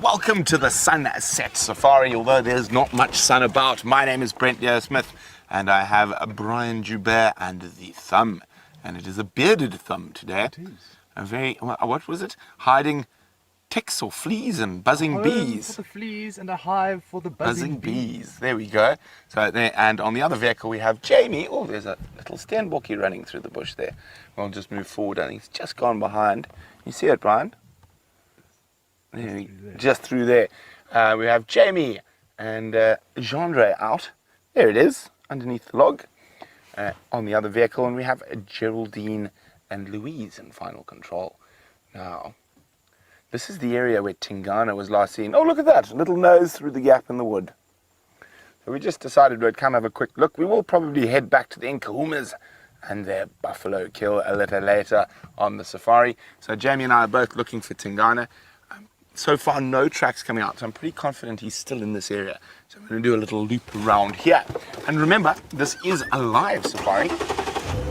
Welcome to the Sunset Safari, although there's not much sun about. My name is Brent Smith, and I have Brian Joubert and the thumb. And it is a bearded thumb today. It is. A very, what was it? Hiding ticks or fleas and buzzing bees. For the fleas and a hive for the buzzing bees. There we go. So there, and on the other vehicle we have Jamie. Oh, there's a little steenbokkie running through the bush there. We'll just move forward, and he's just gone behind. You see it, Brian? Just through there. We have Jamie and Genre out. There it is, underneath the log. On the other vehicle, and we have Geraldine and Louise in final control. Now, this is the area where Tingana was last seen. Oh, look at that, a little nose through the gap in the wood. So we just decided we'd come have a quick look. We will probably head back to the Nkahumas and their buffalo kill a little later on the safari. So Jamie and I are both looking for Tingana. So far, no tracks coming out, so I'm pretty confident he's still in this area. So I'm going to do a little loop around here. And remember, this is a live safari,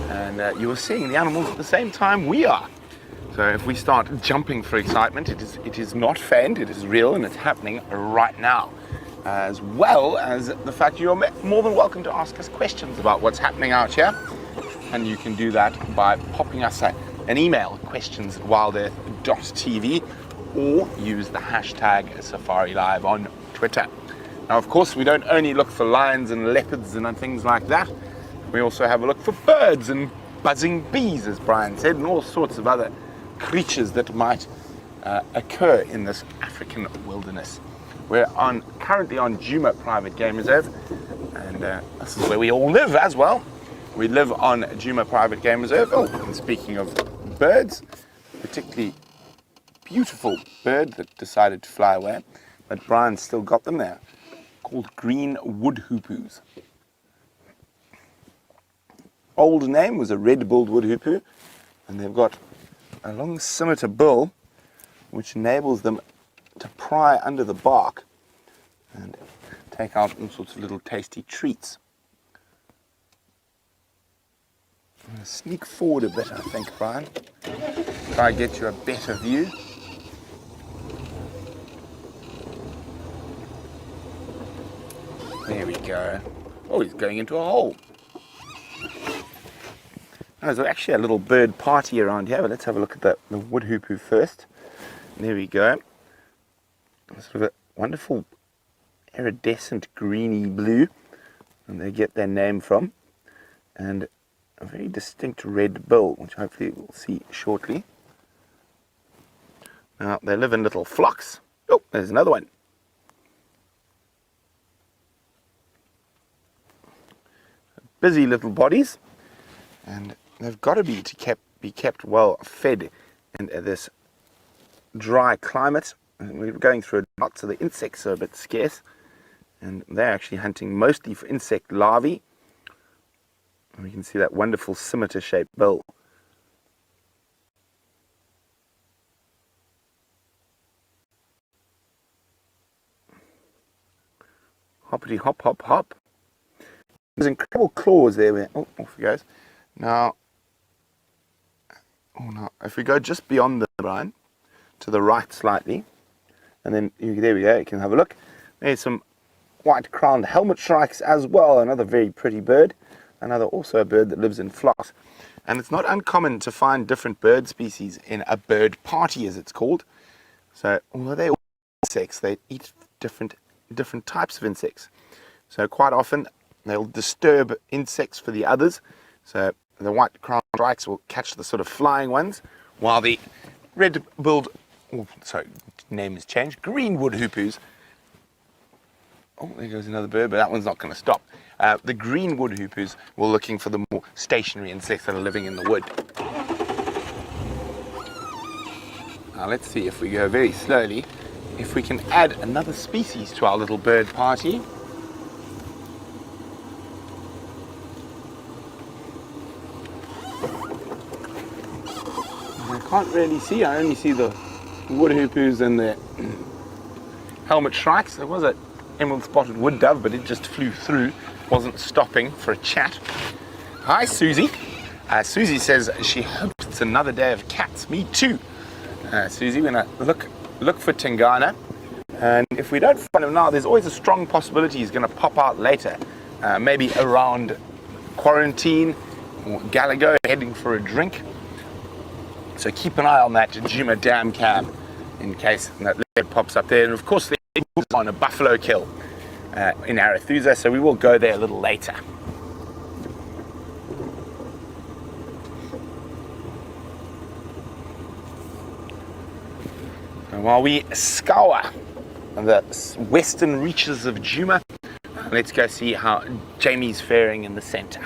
and you are seeing the animals at the same time we are. So if we start jumping for excitement, it is not feigned, it is real, and it's happening right now. As well as the fact you're more than welcome to ask us questions about what's happening out here. And you can do that by popping us an email, questions@wildearth.tv, or use the hashtag Safari Live on Twitter. Now, of course, we don't only look for lions and leopards and things like that. We also have a look for birds and buzzing bees, as Brian said, and all sorts of other creatures that might occur in this African wilderness. We're currently on Djuma Private Game Reserve, and this is where we all live as well. We live on Djuma Private Game Reserve. Oh, and speaking of birds, particularly beautiful bird that decided to fly away, but Brian's still got them there, called green wood hoopus. Old name was a red-billed wood hoopoo, and they've got a long scimitar bill which enables them to pry under the bark and take out all sorts of little tasty treats. I'm going to sneak forward a bit, I think, Brian. Try and get you a better view. There we go. Oh, he's going into a hole. Now, there's actually a little bird party around here, but let's have a look at the wood hoopoo first. There we go. Sort of a wonderful iridescent greeny blue, and they get their name from. And a very distinct red bill, which hopefully we'll see shortly. Now, they live in little flocks. Oh, there's another one. Busy little bodies, and they've got to be kept well fed in this dry climate. And we're going through a drought, so the insects are a bit scarce, and they're actually hunting mostly for insect larvae. And we can see that wonderful scimitar-shaped bill. Hoppity hop hop hop. There's incredible claws there. Oh, off he goes. Now, if we go just beyond the line, to the right slightly, and then there we go, you can have a look. There's some white-crowned helmet shrikes as well, another very pretty bird. Also a bird that lives in flocks. And it's not uncommon to find different bird species in a bird party, as it's called. So, although they're all insects, they eat different types of insects. So quite often, they'll disturb insects for the others. So the white-crowned shrikes will catch the sort of flying ones, while the red-billed, name has changed, green wood hoopus. Oh, there goes another bird, but that one's not going to stop. The green wood hoopus were looking for the more stationary insects that are living in the wood. Now let's see, if we go very slowly, if we can add another species to our little bird party. I can't really see, I only see the wood hoopus and the helmet shrikes. There was an emerald spotted wood dove, but it just flew through, wasn't stopping for a chat. Hi, Susie. Susie says she hopes it's another day of cats. Me too. Susie, we're going to look for Tingana. And if we don't find him now, there's always a strong possibility he's going to pop out later, maybe around Quarantine or Gallagher, heading for a drink. So keep an eye on that Juma Dam cam in case that leopard pops up there. And of course, they're on a buffalo kill in Arathusa, so we will go there a little later. And while we scour the western reaches of Juma, let's go see how Jamie's faring in the center.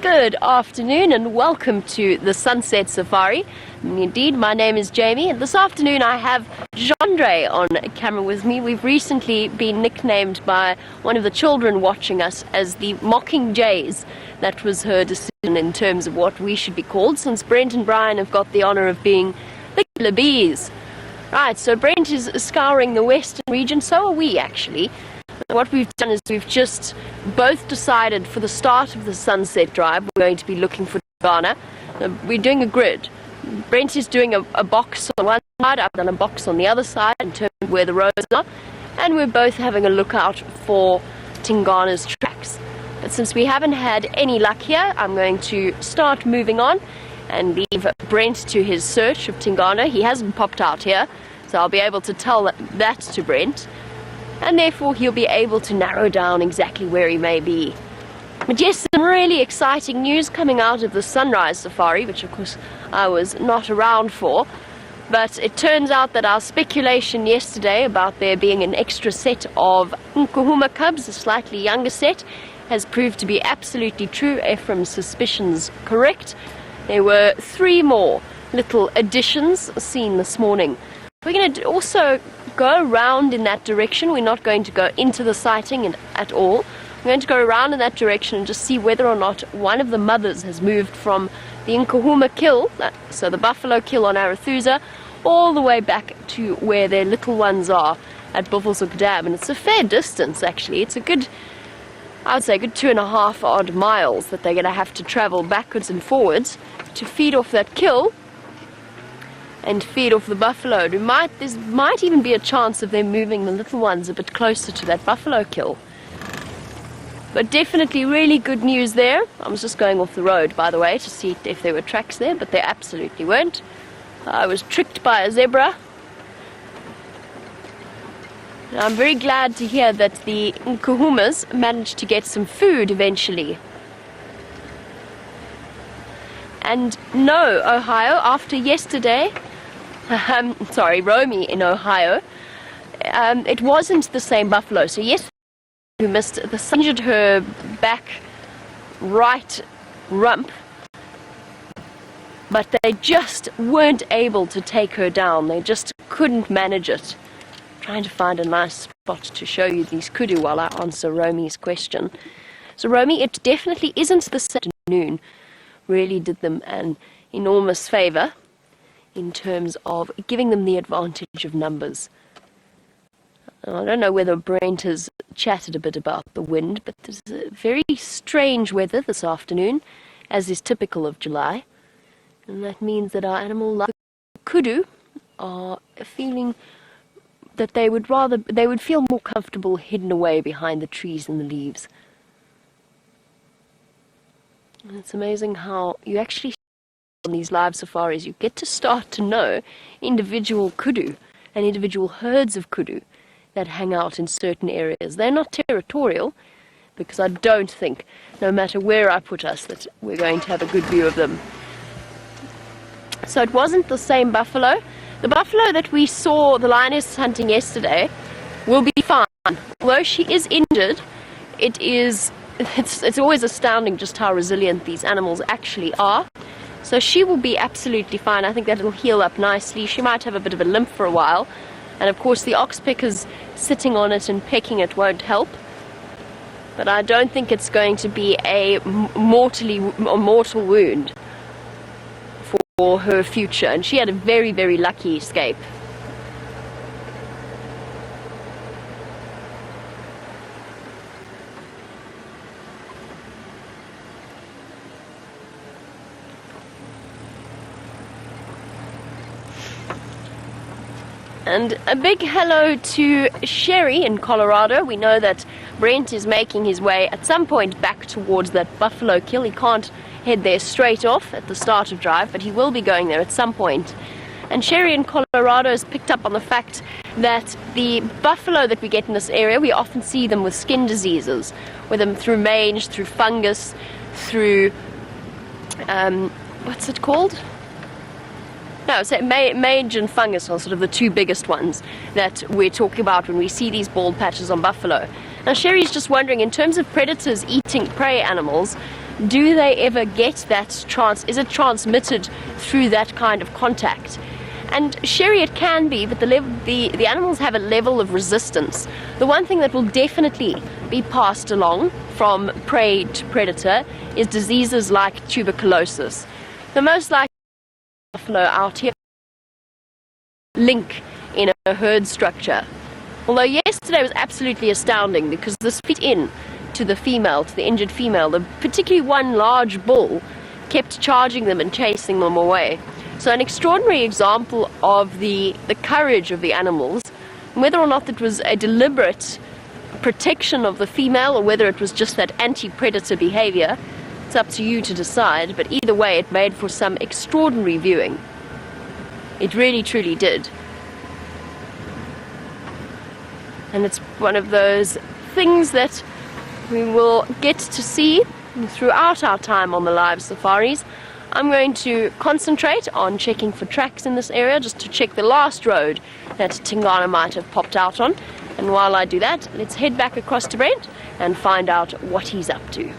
Good afternoon and welcome to the Sunset Safari. Indeed, my name is Jamie, and this afternoon I have Jandre on camera with me. We've recently been nicknamed by one of the children watching us as the Mocking Jays. That was her decision in terms of what we should be called, since Brent and Brian have got the honor of being the Killer Bees. Right, so Brent is scouring the western region, so are we actually. What we've done is we've just both decided for the start of the sunset drive we're going to be looking for Ghana. We're doing a grid. Brent is doing a box on one side, I've done a box on the other side in terms of where the roads are, and we're both having a look out for Tingana's tracks. But since we haven't had any luck here, I'm going to start moving on and leave Brent to his search of Tingana. He hasn't popped out here, so I'll be able to tell that to Brent, and therefore he'll be able to narrow down exactly where he may be. But yes, some really exciting news coming out of the Sunrise Safari, which of course I was not around for. But it turns out that our speculation yesterday about there being an extra set of Nkuhuma cubs, a slightly younger set, has proved to be absolutely true. Ephraim's suspicions correct. There were 3 more little additions seen this morning. We're going to also go around in that direction. We're not going to go into the sighting at all. We're going to go around in that direction and just see whether or not one of the mothers has moved from the Nkuhuma kill, so the buffalo kill on Arathusa, all the way back to where their little ones are at Buffelshoek Dam. And it's a fair distance actually. It's a good, I would say, a good 2.5 odd miles that they're going to have to travel backwards and forwards to feed off that kill and feed off the buffalo. There might even be a chance of them moving the little ones a bit closer to that buffalo kill. But definitely really good news there. I was just going off the road, by the way, to see if there were tracks there, but there absolutely weren't. I was tricked by a zebra. And I'm very glad to hear that the Nkuhumas managed to get some food eventually. And no, Ohio, after yesterday, Romy in Ohio, it wasn't the same buffalo. So yesterday, who missed, injured her back right rump, but they just weren't able to take her down. They just couldn't manage it. Trying to find a nice spot to show you these kudu while I answer Romy's question. So Romy, it definitely isn't the same afternoon. Really did them an enormous favor in terms of giving them the advantage of numbers. I don't know whether Brent has chatted a bit about the wind, but there's a very strange weather this afternoon, as is typical of July. And that means that our animal like kudu are feeling that they would feel more comfortable hidden away behind the trees and the leaves. And it's amazing how you actually on these live safaris you get to start to know individual kudu and individual herds of kudu that hang out in certain areas. They're not territorial, because I don't think, no matter where I put us, that we're going to have a good view of them. So it wasn't the same buffalo. The buffalo that we saw the lioness hunting yesterday will be fine. Although she is injured, it's always astounding just how resilient these animals actually are. So she will be absolutely fine. I think that it'll heal up nicely. She might have a bit of a limp for a while. And of course the oxpeckers sitting on it and pecking it won't help. But I don't think it's going to be a mortal wound for her future. And she had a very, very lucky escape. And a big hello to Sherry in Colorado. We know that Brent is making his way at some point back towards that buffalo kill. He can't head there straight off at the start of drive, but he will be going there at some point. And Sherry in Colorado has picked up on the fact that the buffalo that we get in this area, we often see them with skin diseases, with them through mange, through fungus, through, what's it called? No, so mange and fungus are sort of the two biggest ones that we're talking about when we see these bald patches on buffalo. Now Sherry's just wondering, in terms of predators eating prey animals, do they ever get that is it transmitted through that kind of contact? And Sherry, it can be, but the animals have a level of resistance. The one thing that will definitely be passed along from prey to predator is diseases like tuberculosis. The most likely buffalo out here link in a herd structure. Although yesterday was absolutely astounding because this fit in to the female, to the injured female. Particularly one large bull kept charging them and chasing them away. So an extraordinary example of the courage of the animals. Whether or not it was a deliberate protection of the female or whether it was just that anti-predator behavior, it's up to you to decide, but either way it made for some extraordinary viewing. It really truly did. And it's one of those things that we will get to see throughout our time on the live safaris. I'm going to concentrate on checking for tracks in this area, just to check the last road that Tingana might have popped out on. And while I do that, let's head back across to Brent and find out what he's up to.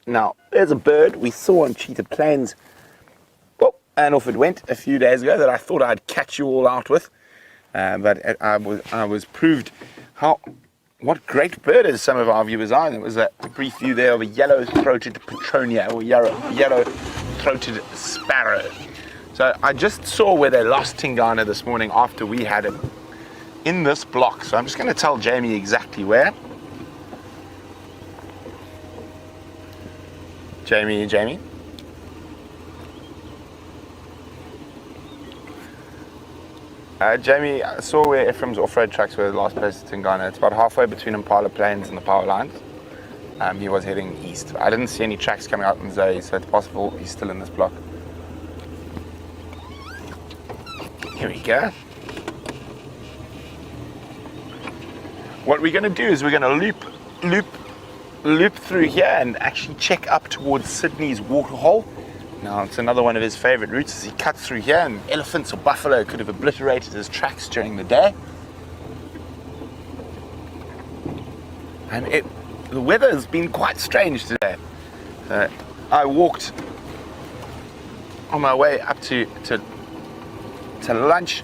Now, there's a bird we saw on Cheetah Plains, and off it went a few days ago, that I thought I'd catch you all out with. But I was proved what great birders some of our viewers are. There was a brief view there of a yellow-throated petronia, or yellow-throated sparrow. So I just saw where they lost Tingana this morning after we had him in this block. So I'm just going to tell Jamie exactly where. Jamie. Jamie saw where Ephraim's off-road trucks were the last place to Tingana. It's about halfway between Impala Plains and the power lines. He was heading east. I didn't see any tracks coming out in Zoe, so it's possible he's still in this block. Here we go. What we're going to do is we're going to loop through here and actually check up towards Sydney's waterhole. Now, it's another one of his favorite routes as he cuts through here, and elephants or buffalo could have obliterated his tracks during the day. And the weather has been quite strange today. I walked on my way up to lunch,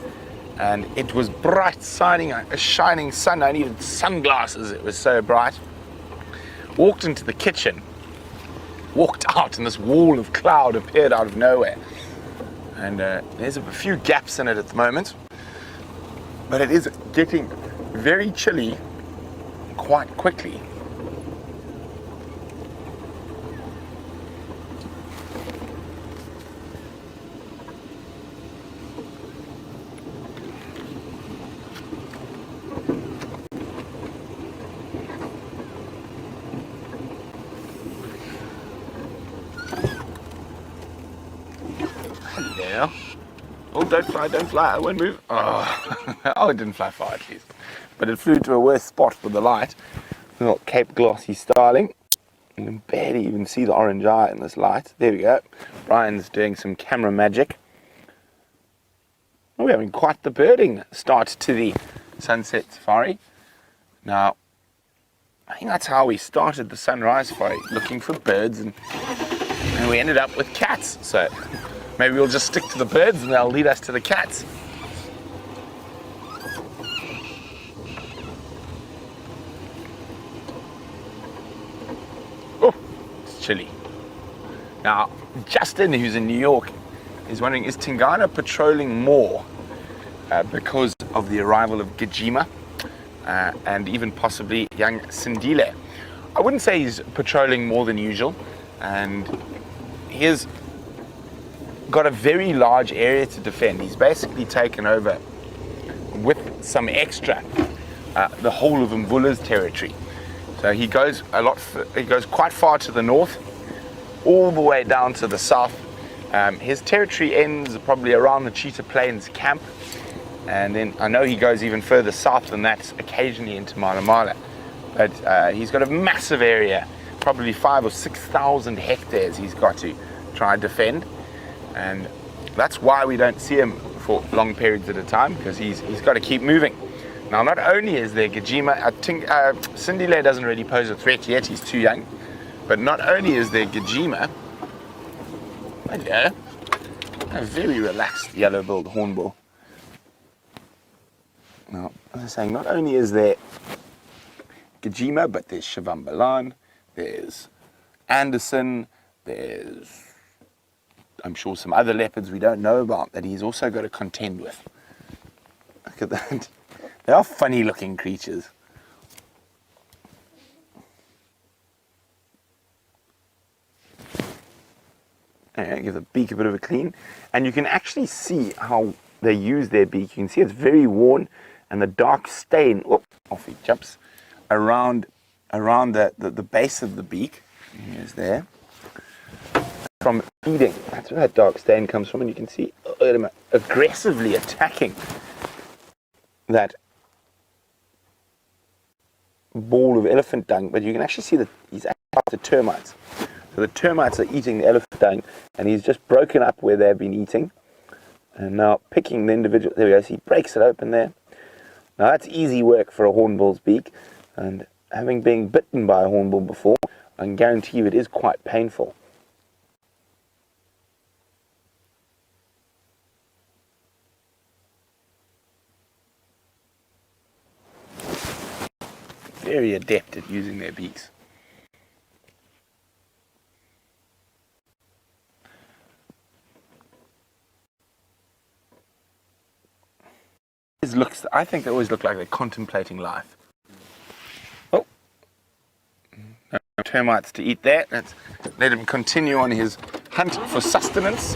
and it was bright, a shining sun. I needed sunglasses, it was so bright. Walked into the kitchen, walked out, and this wall of cloud appeared out of nowhere. And there's a few gaps in it at the moment, but it is getting very chilly quite quickly. Hello. Oh, don't fly, I won't move. Oh, it didn't fly far at least. But it flew to a worse spot with the light. Little Cape Glossy starling. You can barely even see the orange eye in this light. There we go. Brian's doing some camera magic. Oh, we're having quite the birding start to the sunset safari. Now, I think that's how we started the sunrise safari, looking for birds, and we ended up with cats. So maybe we'll just stick to the birds and they'll lead us to the cats. Oh, it's chilly. Now, Justin, who's in New York, is wondering, is Tingana patrolling more because of the arrival of Gajima and even possibly young Sindile? I wouldn't say he's patrolling more than usual, and here's got a very large area to defend. He's basically taken over with some extra the whole of Mvula's territory. So he goes he goes quite far to the north, all the way down to the south. His territory ends probably around the Cheetah Plains camp, and then I know he goes even further south than that, occasionally into Malamala. But he's got a massive area, probably 5,000 or 6,000 hectares he's got to try and defend, and that's why we don't see him for long periods at a time, because he's got to keep moving. Now, not only is there Gajima, I think Sindile doesn't really pose a threat yet, he's too young, but not only is there Gajima, hello, a very relaxed yellow-billed hornbill. Now, as I was saying, not only is there Gajima, but there's Shavambalan, there's Anderson, there's, I'm sure, some other leopards we don't know about that he's also got to contend with. Look at that. They are funny looking creatures. Anyway, give the beak a bit of a clean. And you can actually see how they use their beak. You can see it's very worn, and the dark stain, off he jumps, around the base of the beak. Here's there. From feeding. That's where that dark stain comes from, and you can see aggressively attacking that ball of elephant dung, but you can actually see that he's after termites. So the termites are eating the elephant dung, and he's just broken up where they've been eating, and now picking the individual. There we go. So he breaks it open there. Now that's easy work for a hornbill's beak, and having been bitten by a hornbill before, I can guarantee you it is quite painful. Very adept at using their beaks. I think they always look like they're contemplating life. Oh, no termites to eat there. Let's let him continue on his hunt for sustenance.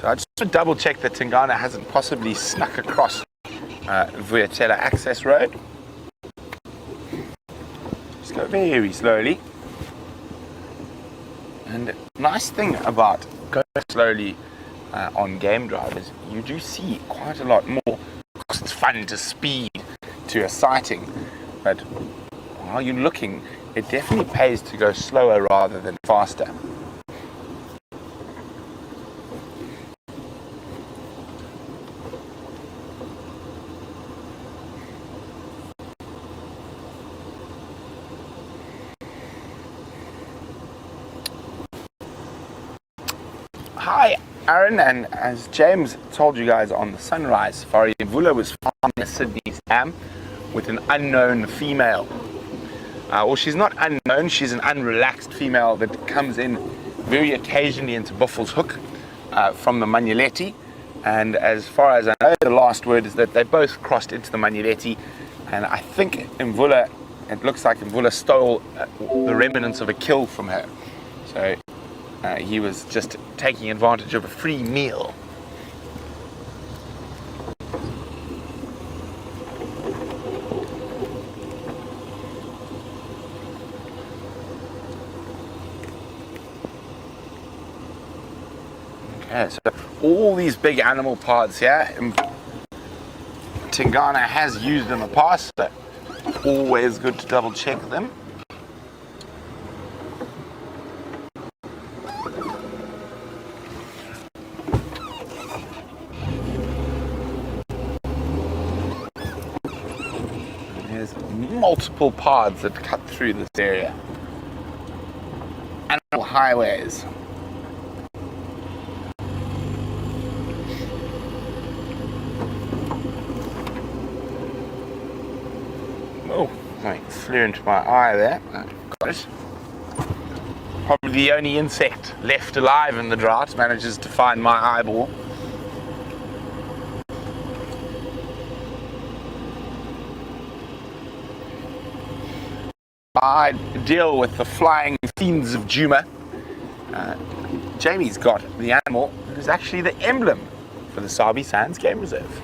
So I just want to double check that Tingana hasn't possibly snuck across Vuyatela access road. Just go very slowly. And nice thing about going slowly on game drive is you do see quite a lot more. Of course, it's fun to speed to a sighting, but while you're looking, it definitely pays to go slower rather than faster. Hi Aaron, and as James told you guys on the sunrise safari, Mvula was found near Sydney's dam with an unknown female. Well, she's not unknown, she's an unrelaxed female that comes in very occasionally into Buffalo's Hook from the Manyeleti, and as far as I know, the last word is that they both crossed into the Manyeleti, and I think Mvula, it looks like Mvula stole the remnants of a kill from her. So he was just taking advantage of a free meal. Okay, so all these big animal parts here, Tingana has used in the past, so always good to double check them. Multiple paths that cut through this area. Animal highways. Oh, something flew into my eye there. Got it. Probably the only insect left alive in the drought manages to find my eyeball. I deal with the flying fiends of Juma, Jamie's got the animal that is actually the emblem for the Sabi Sands Game Reserve.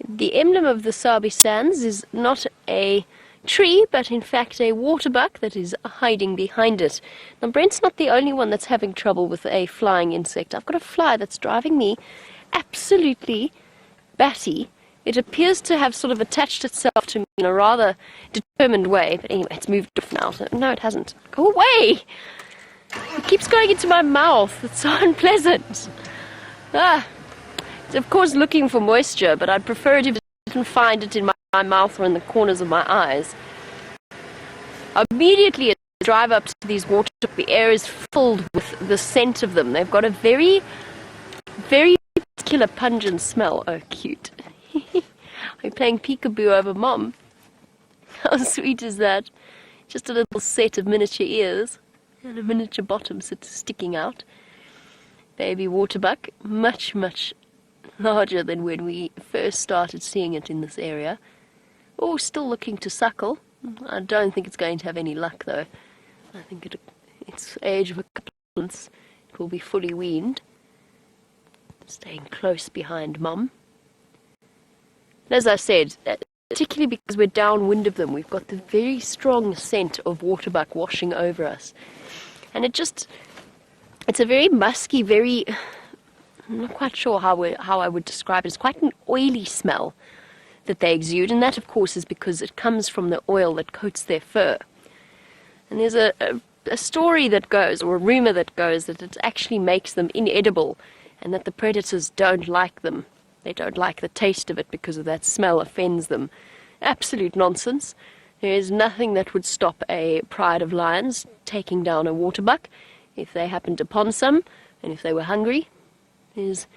The emblem of the Sabi Sands is not a tree, but in fact a waterbuck that is hiding behind it. Now Brent's not the only one that's having trouble with a flying insect. I've got a fly that's driving me absolutely batty. It appears to have sort of attached itself to me in a rather determined way, but anyway, it's moved off now. So, no, it hasn't. Go away! It keeps going into my mouth. It's so unpleasant. It's of course looking for moisture, but I'd prefer it if it didn't find it in my mouth or in the corners of my eyes. Immediately as I drive up to these water, the air is filled with the scent of them. They've got a very, very particular pungent smell. Oh, cute. Are you playing peekaboo over Mom? How sweet is that? Just a little set of miniature ears and a miniature bottom sticking out. Baby waterbuck, much, much larger than when we first started seeing it in this area. Oh, still looking to suckle. I don't think it's going to have any luck though. I think at its age of a couple of months it will be fully weaned. Staying close behind Mum. As I said, particularly because we're downwind of them, we've got the very strong scent of waterbuck washing over us. And it's a very musky, very, I'm not quite sure how I would describe it. It's quite an oily smell that they exude, and that of course is because it comes from the oil that coats their fur. And there's a story that goes, or a rumor that goes, that it actually makes them inedible, and that the predators don't like them. They don't like the taste of it because of that smell offends them. Absolute nonsense. There is nothing that would stop a pride of lions taking down a waterbuck if they happened upon some, and if they were hungry. There's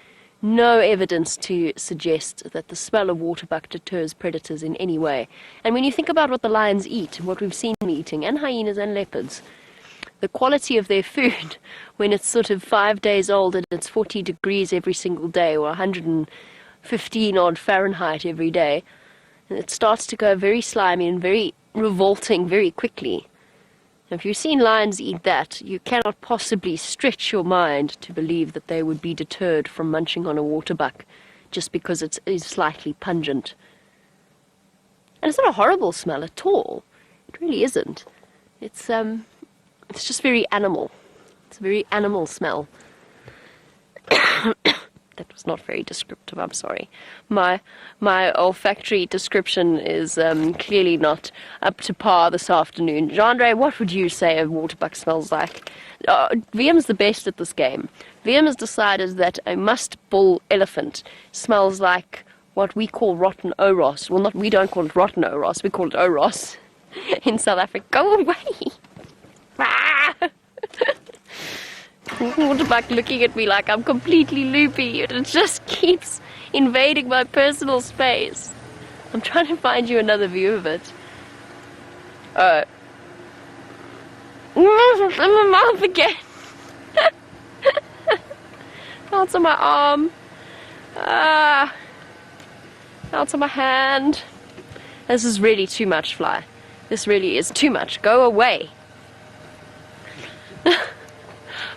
no evidence to suggest that the smell of waterbuck deters predators in any way. And when you think about what the lions eat, what we've seen them eating, and hyenas and leopards, the quality of their food, when it's sort of 5 days old and it's 40 degrees every single day, or 115 odd Fahrenheit every day, and it starts to go very slimy and very revolting very quickly. If you've seen lions eat that, you cannot possibly stretch your mind to believe that they would be deterred from munching on a waterbuck just because it is slightly pungent. And it's not a horrible smell at all. It really isn't. It's just very animal. It's a very animal smell. That was not very descriptive, I'm sorry. My olfactory description is clearly not up to par this afternoon. Jandre, what would you say a waterbuck smells like? VM's the best at this game. VM has decided that a must-bull elephant smells like what we call rotten oros. Well, we don't call it rotten oros, we call it oros in South Africa. Go away! Ah! Waterbuck looking at me like I'm completely loopy, and it just keeps invading my personal space. I'm trying to find you another view of it. In my mouth again. Bounce on my arm. Bounce on my hand. This is really too much, Fly. This really is too much. Go away.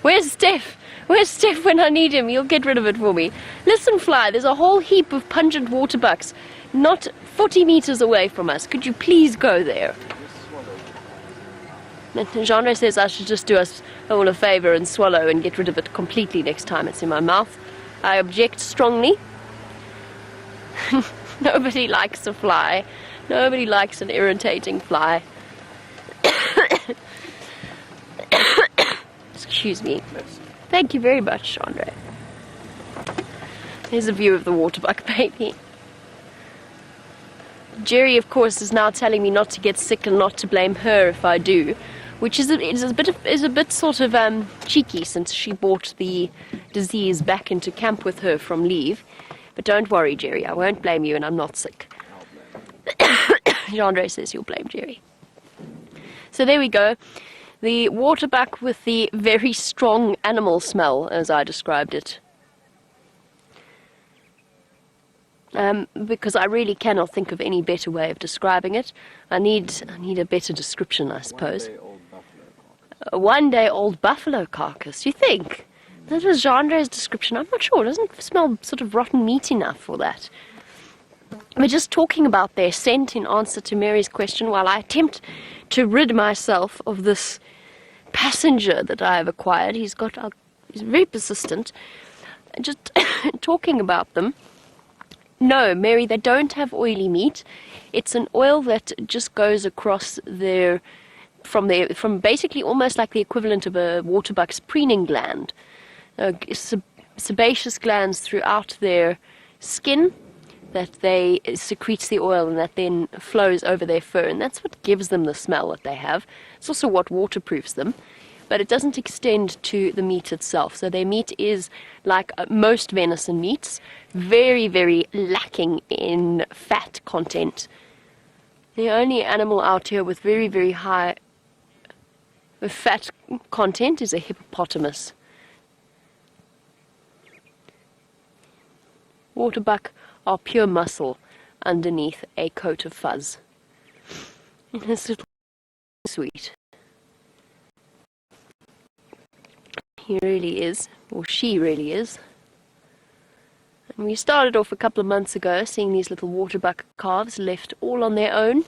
Where's Steph? Where's Steph when I need him? He'll get rid of it for me. Listen, Fly, there's a whole heap of pungent waterbucks not 40 meters away from us. Could you please go there? Genre says I should just do us all a favor and swallow and get rid of it completely next time it's in my mouth. I object strongly. Nobody likes a fly. Nobody likes an irritating fly. Excuse me. Thank you very much, Andre. Here's a view of the waterbuck baby. Jerry, of course, is now telling me not to get sick and not to blame her if I do, which is a bit sort of cheeky, since she brought the disease back into camp with her from leave. But don't worry, Jerry, I won't blame you, and I'm not sick. Andre says you'll blame Jerry. So there we go. The waterbuck with the very strong animal smell, as I described it. because I really cannot think of any better way of describing it. I need a better description, I suppose. A one-day-old buffalo carcass, you think? That was Gendre's description. I'm not sure. It doesn't smell sort of rotten meat enough for that. We're just talking about their scent in answer to Mary's question while I attempt to rid myself of this passenger that I have acquired. He's very persistent. Just talking about them. No, Mary, they don't have oily meat. It's an oil that just goes across from basically almost like the equivalent of a waterbuck's preening gland. Sebaceous glands throughout their skin that they secretes the oil and that then flows over their fur, and that's what gives them the smell that they have. It's also what waterproofs them, but it doesn't extend to the meat itself. So their meat is like most venison meats, very, very lacking in fat content. The only animal out here with very, very high fat content is a hippopotamus. Waterbuck are pure muscle underneath a coat of fuzz. And it's little sweet. He really is, or she really is. And we started off a couple of months ago seeing these little waterbuck calves left all on their own,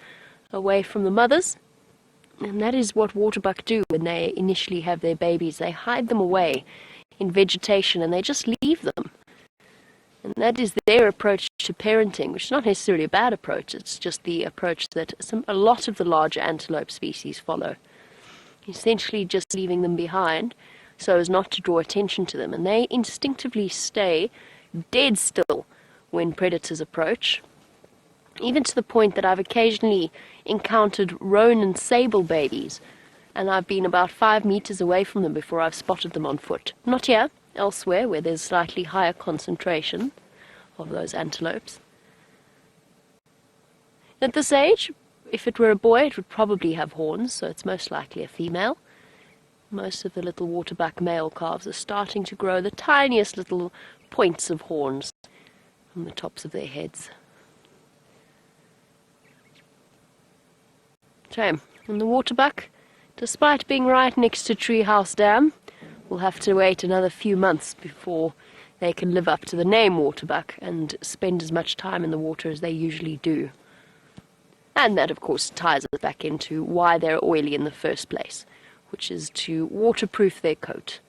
away from the mothers. And that is what waterbuck do when they initially have their babies. They hide them away in vegetation and they just leave them. And that is their approach to parenting, which is not necessarily a bad approach. It's just the approach that a lot of the larger antelope species follow. Essentially just leaving them behind so as not to draw attention to them. And they instinctively stay dead still when predators approach. Even to the point that I've occasionally encountered roan and sable babies, and I've been about 5 meters away from them before I've spotted them on foot. Not here. Elsewhere, where there's slightly higher concentration of those antelopes. At this age, if it were a boy, it would probably have horns, so it's most likely a female. Most of the little waterbuck male calves are starting to grow the tiniest little points of horns on the tops of their heads. So, and the waterbuck, despite being right next to Treehouse Dam, will have to wait another few months before they can live up to the name waterbuck and spend as much time in the water as they usually do. And that, of course, ties us back into why they're oily in the first place, which is to waterproof their coat.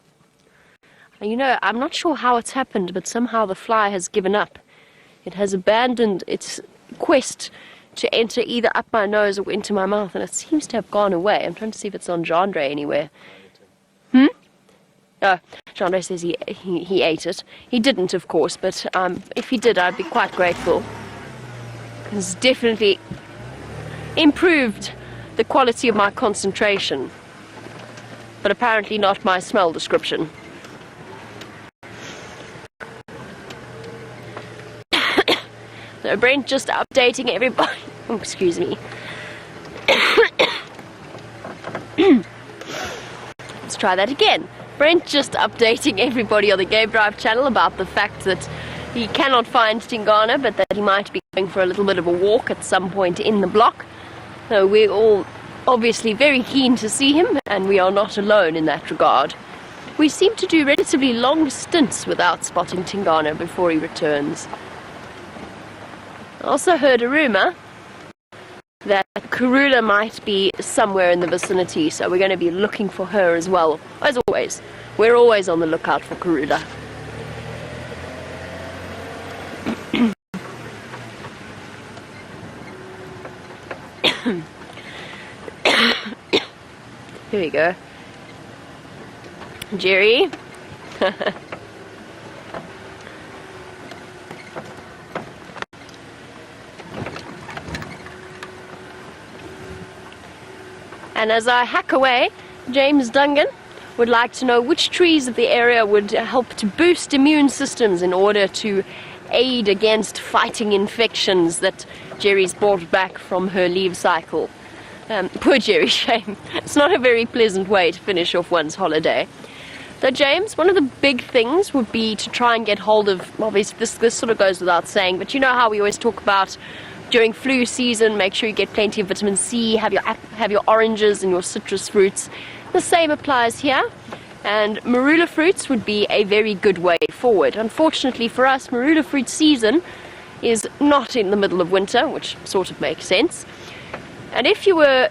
And you know, I'm not sure how it's happened, but somehow the fly has given up. It has abandoned its quest to enter either up my nose or into my mouth, and it seems to have gone away. I'm trying to see if it's on Gendre anywhere. Gendre says he ate it. He didn't, of course, but if he did, I'd be quite grateful. It's definitely improved the quality of my concentration, but apparently not my smell description. So Brent just updating everybody. Oh, excuse me. Let's try that again. Brent just updating everybody on the Game Drive channel about the fact that he cannot find Tingana, but that he might be going for a little bit of a walk at some point in the block. So we're all obviously very keen to see him, and we are not alone in that regard. We seem to do relatively long stints without spotting Tingana before he returns. I also heard a rumor that Karula might be somewhere in the vicinity, so we're going to be looking for her as well. As always, we're always on the lookout for Karula. Here we go. Jerry. And as I hack away, James Dungan would like to know which trees of the area would help to boost immune systems in order to aid against fighting infections that Jerry's brought back from her leave cycle. Poor Jerry, shame. It's not a very pleasant way to finish off one's holiday. So James, one of the big things would be to try and get hold of, obviously this sort of goes without saying, but you know how we always talk about during flu season, make sure you get plenty of vitamin C, have your oranges and your citrus fruits. The same applies here, and marula fruits would be a very good way forward. Unfortunately for us, marula fruit season is not in the middle of winter, which sort of makes sense. And if you were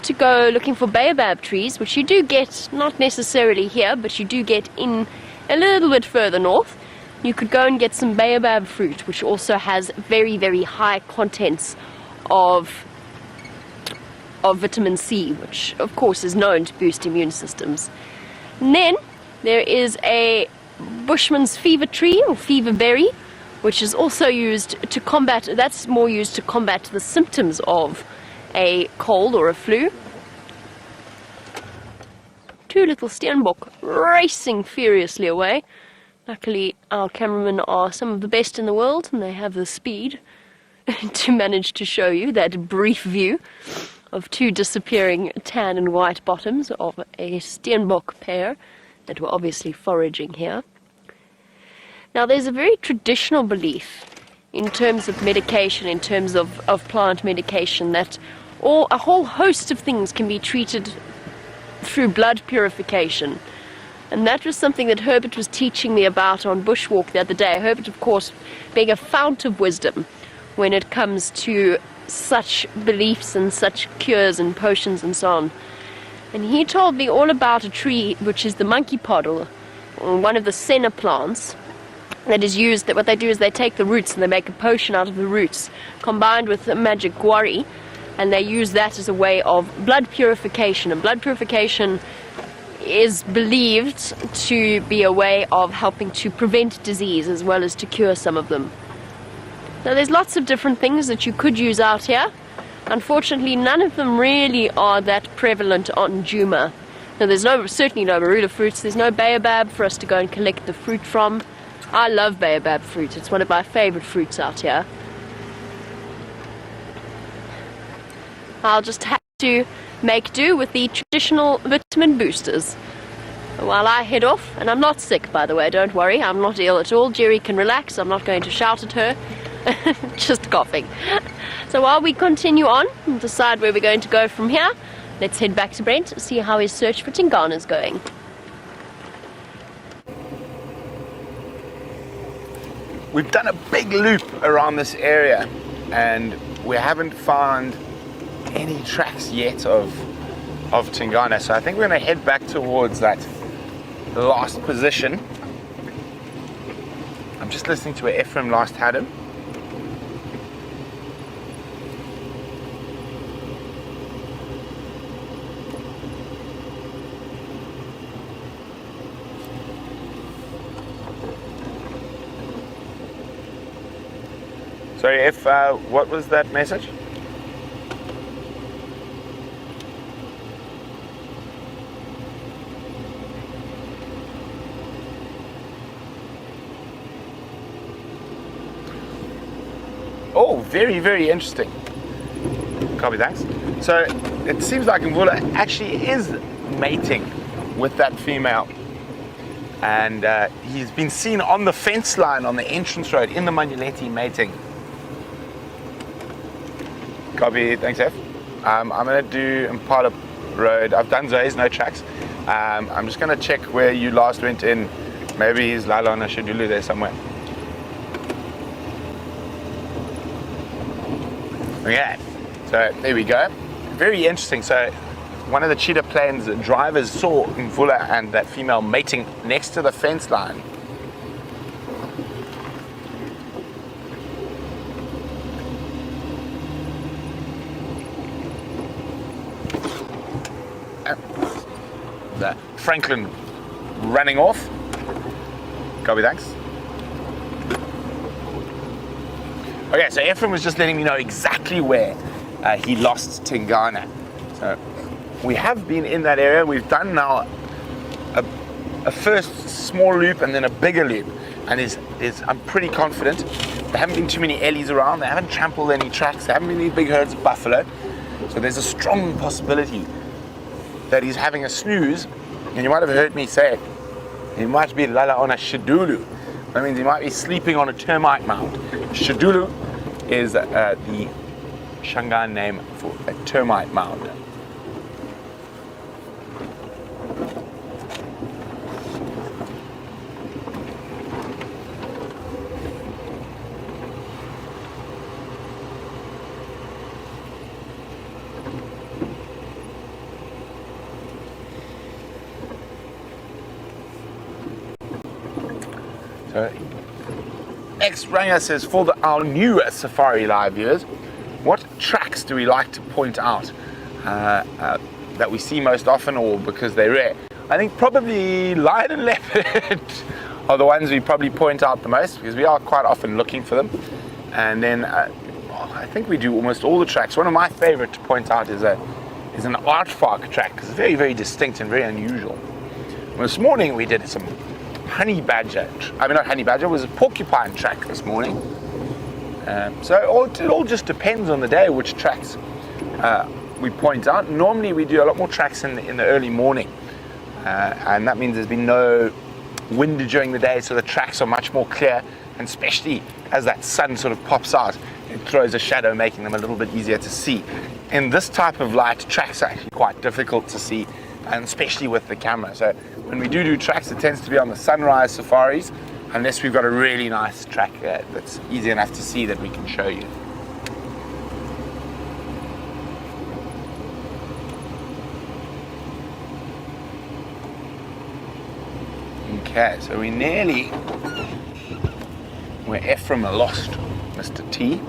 to go looking for baobab trees, which you do get, not necessarily here, but you do get in a little bit further north, you could go and get some baobab fruit, which also has very, very high contents of vitamin C, which of course is known to boost immune systems. And then there is a Bushman's fever tree, or fever berry, which is also used to combat, that's more used to combat the symptoms of a cold or a flu. Two little steenbok racing furiously away. Luckily our cameramen are some of the best in the world, and they have the speed to manage to show you that brief view of two disappearing tan and white bottoms of a steenbok pair that were obviously foraging here. Now there's a very traditional belief in terms of medication, in terms of plant medication, that a whole host of things can be treated through blood purification. And that was something that Herbert was teaching me about on Bushwalk the other day. Herbert, of course, being a fount of wisdom when it comes to such beliefs and such cures and potions and so on. And he told me all about a tree which is the monkey pod, or one of the senna plants, that is used, that what they do is they take the roots and they make a potion out of the roots combined with magic guari, and they use that as a way of blood purification. And blood purification is believed to be a way of helping to prevent disease as well as to cure some of them. Now there's lots of different things that you could use out here. Unfortunately, none of them really are that prevalent on Djuma. Now there's certainly no marula fruits, there's no baobab for us to go and collect the fruit from. I love baobab fruit, it's one of my favorite fruits out here. I'll just have to make do with the traditional vitamin boosters while I head off. And I'm not sick, by the way, don't worry, I'm not ill at all. Jerry can relax, I'm not going to shout at her. Just coughing. So while we continue on and decide where we're going to go from here, let's head back to Brent, see how his search for Tingana is going. We've done a big loop around this area and we haven't found any tracks yet of Tingana, so I think we're going to head back towards that last position. I'm just listening to where Ephraim last had him. Sorry, what was that message? Oh, very, very interesting. Copy, thanks. So it seems like Mvula actually is mating with that female. And he's been seen on the fence line on the entrance road in the Manuleti mating. Copy, thanks F. I'm going to do Impala Road. I've done Zoe's, no tracks. I'm just going to check where you last went in. Maybe he's Lala on a Shedulu there somewhere. Okay, so there we go. Very interesting. So one of the cheetah plains drivers saw Mvula and that female mating next to the fence line. Franklin running off. Copy, thanks. Okay, so Ephraim was just letting me know exactly where he lost Tingana. So we have been in that area. We've done now a first small loop and then a bigger loop. And I'm pretty confident. There haven't been too many ellies around. They haven't trampled any tracks. There haven't been any big herds of buffalo. So there's a strong possibility that he's having a snooze And you might have heard me say he might be lala on a shadulu. That means he might be sleeping on a termite mound. Shadulu is the Shangaan name for a termite mound. So, X-Ranger says, for our newer Safari Live viewers, what tracks do we like to point out that we see most often, or because they're rare? I think probably lion and leopard are the ones we probably point out the most, because we are quite often looking for them. And then I think we do almost all the tracks. One of my favorite to point out is an aardvark track, because it's very, very distinct and very unusual. Well, this morning we did some honey badger, not honey badger, it was a porcupine track this morning. So it all just depends on the day which tracks we point out. Normally we do a lot more tracks in the early morning, and that means there's been no wind during the day, so the tracks are much more clear, and especially as that sun sort of pops out, it throws a shadow, making them a little bit easier to see. In this type of light, tracks are actually quite difficult to see, and especially with the camera. So when we do tracks, it tends to be on the sunrise safaris, unless we've got a really nice track that's easy enough to see that we can show you. Okay, so we're Ephraim lost, Mr. T.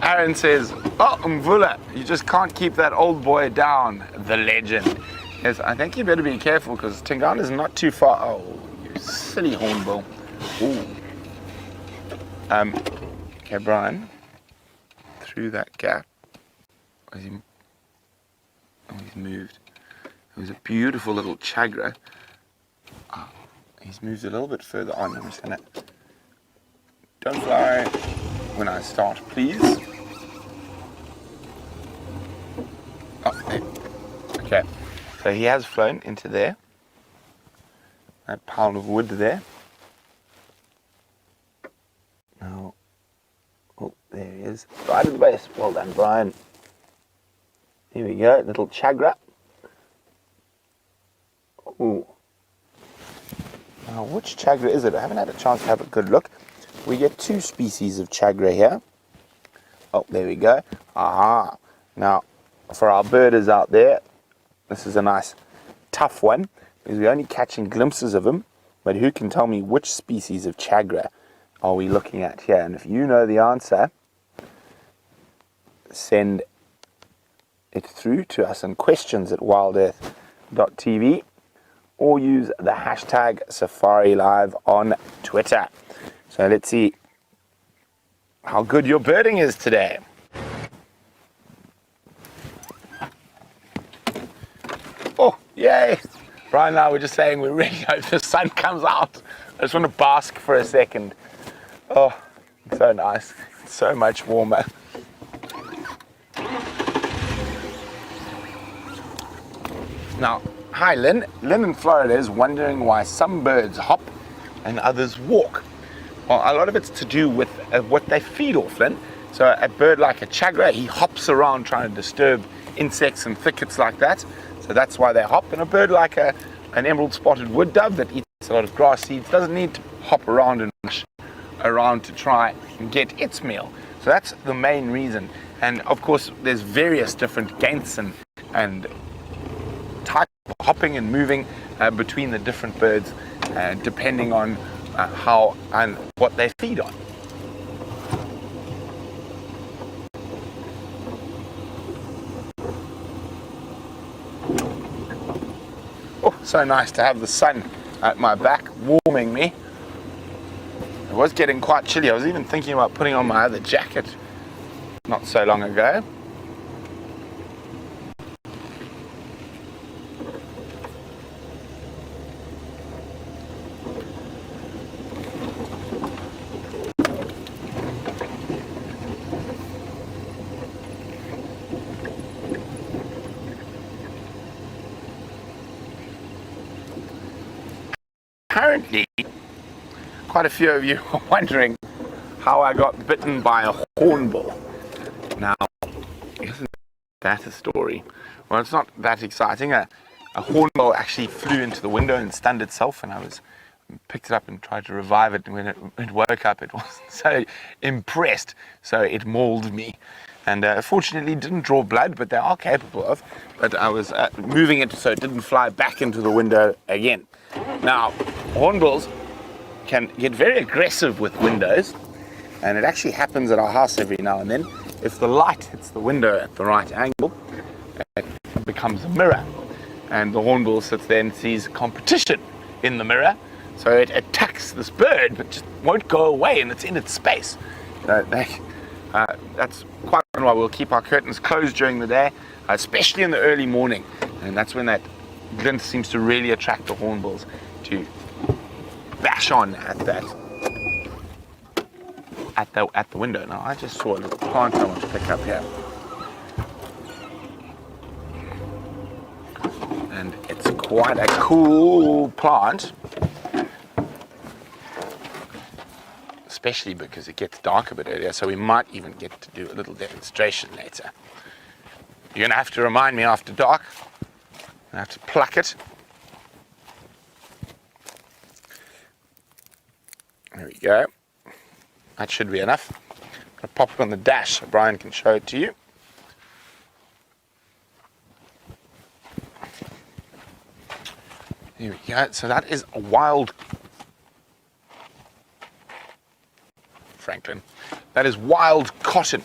Aaron says, oh, Mvula, you just can't keep that old boy down, the legend. Yes, I think you better be careful, because Tingana is not too far. Oh, you silly hornbill. Ooh. Okay, Brian, through that gap. Oh, he's moved. It was a beautiful little chagra. Oh, he's moved a little bit further on. I'm just gonna, don't fly when I start, please. Oh, there. Okay, so he has flown into there. That pile of wood there. Now, oh, there he is. Right at the base. Well done, Brian. Here we go, little chagra. Ooh. Now, which chagra is it? I haven't had a chance to have a good look. We get two species of chagra here. Oh, there we go. Aha. Now, for our birders out there, this is a nice tough one, because we're only catching glimpses of them. But who can tell me which species of chagra are we looking at here? And if you know the answer, send it through to us on questions@wildearth.tv, or use the hashtag Safari Live on Twitter. So let's see how good your birding is today. Oh, yay! Brian and I were just saying we really hope the sun comes out. I just want to bask for a second. Oh, it's so nice. It's so much warmer. Now, hi Lynn. Lynn in Florida is wondering why some birds hop and others walk. Well, a lot of it's to do with what they feed off, Lynn. So a bird like a chagra, he hops around trying to disturb insects and thickets like that. So that's why they hop. And a bird like an emerald spotted wood dove that eats a lot of grass seeds doesn't need to hop around and rush around to try and get its meal. So that's the main reason. And of course, there's various different gaits and types of hopping and moving between the different birds, depending on how and what they feed on. Oh, so nice to have the sun at my back warming me. It was getting quite chilly. I was even thinking about putting on my other jacket. not so long ago. Apparently, quite a few of you are wondering how I got bitten by a hornbill. Now, isn't that a story? Well, it's not that exciting. A hornbill actually flew into the window and stunned itself, and I picked it up and tried to revive it. And when it woke up, it wasn't so impressed, so it mauled me. And fortunately didn't draw blood, but they are capable of. But I was moving it so it didn't fly back into the window again. Now, hornbills can get very aggressive with windows, and it actually happens at our house every now and then. If the light hits the window at the right angle, it becomes a mirror, and the hornbill sits there and sees competition in the mirror, so it attacks this bird but just won't go away, and it's in its space. That's quite why we'll keep our curtains closed during the day, especially in the early morning, and that's when that glint seems to really attract the hornbills to bash on at the window. Now I just saw a little plant I want to pick up here, and it's quite a cool plant, especially because it gets dark a bit earlier, so we might even get to do a little demonstration later. You're gonna have to remind me after dark. I have to pluck it. There we go. That should be enough. I'll pop it on the dash so Brian can show it to you. Here we go. So that is a wild Franklin. That is wild cotton.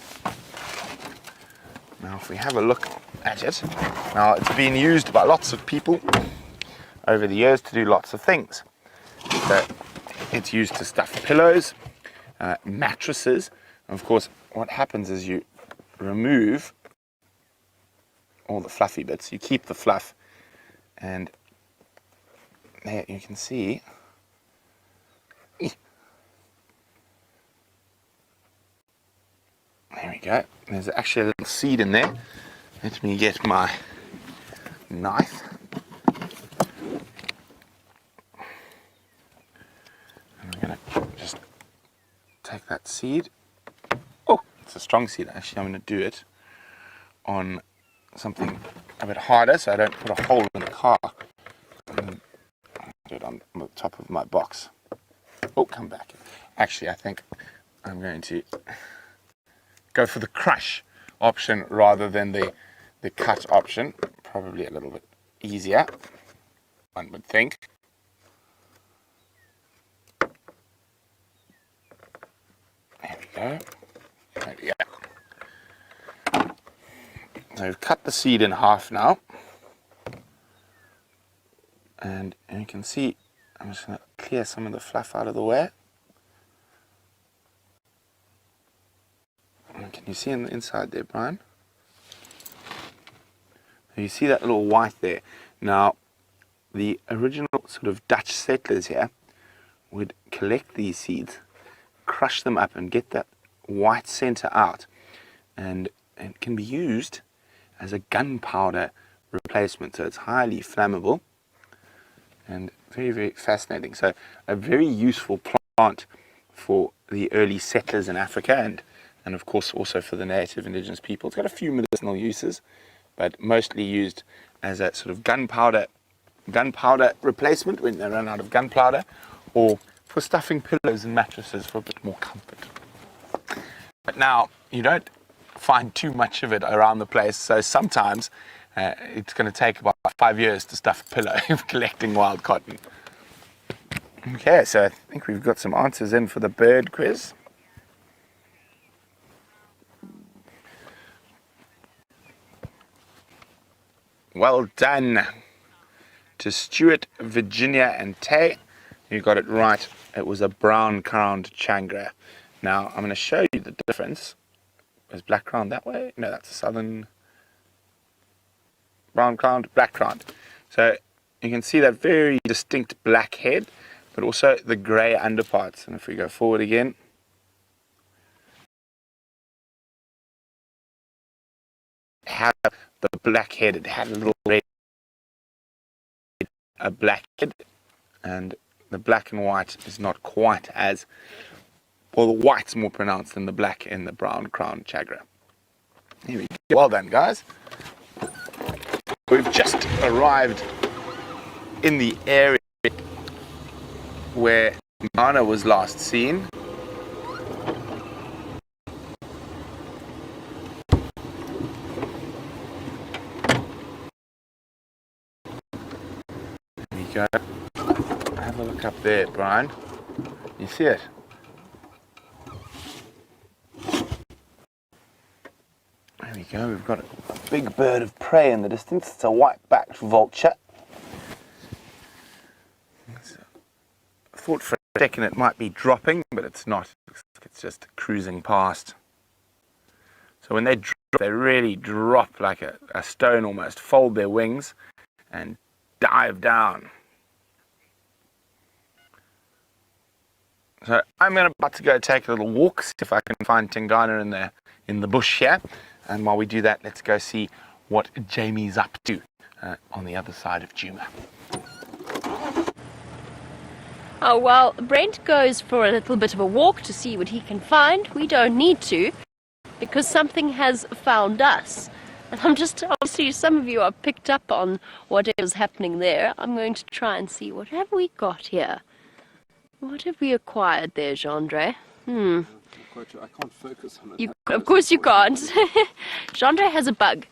Now if we have a look at it, now it's been used by lots of people over the years to do lots of things. So it's used to stuff pillows, mattresses, and of course what happens is you remove all the fluffy bits, you keep the fluff, and there you can see there we go. There's actually a little seed in there. Let me get my knife. And I'm going to just take that seed. Oh, it's a strong seed. Actually, I'm going to do it on something a bit harder so I don't put a hole in the car. And do it on the top of my box. Oh, come back. Actually, I think I'm going to go for the crush option rather than the cut option. Probably a little bit easier, one would think. There we go. There we go. So we've cut the seed in half now. And you can see, I'm just going to clear some of the fluff out of the way. Can you see on the inside there, Brian? You see that little white there. Now, the original sort of Dutch settlers here would collect these seeds, crush them up and get that white center out, and it can be used as a gunpowder replacement. So it's highly flammable and very, very fascinating. So a very useful plant for the early settlers in Africa, and of course also for the native indigenous people. It's got a few medicinal uses, but mostly used as a sort of gunpowder replacement when they run out of gunpowder, or for stuffing pillows and mattresses for a bit more comfort. But now you don't find too much of it around the place, so sometimes it's going to take about 5 years to stuff a pillow collecting wild cotton. Okay, so I think we've got some answers in for the bird quiz. Well done to Stuart, Virginia, and Tay. You got it right. It was a brown-crowned changra. Now, I'm going to show you the difference Is black crowned that way? No, that's a southern brown crowned, black crowned. So you can see that very distinct black head, but also the grey underparts. And if we go forward again, it had the black head. It had a little red, a black head, and the black and white is not quite as, well, the white's more pronounced than the black in the brown crowned chagra. Here we go. Well done, guys. We've just arrived in the area where Mana was last seen. There we go. Have a look up there, Brian. You see it? There we go. We've got a big bird of prey in the distance. It's a white-backed vulture. I thought for a second it might be dropping, but it's not. It's just cruising past. So when they drop, they really drop like a stone almost, fold their wings and dive down. So I'm about to go take a little walk, see if I can find Tingana in the bush here. And while we do that, let's go see what Jamie's up to on the other side of Djuma. Oh, well, Brent goes for a little bit of a walk to see what he can find. We don't need to, because something has found us. And I'm just, obviously, some of you are picked up on whatever's happening there. I'm going to try and see, what have we got here? What have we acquired there, Gendre? I can't focus on it. Of course you can't. Gendre has a bug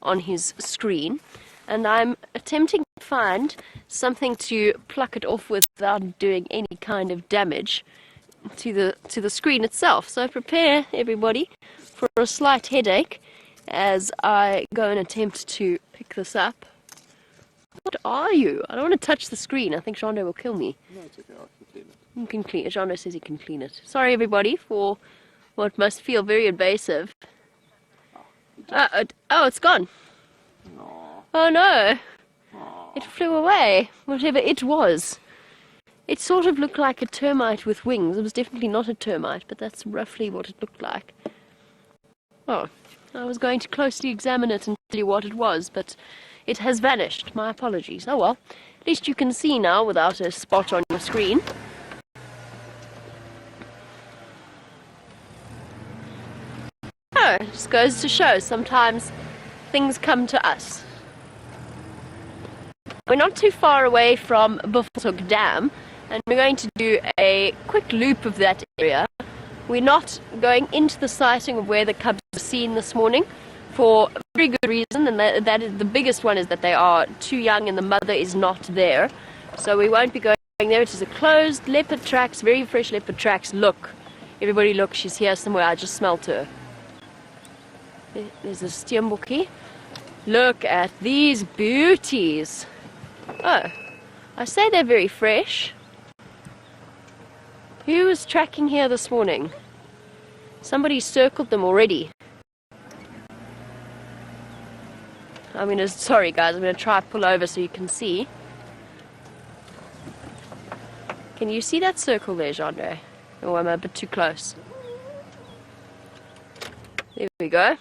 on his screen, and I'm attempting to find something to pluck it off with without doing any kind of damage to the screen itself. So prepare everybody for a slight headache as I go and attempt to pick this up. What are you? I don't want to touch the screen. I think Gendre will kill me. No, it's okay. I can clean it. You can clean it. Gendre says he can clean it. Sorry everybody for what must feel very invasive. Oh, it's gone. No. Oh no. It flew away, whatever it was. It sort of looked like a termite with wings. It was definitely not a termite, but that's roughly what it looked like. Oh, I was going to closely examine it and tell you what it was, but it has vanished. My apologies. Oh well, at least you can see now without a spot on your screen. Oh, it just goes to show sometimes things come to us. We're not too far away from Buffelshoek Dam, and we're going to do a quick loop of that area. We're not going into the sighting of where the cubs were seen this morning for a very good reason, and that is, the biggest one is that they are too young and the mother is not there. So we won't be going there. It is a closed leopard tracks, very fresh leopard tracks. Look, everybody look, she's here somewhere. I just smelt her. There's a steenbokkie. Look at these beauties. Oh, I say they're very fresh. Who was tracking here this morning? Somebody circled them already. Sorry guys, I'm gonna try to pull over so you can see. Can you see that circle there, Gendre? Oh, I'm a bit too close. There we go.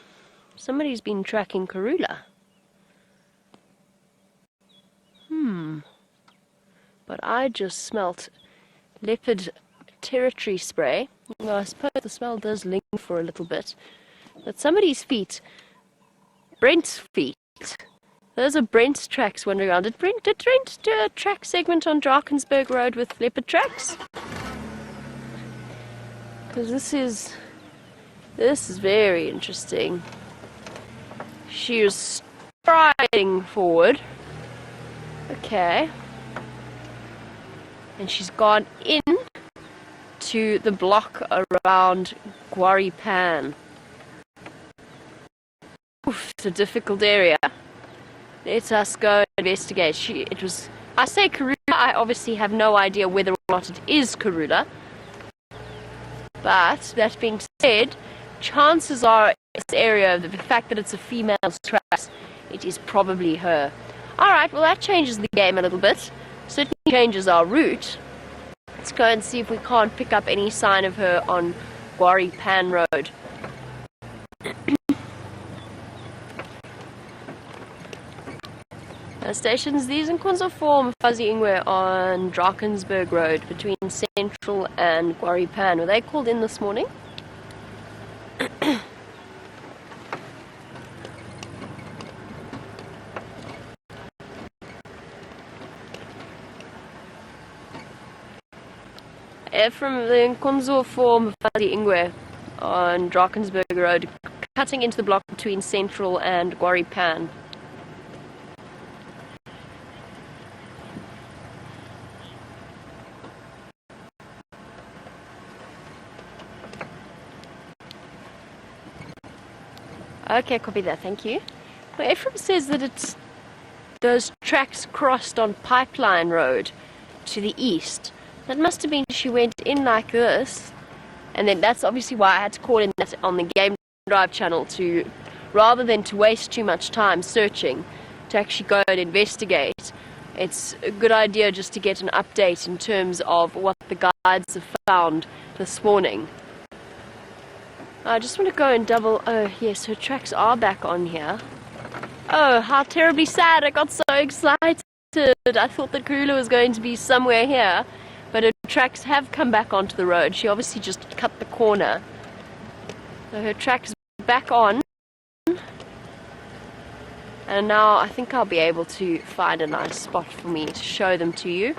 Somebody's been tracking Karula. But I just smelt leopard territory spray. Well, I suppose the smell does linger for a little bit. But somebody's feet, Brent's feet. Those are Brent's tracks wandering around. Did Brent do a track segment on Drakensberg Road with leopard tracks? Because this is very interesting. She was striding forward. Okay. And she's gone in to the block around Gwari Pan. Oof, it's a difficult area. Let us go investigate. I say Karula, I obviously have no idea whether or not it is Karula. But, that being said, chances are, in this area, the fact that it's a female's tracks, it is probably her. Alright, well that changes the game a little bit. Certainly changes our route. Let's go and see if we can't pick up any sign of her on Gwari Pan Road. Stations, these in Kunzo form Fuzzy Ingwe on Drakensberg Road between Central and Gwari Pan. Were they called in this morning? From the Nkonzo form Fuzzy Ingwe on Drakensberg Road, cutting into the block between Central and Gwari Pan. Okay, copy that, thank you. Well, Ephraim says that it's those tracks crossed on Pipeline Road to the east. That must have been she went in like this, and then that's obviously why I had to call in that on the Game Drive channel, to rather than to waste too much time searching, to actually go and investigate. It's a good idea just to get an update in terms of what the guides have found this morning. I just want to go and double. Oh yes, her tracks are back on here. Oh, how terribly sad. I got so excited. I thought that Karula was going to be somewhere here, but her tracks have come back onto the road. She obviously just cut the corner. So her tracks back on. And now I think I'll be able to find a nice spot for me to show them to you.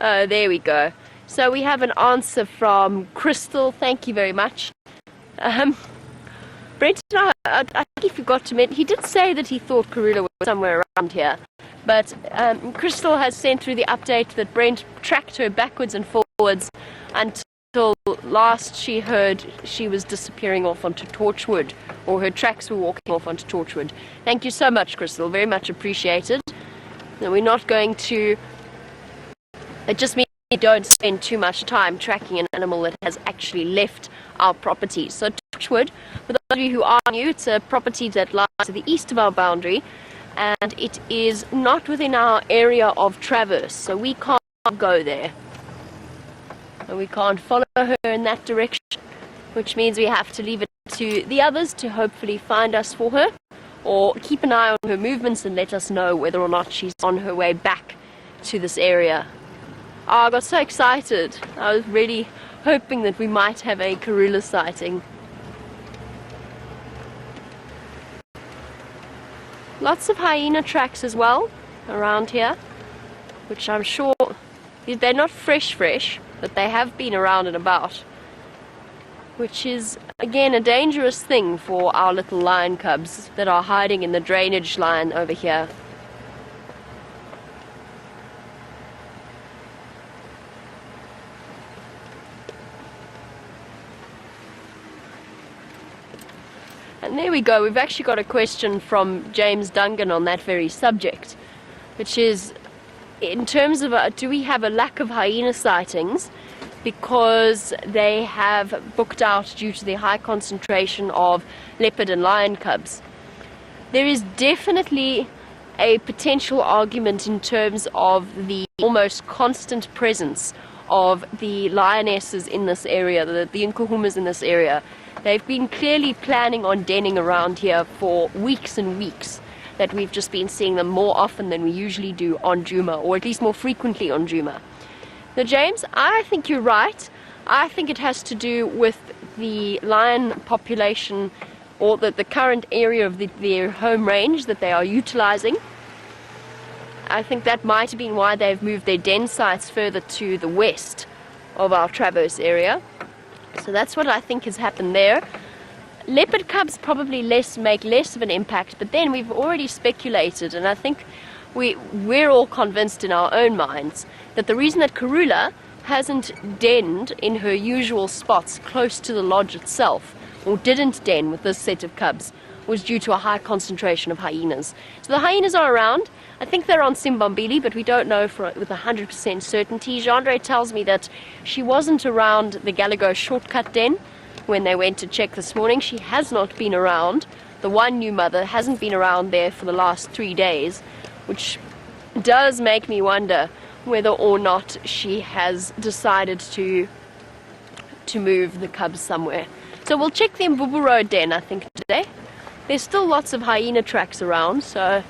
Oh, there we go. So we have an answer from Crystal. Thank you very much. Brent and I think he forgot to mention, he did say that he thought Karula was somewhere around here. But Crystal has sent through the update that Brent tracked her backwards and forwards until last she heard she was disappearing off onto Torchwood, or her tracks were walking off onto Torchwood. Thank you so much, Crystal. Very much appreciated. Now, we're not going to... It just means we don't spend too much time tracking an animal that has actually left our property. So Torchwood, for those of you who are new, it's a property that lies to the east of our boundary, and it is not within our area of traverse, so we can't go there. And we can't follow her in that direction, which means we have to leave it to the others to hopefully find us for her, or keep an eye on her movements and let us know whether or not she's on her way back to this area. Oh, I got so excited. I was really hoping that we might have a Karula sighting. Lots of hyena tracks as well around here, which I'm sure they're not fresh, but they have been around and about, which is again a dangerous thing for our little lion cubs that are hiding in the drainage line over here. And there we go, we've actually got a question from James Dungan on that very subject, which is, in terms of, do we have a lack of hyena sightings because they have booked out due to the high concentration of leopard and lion cubs? There is definitely a potential argument in terms of the almost constant presence of the lionesses in this area, the Nkuhumas in this area. They've been clearly planning on denning around here for weeks and weeks, that we've just been seeing them more often than we usually do on Juma, or at least more frequently on Juma. Now, James, I think you're right. I think it has to do with the lion population, or the current area of their home range that they are utilizing. I think that might have been why they've moved their den sites further to the west of our Traverse area. So that's what I think has happened there. Leopard cubs probably make less of an impact, but then we've already speculated, and I think we're all convinced in our own minds that the reason that Karula hasn't denned in her usual spots close to the lodge itself, or didn't den with this set of cubs, was due to a high concentration of hyenas. So the hyenas are around. I think they're on Simbambili, but we don't know with 100% certainty. Jeandre tells me that she wasn't around the Galago shortcut den when they went to check this morning. She has not been around. The one new mother hasn't been around there for the last 3 days, which does make me wonder whether or not she has decided to move the cubs somewhere. So we'll check the Mvubu Road den, I think, today. There's still lots of hyena tracks around, so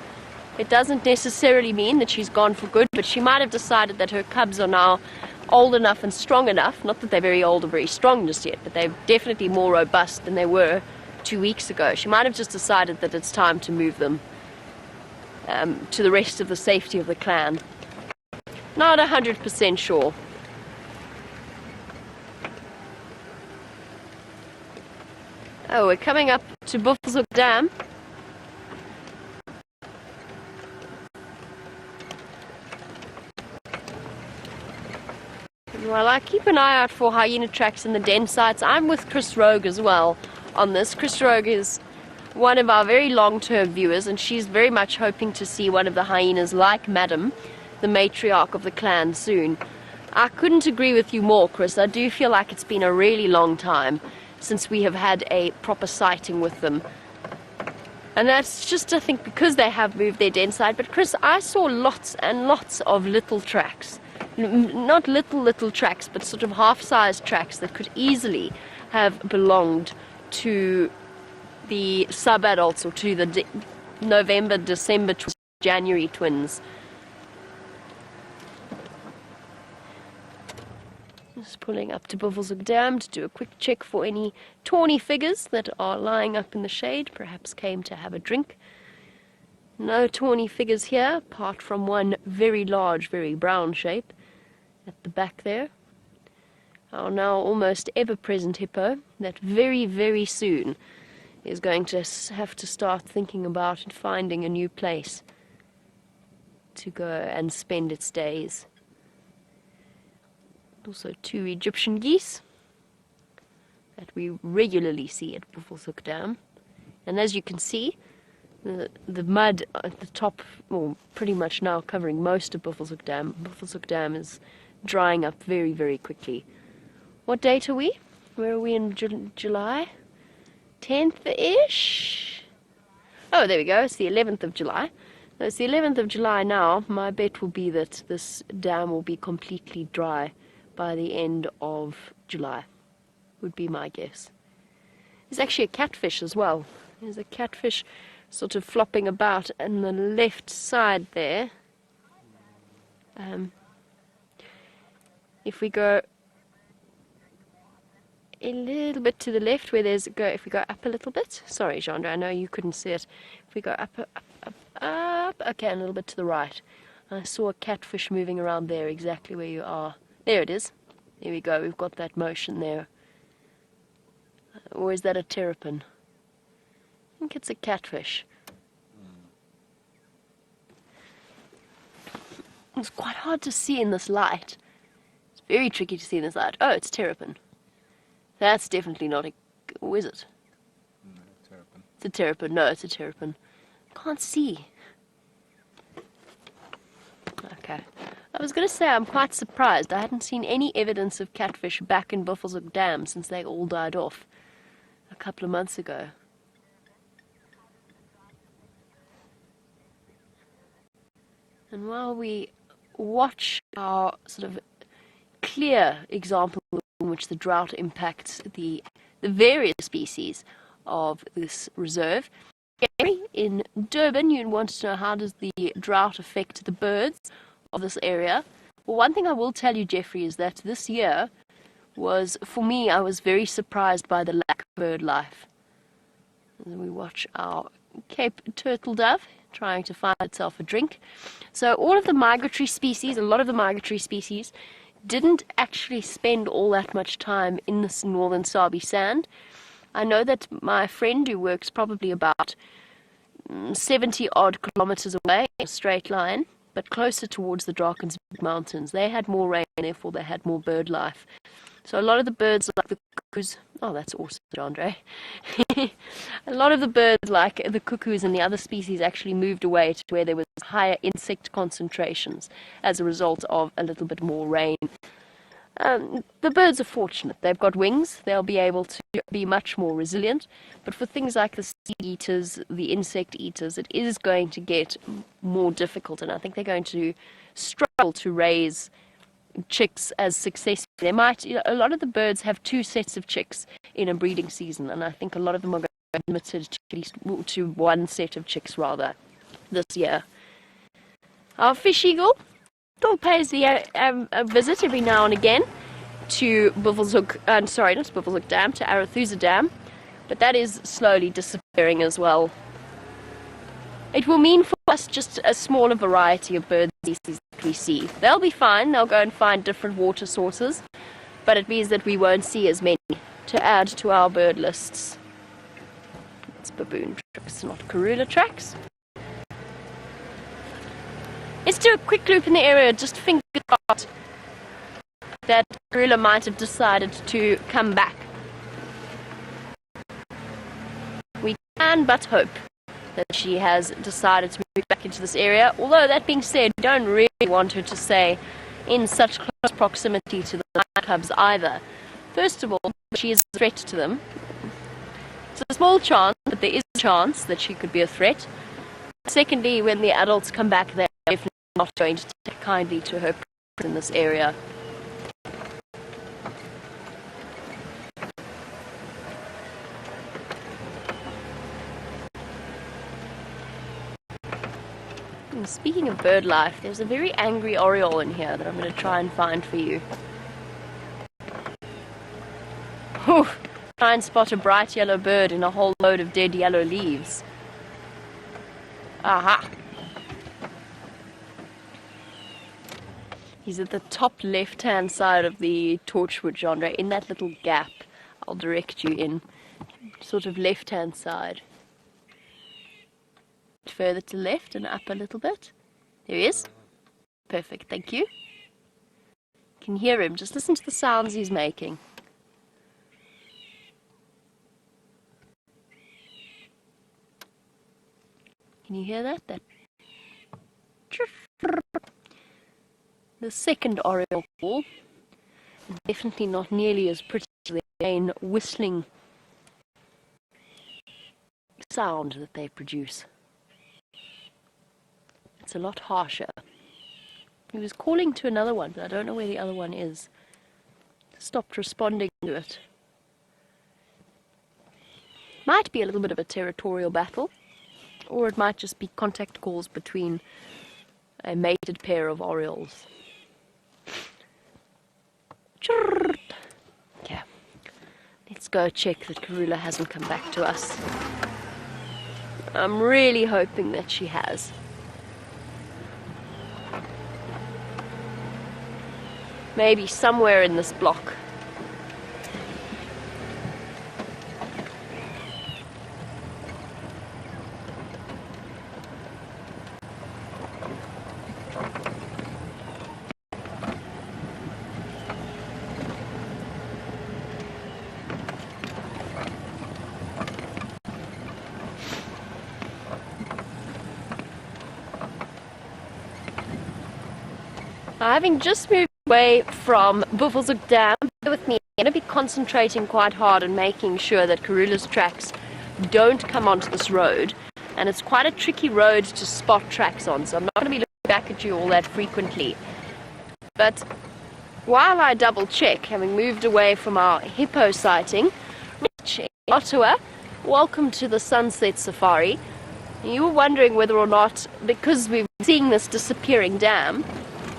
it doesn't necessarily mean that she's gone for good, but she might have decided that her cubs are now old enough and strong enough, not that they're very old or very strong just yet, but they're definitely more robust than they were 2 weeks ago. She might have just decided that it's time to move them to the rest of the safety of the clan. Not 100% sure. Oh, we're coming up to Buffelshoek Dam. Well, I keep an eye out for hyena tracks in the den sites. I'm with Chris Rogue as well on this. Chris Rogue is one of our very long-term viewers, and she's very much hoping to see one of the hyenas like Madam, the matriarch of the clan, soon. I couldn't agree with you more, Chris. I do feel like it's been a really long time since we have had a proper sighting with them. And that's just, I think, because they have moved their den site. But Chris, I saw lots and lots of little tracks. Not little tracks, but sort of half-sized tracks that could easily have belonged to the sub-adults or to the November, December, January twins. Just pulling up to Buffelshoek Dam to do a quick check for any tawny figures that are lying up in the shade, perhaps came to have a drink. No tawny figures here, apart from one very large, very brown shape at the back there. Our now almost ever-present hippo, that very, very soon is going to have to start thinking about and finding a new place to go and spend its days. Also 2 Egyptian geese that we regularly see at Buffelshoek Dam. And as you can see, the mud at the top, well, pretty much now covering most of Buffelshoek Dam. Buffelshoek Dam is drying up very, very quickly. What date are we? Where are we in July? 10th-ish? Oh, there we go. It's the 11th of July. So it's the 11th of July now. My bet will be that this dam will be completely dry by the end of July, would be my guess. There's actually a catfish as well. There's a catfish sort of flopping about on the left side there. If we go a little bit to the left, where there's if we go up a little bit. Sorry, Jeandre, I know you couldn't see it. If we go up, okay, and a little bit to the right. I saw a catfish moving around there, exactly where you are. There it is. There we go. We've got that motion there. Or is that a terrapin? I think it's a catfish. It's quite hard to see in this light. It's very tricky to see in this light. Oh, it's terrapin. That's definitely not a... Or is it? No, terrapin. It's a terrapin. No, it's a terrapin. Can't see. Okay. I was going to say I'm quite surprised. I hadn't seen any evidence of catfish back in Buffelshoek Dam since they all died off a couple of months ago. And while we watch our sort of clear example in which the drought impacts the various species of this reserve, Gary in Durban, you want to know how does the drought affect the birds of this area. Well, one thing I will tell you, Jeffrey, is that this year was, for me, I was very surprised by the lack of bird life. As we watch our Cape turtle dove trying to find itself a drink. So all of the migratory species, a lot of the migratory species, didn't actually spend all that much time in this northern Sabi sand. I know that my friend who works probably about 70 odd kilometers away in a straight line, but closer towards the Drakensberg Mountains, they had more rain, therefore they had more bird life. So a lot of the birds like the cuckoos, oh that's awesome, Andre. A lot of the birds like the cuckoos and the other species actually moved away to where there was higher insect concentrations as a result of a little bit more rain. The birds are fortunate. They've got wings. They'll be able to be much more resilient. But for things like the seed eaters, the insect eaters, it is going to get more difficult. And I think they're going to struggle to raise chicks as successfully. They might, a lot of the birds have 2 sets of chicks in a breeding season. And I think a lot of them are going to be limited to at least to 1 set of chicks rather this year. Our fish eagle still pays a visit every now and again to Buffelshoek, sorry, not Buffelshoek Dam, to Arathusa Dam, but that is slowly disappearing as well. It will mean for us just a smaller variety of bird species that we see. They'll be fine, they'll go and find different water sources, but it means that we won't see as many to add to our bird lists. It's baboon tracks, not karula tracks. Let's do a quick loop in the area, just fingers crossed that karula might have decided to come back. We can but hope that she has decided to move back into this area, although that being said, we don't really want her to stay in such close proximity to the lion cubs either. First of all, she is a threat to them. It's a small chance, but there is a chance that she could be a threat. Secondly, when the adults come back, they're definitely not going to take kindly to her presence in this area. And speaking of bird life, there's a very angry oriole in here that I'm going to try and find for you. Whew. Try and spot a bright yellow bird in a whole load of dead yellow leaves. Aha! He's at the top left-hand side of the torchwood genre, in that little gap. I'll direct you in. Sort of left-hand side. Further to left and up a little bit. There he is. Perfect, thank you. You can hear him, just listen to the sounds he's making. Can you hear that? The second oriole call is definitely not nearly as pretty as the main whistling sound that they produce. It's a lot harsher. He was calling to another one, but I don't know where the other one is. Stopped responding to it. Might be a little bit of a territorial battle, or it might just be contact calls between a mated pair of orioles. Okay, let's go check that karula hasn't come back to us. I'm really hoping that she has. Maybe somewhere in this block. Having just moved away from Buffelshoek Dam, bear with me, I'm going to be concentrating quite hard on making sure that karula's tracks don't come onto this road. And it's quite a tricky road to spot tracks on, so I'm not going to be looking back at you all that frequently. But while I double check, having moved away from our hippo sighting, Rich in Ottawa, welcome to the Sunset Safari. You were wondering whether or not, because we're seeing this disappearing dam,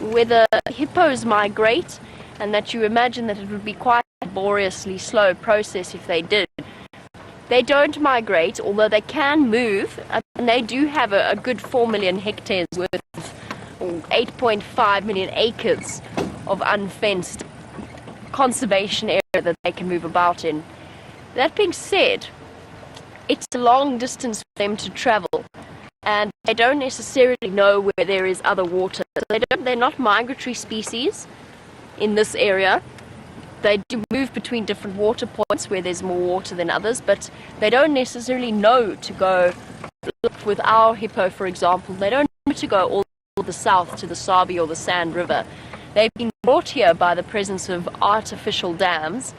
whether hippos migrate, and that you imagine that it would be quite a laboriously slow process if they did. They don't migrate, although they can move, and they do have a good 4 million hectares worth of 8.5 million acres of unfenced conservation area that they can move about in. That being said, it's a long distance for them to travel, and they don't necessarily know where there is other water. So they're not migratory species in this area. they do move between different water points where there's more water than others, but they don't necessarily know to go. Look, with our hippo, for example, they don't know to go all the south to the Sabi or the Sand River. They've been brought here by the presence of artificial dams,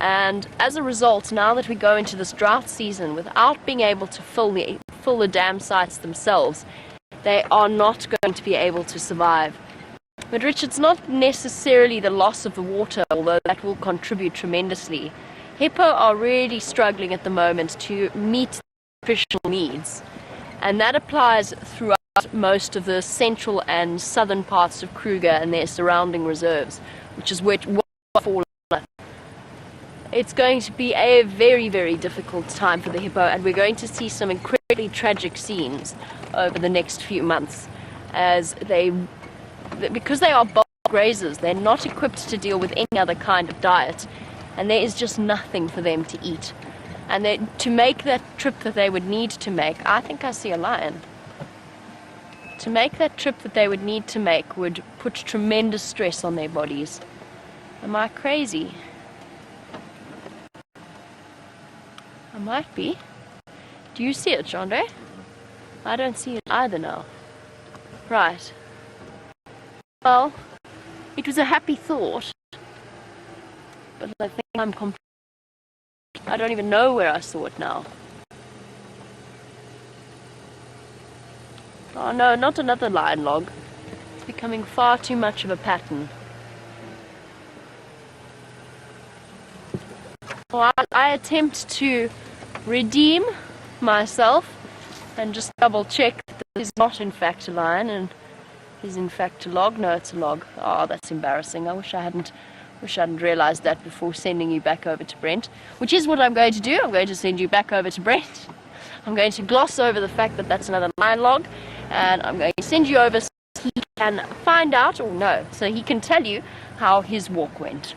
and as a result, now that we go into this drought season without being able to fill the dam sites themselves, they are not going to be able to survive. But Rich, it's not necessarily the loss of the water, although that will contribute tremendously. Hippo are really struggling at the moment to meet nutritional needs, and that applies throughout most of the central and southern parts of Kruger and their surrounding reserves, which is where fall. It's going to be a very, very difficult time for the hippo, and we're going to see some incredibly tragic scenes over the next few months, as because they are bulk grazers, they're not equipped to deal with any other kind of diet, and there is just nothing for them to eat. And to make that trip that they would need to make, I think I see a lion. To make that trip that they would need to make would put tremendous stress on their bodies. Am I crazy? I might be. Do you see it, Andre? I don't see it either now. Right. Well, it was a happy thought, but I think I don't even know where I saw it now. Oh no, not another lion log. It's becoming far too much of a pattern. Well, I attempt to redeem myself and just double check that this is not in fact a lion and is in fact a log. No, it's a log. Oh, that's embarrassing. I wish I hadn't realized that before sending you back over to Brent, which is what I'm going to do. I'm going to send you back over to Brent. I'm going to gloss over the fact that that's another lion log, and I'm going to send you over so he can find out, or no, so he can tell you how his walk went.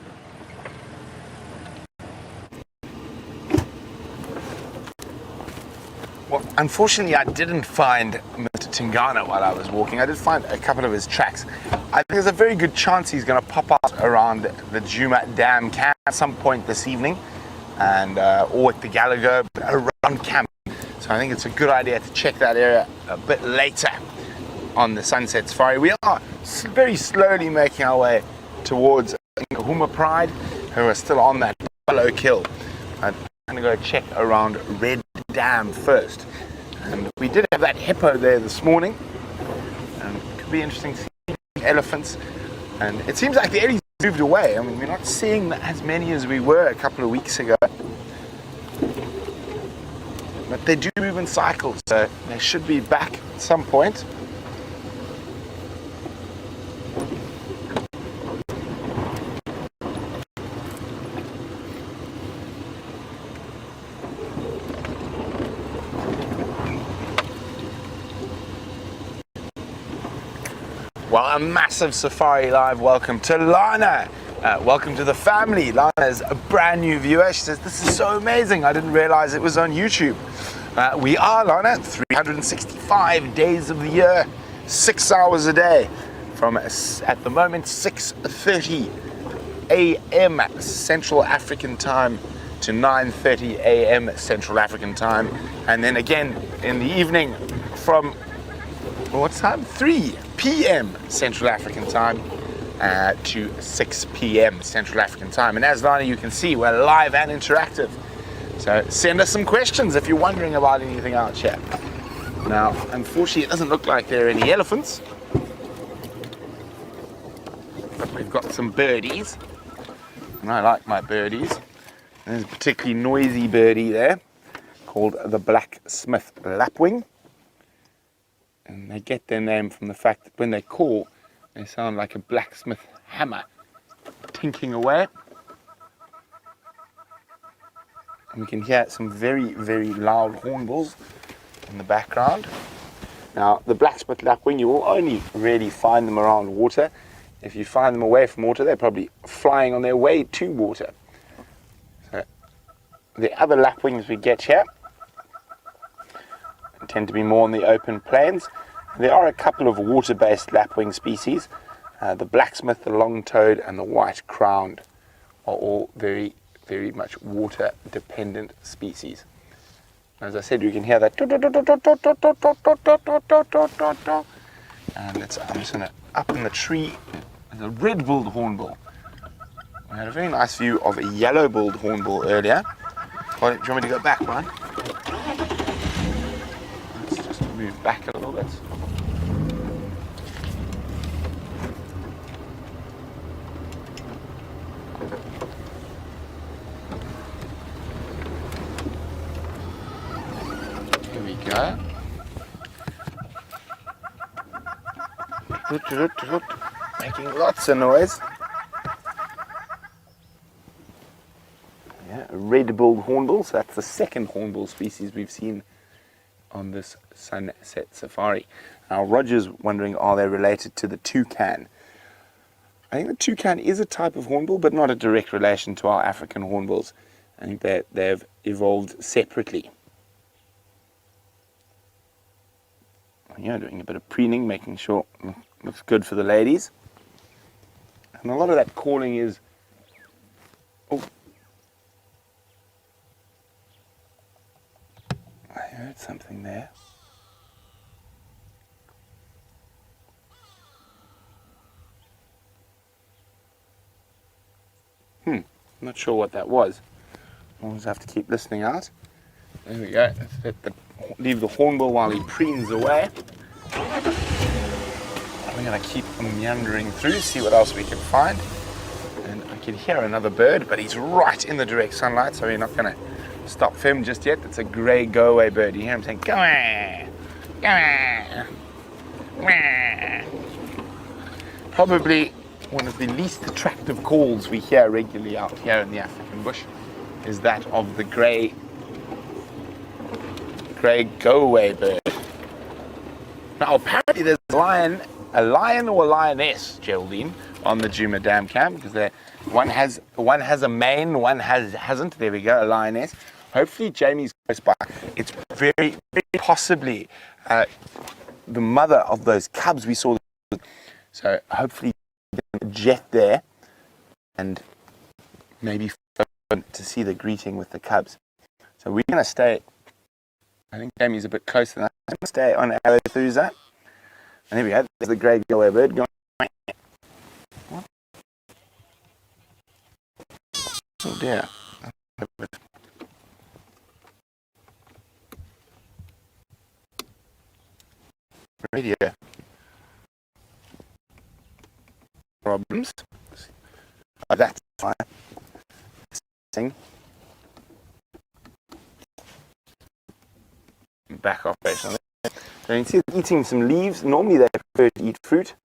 Well, unfortunately, I didn't find Mr. Tingana while I was walking. I did find a couple of his tracks. I think there's a very good chance he's going to pop out around the Juma Dam camp at some point this evening, and or at the Gallagher, around camp. So I think it's a good idea to check that area a bit later on the Sunset Safari. We are very slowly making our way towards Huma Pride, who are still on that buffalo kill. I'm going to go check around Red Dam first. And we did have that hippo there this morning. It could be interesting to see elephants. And it seems like the Ellies moved away. I mean, we're not seeing as many as we were a couple of weeks ago. But they do move in cycles, so they should be back at some point. Well, a massive Safari Live welcome to Lana. Welcome to the family. Lana is a brand new viewer. She says, this is so amazing. I didn't realize it was on YouTube. We are, Lana, 365 days of the year, 6 hours a day, from at the moment 6:30 a.m. Central African time to 9:30 a.m. Central African time, and then again in the evening from what time? 3 p.m. Central African time to 6 p.m. Central African time. And as Lana, you can see, we're live and interactive. So send us some questions if you're wondering about anything out here. Now, unfortunately, it doesn't look like there are any elephants, but we've got some birdies, and I like my birdies. There's a particularly noisy birdie there called the blacksmith lapwing, and they get their name from the fact that when they call, they sound like a blacksmith hammer tinking away. And we can hear some very, very loud hornbills in the background. Now, the blacksmith lapwing, you will only really find them around water. If you find them away from water, they're probably flying on their way to water. So, the other lapwings we get here tend to be more on the open plains. There are a couple of water-based lapwing species, the blacksmith, the long-toed, and the white-crowned are all very, very much water dependent species. As I said, you can hear that. And I'm just going to, up in the tree, there's a red-billed hornbill. We had a very nice view of a yellow-billed hornbill earlier. Well, do you want me to go back, Brian? Let's just move back a little bit. Here we go. Making lots of noise. Yeah, a red-billed hornbill. So that's the second hornbill species we've seen on this sunset safari. Now, Roger's wondering, are they related to the toucan? I think the toucan is a type of hornbill, but not a direct relation to our African hornbills. I think that they've evolved separately. Yeah, doing a bit of preening, making sure it looks good for the ladies. And a lot of that calling is, oh, I heard something there. I'm not sure what that was. We'll just have to keep listening out. There we go. Let's leave the hornbill while he preens away. We're going to keep meandering through, see what else we can find. And I can hear another bird, but he's right in the direct sunlight, so we're not going to stop for him just yet. It's a grey go-away bird. You hear him saying, "Come on, come on." Probably one of the least attractive calls we hear regularly out here in the African bush is that of the grey go-away bird. Now apparently there's a lion or a lioness, Geraldine, on the Djuma Dam Cam, because one has a mane, one hasn't. There we go, a lioness. Hopefully Jamie's close by. It's very, very possibly the mother of those cubs we saw. So hopefully a jet there and maybe to see the greeting with the cubs. So we're going to stay. I think Jamie's a bit closer than that. I'm going to stay on Arethusa. And here we go. There's the grey go-away bird going. Oh dear. Radio problems. Oh, that's fine. Sing. Back off basically. So you can see them eating some leaves. Normally they prefer to eat fruit.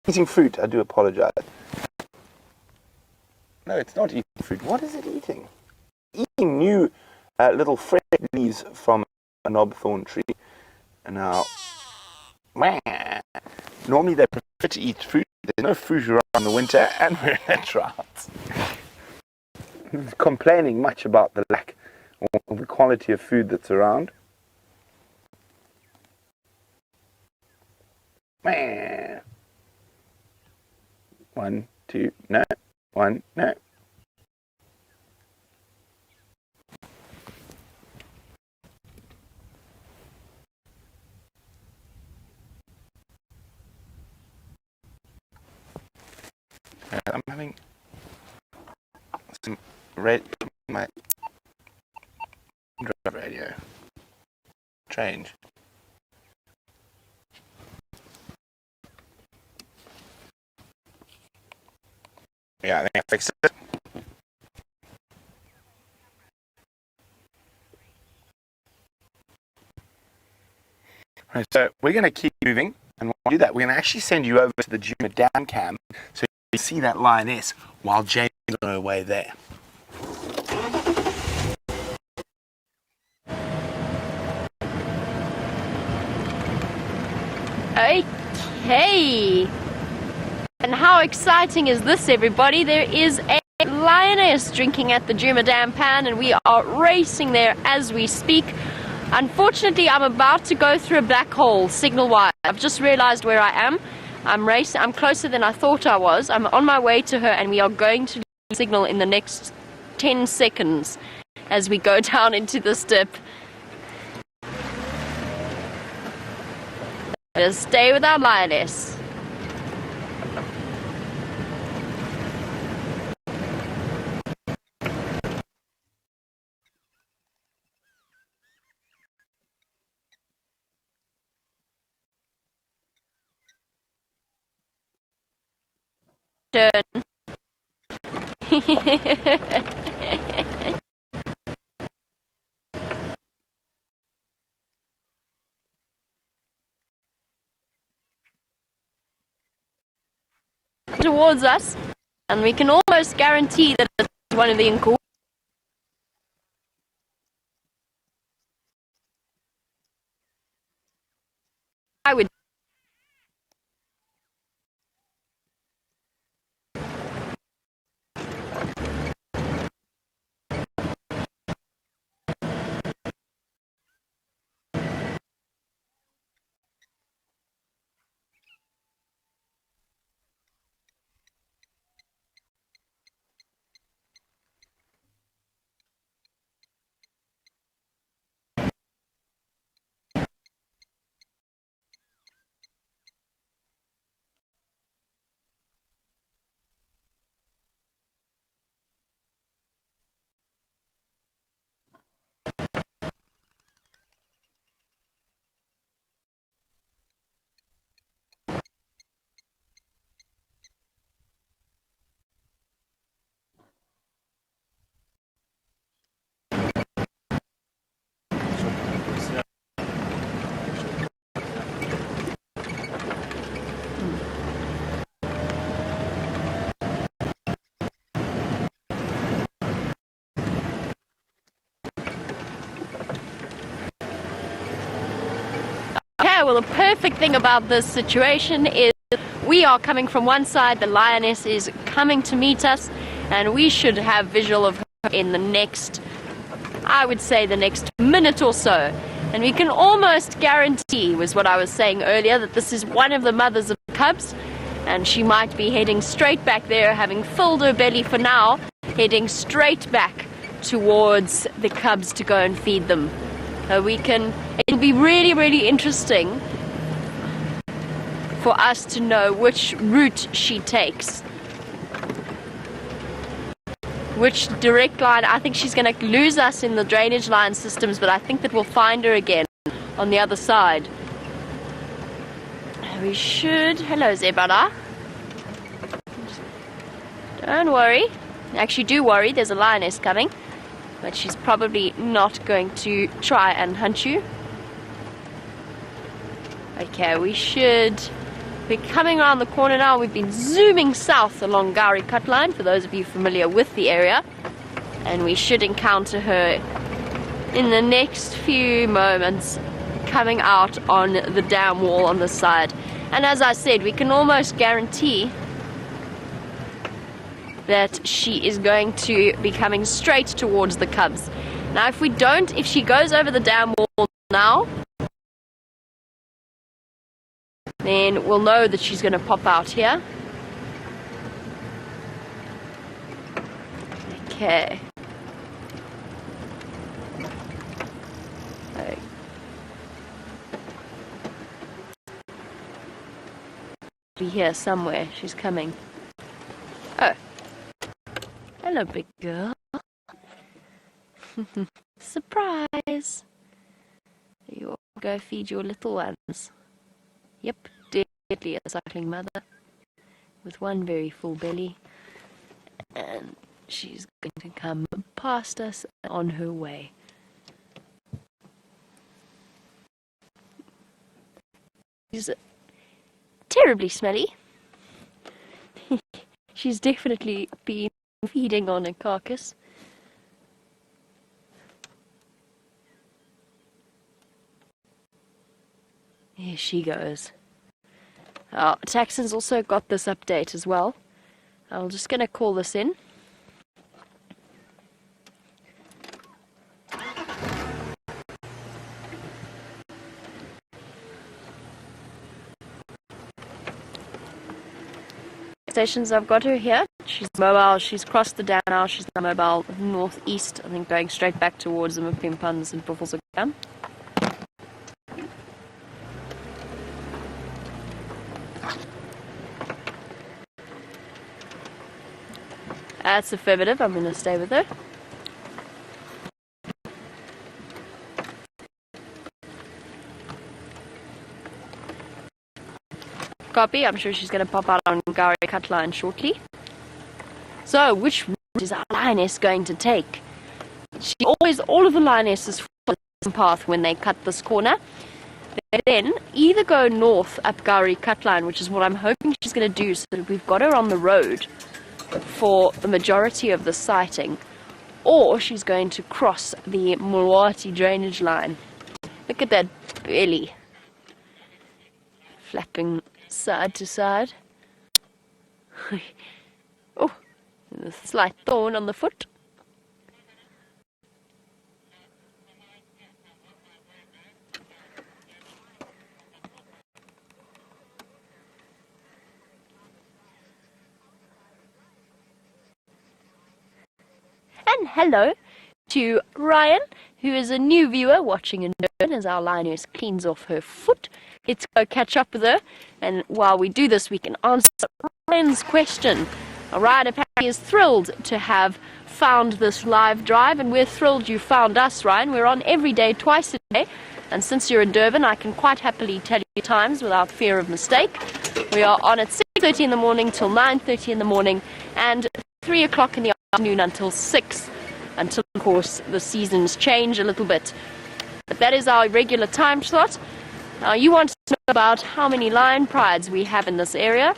Eating fruit, I do apologize. No, it's not eating fruit. What is it eating? Eating new little fresh leaves from a knobthorn tree. And now, normally they prefer to eat fruit. There's no fruit around in the winter, and we're in a drought. Complaining much about the lack or the quality of food that's around. One, two, no. One, no. I'm having some red my radio. Change. Yeah, I think I fixed it. Right, so we're going to keep moving, and while we do that, we're going to actually send you over to the Djuma Dam Cam so you can see that lioness while James is on her way there. Okay. And how exciting is this, everybody? There is a lioness drinking at the Djuma Dam Pan, and we are racing there as we speak. Unfortunately, I'm about to go through a black hole signal-wise. I've just realized where I am. I'm racing. I'm closer than I thought I was. I'm on my way to her, and we are going to signal in the next 10 seconds as we go down into this dip. Just stay with our lioness. Turn. Towards us, and we can almost guarantee that it's one of the incorporated. I would. Okay, well, the perfect thing about this situation is we are coming from one side, the lioness is coming to meet us, and we should have visual of her in the next, I would say, the next minute or so. And we can almost guarantee, was what I was saying earlier, that this is one of the mothers of the cubs, and she might be heading straight back there, having filled her belly for now, heading straight back towards the cubs to go and feed them. It'll be really, really interesting for us to know which route she takes. Which direct line. I think she's going to lose us in the drainage line systems, but I think that we'll find her again on the other side. We should. Hello, Zebra. Don't worry. Actually, do worry. There's a lioness coming. But she's probably not going to try and hunt you. Okay, we should be coming around the corner now. We've been zooming south along Gowrie Cut Line, for those of you familiar with the area. And we should encounter her in the next few moments, coming out on the dam wall on the side. And as I said, we can almost guarantee that she is going to be coming straight towards the cubs. Now, if she goes over the dam wall now, then we'll know that she's going to pop out here. Okay. Be here somewhere. She's coming. Oh. Hello, big girl. Surprise! You go feed your little ones. Yep, definitely a suckling mother with one very full belly. And she's going to come past us on her way. She's terribly smelly. She's definitely been feeding on a carcass. Here she goes. Taxon's also got this update as well. I'm just going to call this in. Stations, I've got her here. She's mobile. She's crossed the dam now. She's now mobile northeast. I think going straight back towards the Mpimpans and Buffelshoek Dam. That's affirmative. I'm going to stay with her. Copy. I'm sure she's going to pop out on Gari cut line shortly. So, which route is our lioness going to take? All of the lionesses follow this path when they cut this corner. They then either go north up Gari cut line, which is what I'm hoping she's going to do, so that we've got her on the road for the majority of the sighting, or she's going to cross the Mulwati drainage line. Look at that belly flapping side to side. Oh, a slight thorn on the foot. And hello to Ryan, who is a new viewer watching in Durban as our lioness cleans off her foot. Let's go catch up with her, and while we do this we can answer Ryan's question. Ryan apparently is thrilled to have found this live drive, and we're thrilled you found us, Ryan. We're on every day, twice a day, and since you're in Durban I can quite happily tell you times without fear of mistake. We are on at 6:30 in the morning till 9:30 in the morning, and 3 o'clock in the afternoon until 6, until of course the seasons change a little bit. But that is our regular time slot. Now you want to know about how many lion prides we have in this area.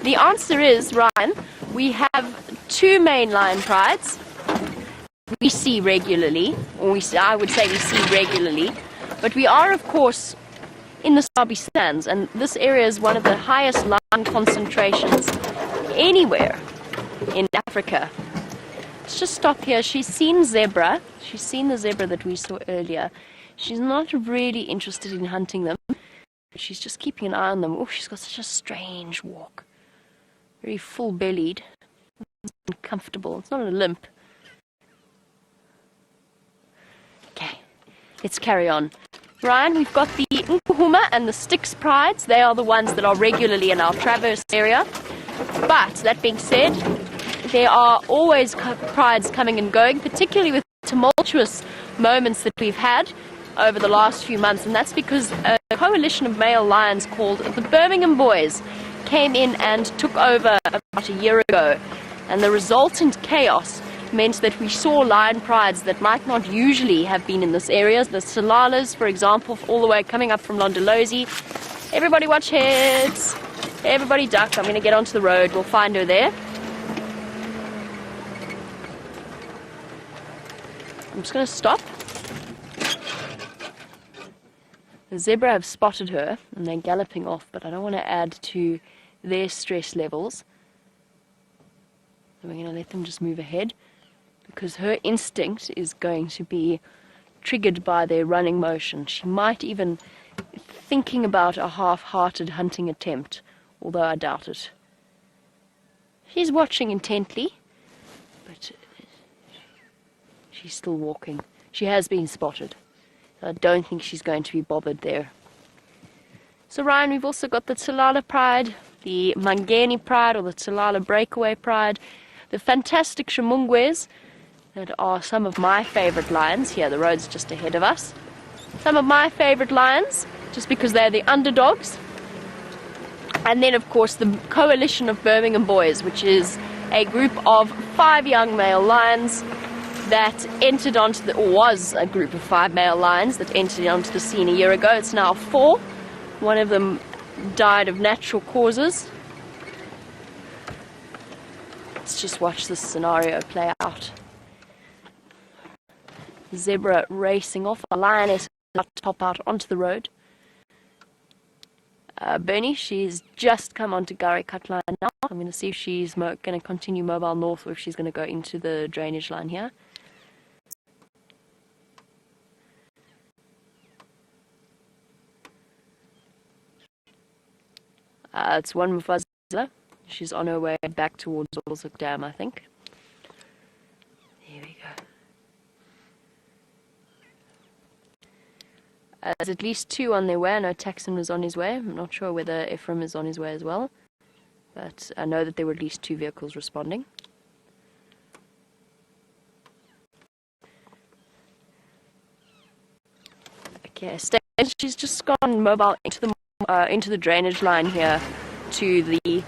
The answer is, Ryan, we have 2 main lion prides we see regularly, or I would say we see regularly, but we are of course in the Sabi Sands, and this area is one of the highest lion concentrations anywhere in Africa. Let's just stop here. She's seen zebra. She's seen the zebra that we saw earlier. She's not really interested in hunting them. She's just keeping an eye on them. Oh, she's got such a strange walk. Very full-bellied. Uncomfortable. It's not a limp. Okay, let's carry on. Ryan, we've got the Nkuhuma and the Styx prides. They are the ones that are regularly in our traverse area. But, that being said, there are always prides coming and going, particularly with tumultuous moments that we've had over the last few months, and that's because a coalition of male lions called the Birmingham Boys came in and took over about a year ago, and the resultant chaos meant that we saw lion prides that might not usually have been in this area. The Salalas, for example, all the way coming up from Londolozi. Everybody watch heads. Everybody duck. I'm going to get onto the road. We'll find her there. I'm just going to stop. The zebra have spotted her and they're galloping off, but I don't want to add to their stress levels. So we're going to let them just move ahead, because her instinct is going to be triggered by their running motion. She might even thinking about a half-hearted hunting attempt, although I doubt it. She's watching intently, but she's still walking. She has been spotted. I don't think she's going to be bothered there. So Ryan, we've also got the Tsalala pride, the Mangeni pride, or the Tsalala breakaway pride, the fantastic Shimungwes, that are some of my favorite lions. Here, the road's just ahead of us. Some of my favorite lions, just because they're the underdogs. And then, of course, the coalition of Birmingham Boys, which is a group of 5 young male lions that entered onto the, or was a group of 5 male lions that entered onto the scene a year ago. It's now 4. One of them died of natural causes. Let's just watch this scenario play out. Zebra racing off. A lioness about to pop out onto the road. Bernie, she's just come onto Gari cut line now. I'm going to see if she's going to continue mobile north, or if she's going to go into the drainage line here. It's one Mufasa. She's on her way back towards Buffelshoek Dam, I think. Here we go. There's at least two on their way. I know Taxon was on his way. I'm not sure whether Ephraim is on his way as well. But I know that there were at least two vehicles responding. Okay, she's just gone mobile into the drainage line here to the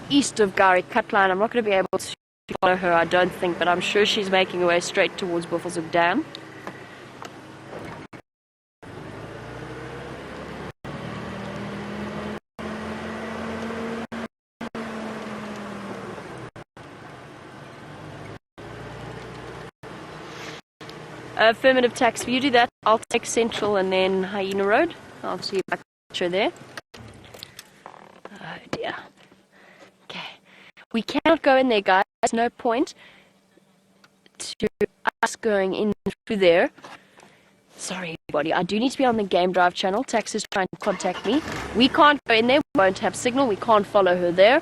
east of Gari Cut Line. I'm not going to be able to follow her, I don't think, but I'm sure she's making her way straight towards Buffelshoek Dam. Affirmative tax. If you do that, I'll take Central and then Hyena Road. I'll see you back there. Oh dear. Okay. We cannot go in there, guys. There's no point to us going in through there. Sorry, everybody. I do need to be on the Game Drive channel. Tax is trying to contact me. We can't go in there. We won't have signal. We can't follow her there.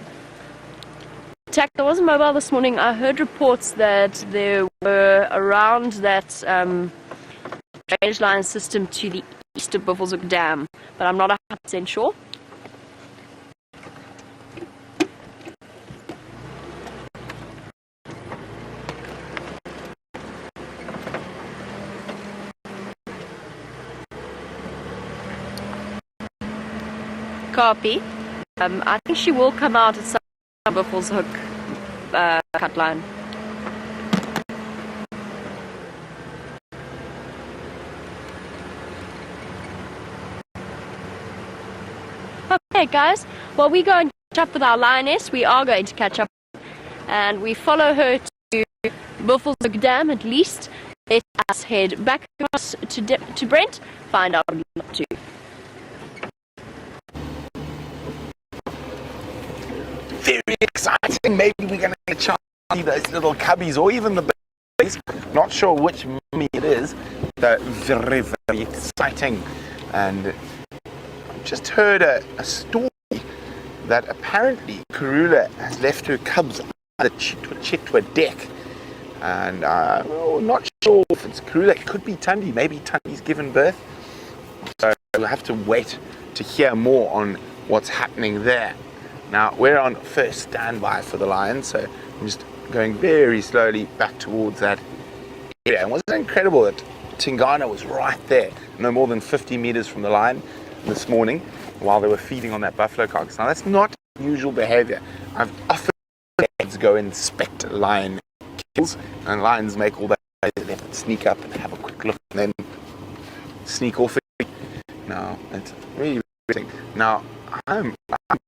Tax, I wasn't mobile this morning. I heard reports that there were around that drainage line system to the east of Buffelshoek Dam, but I'm not 100% sure. Copy. I think she will come out at some Buffelshoek cut line. Okay, guys. Well, we go and catch up with our lioness. We are going to catch up, and we follow her to Buffelshoek Dam at least. Let us head back across to Brent, find out what we're up to. Very exciting. Maybe we're going to get a chance to see those little cubbies or even the babies. Not sure which mummy it is. They're very, very exciting. And I've just heard a story that apparently Karula has left her cubs on the Chitwa deck. And I'm not sure if it's Karula. It could be Tundi. Maybe Tundi's given birth. So we'll have to wait to hear more on what's happening there. Now, we're on first standby for the lion, so I'm just going very slowly back towards that area. And wasn't it incredible that Tingana was right there, no more than 50 meters from the lion this morning, while they were feeding on that buffalo carcass. Now, that's not usual behavior. I've often had go inspect lion kills, and lions make all that, they sneak up and have a quick look, and then sneak off. Now, it's really interesting. Now, I'm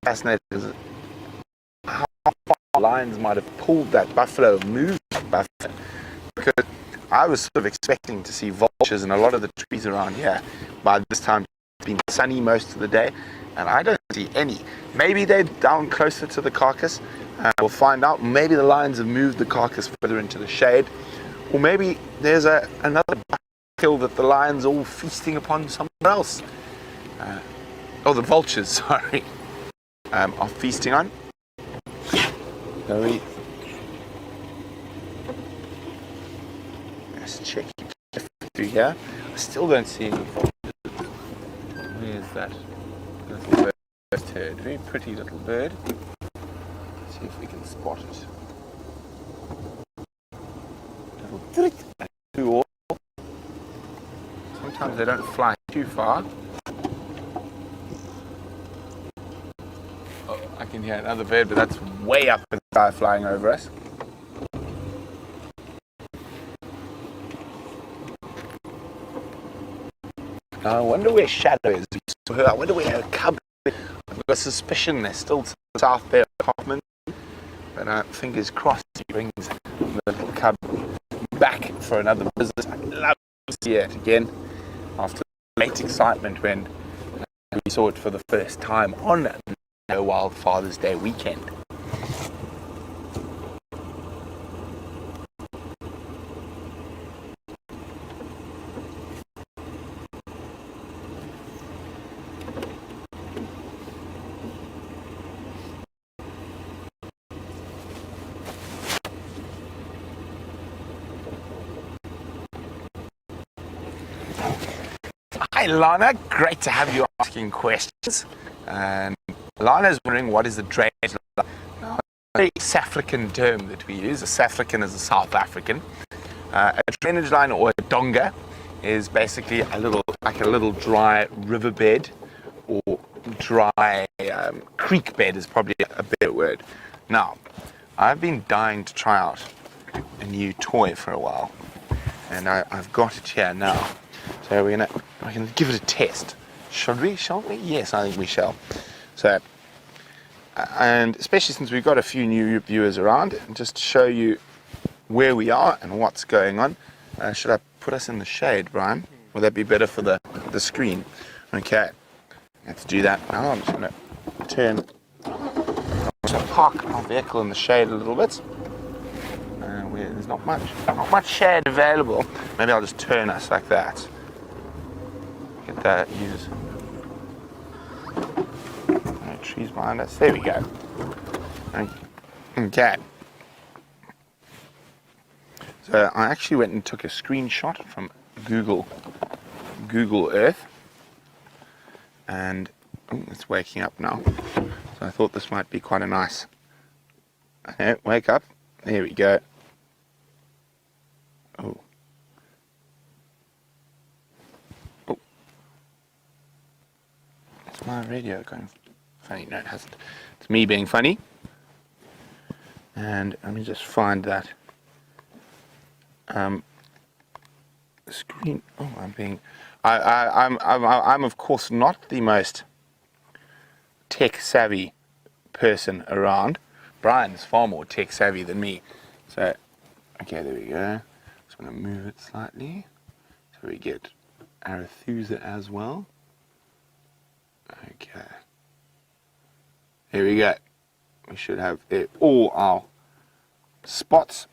fascinated as how far lions might have pulled that buffalo, moved that buffalo, because I was sort of expecting to see vultures in a lot of the trees around here. By this time, it's been sunny most of the day, and I don't see any. Maybe they're down closer to the carcass. We'll find out. Maybe the lions have moved the carcass further into the shade, or maybe there's another kill that the lions are all feasting upon somewhere else. The vultures, sorry, are feasting on. Let's check through here. I still don't see any vultures. Where's that little bird? First heard. Very pretty little bird. Let's see if we can spot it. Little sometimes they don't fly too far. I can hear another bird, but that's way up in the sky flying over us. I wonder where Shadow is. I wonder where her cub is. I've got a suspicion they're still south there at Hoffman. But fingers crossed he brings the little cub back for another visit. I'd love to see it again after the late excitement when we saw it for the first time on Wild Father's Day weekend. Hi, Lana. Great to have you asking questions. And Lana's wondering what is the drainage line. A South African term that we use. A South African is a South African. A drainage line or a donga is basically a little dry riverbed or dry creek bed is probably a better word. Now, I've been dying to try out a new toy for a while, and I've got it here now. So we're gonna give it a test. Should we? Shall we? Yes, I think we shall. So, and especially since we've got a few new viewers around, just to show you where we are and what's going on. Should I put us in the shade, Brian? Would that be better for the screen? Okay, let's do that now. I'm just gonna park our vehicle in the shade a little bit. Where there's not much shade available. Maybe I'll just turn us like that. Get that. Use no trees behind us. There we go. Okay. So I actually went and took a screenshot from Google Earth, and it's waking up now. So I thought this might be quite a nice. Okay, wake up. There we go. Oh. Oh. Is my radio going funny? No, it hasn't. It's me being funny. And let me just find that screen. Oh, I'm of course not the most tech savvy person around. Brian's far more tech savvy than me. So, okay, there we go. Just want to move it slightly so we get Arethusa as well. Okay. Here we go. We should have all our spots.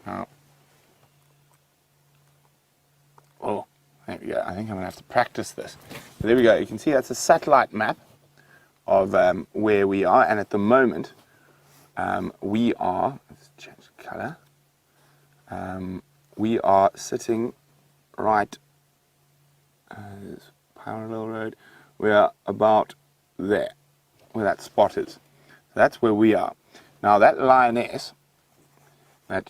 Now, oh, there we go. I think I'm going to have to practice this. So there we go. You can see that's a satellite map of where we are. And at the moment, we are, let's change the color. We are sitting right, there's parallel road. We are about there, where that spot is. So that's where we are. Now that lioness that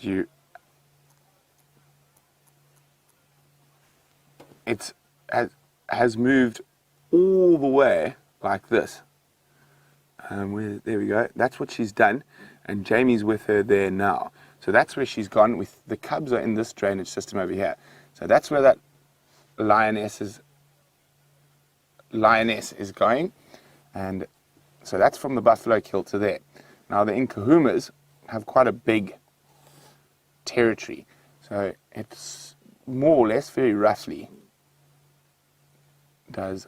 has moved all the way like this. There we go. That's what she's done, and Jamie's with her there now. So that's where she's gone. With the cubs are in this drainage system over here. So that's where that lioness is going, and so that's from the Buffalo Kill to there. Now the Nkuhumas have quite a big territory, so it's more or less, very roughly, does.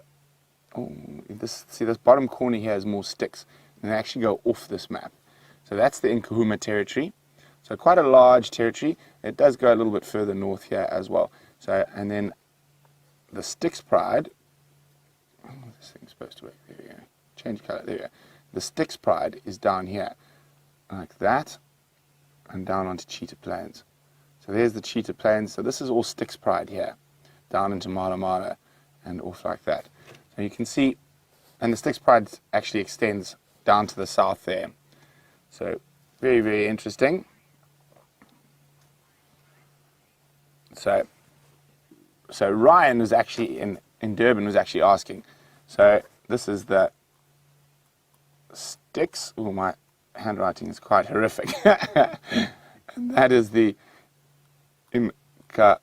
Oh, this bottom corner here has more sticks, and they actually go off this map. So that's the Nkuhuma territory. So quite a large territory. It does go a little bit further north here as well. So, and then the Styx Pride. Oh, this thing's supposed to work. There we go. Change color. There we go. The Styx Pride is down here, like that, and down onto Cheetah Plains. So there's the Cheetah Plains. So this is all Styx Pride here, down into Mala and off like that. So you can see, and the Styx Pride actually extends down to the south there. So very, very interesting. So Ryan was actually in Durban was actually asking. So this is the Styx. Oh, my handwriting is quite horrific. And that is the Nkuhuma.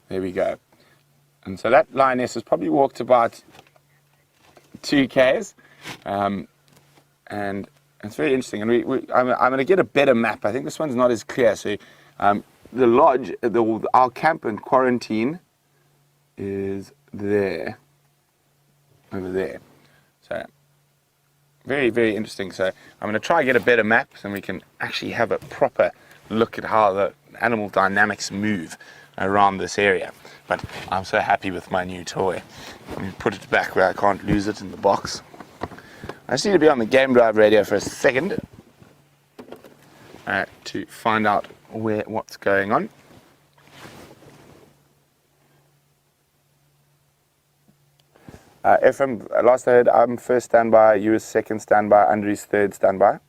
There we go. And so that lioness has probably walked about 2 Ks, and it's very interesting. And I'm going to get a better map. I think this one's not as clear. So the lodge, our camp and quarantine is there, over there. So very, very interesting. So I'm going to try and get a better map so we can actually have a proper look at how the animal dynamics move around this area. But I'm so happy with my new toy. Let me put it back where I can't lose it in the box. I just need to be on the Game Drive radio for a second to find out what's going on. Ephraim, last I heard, I'm first standby, you is second standby, Andrew's third standby.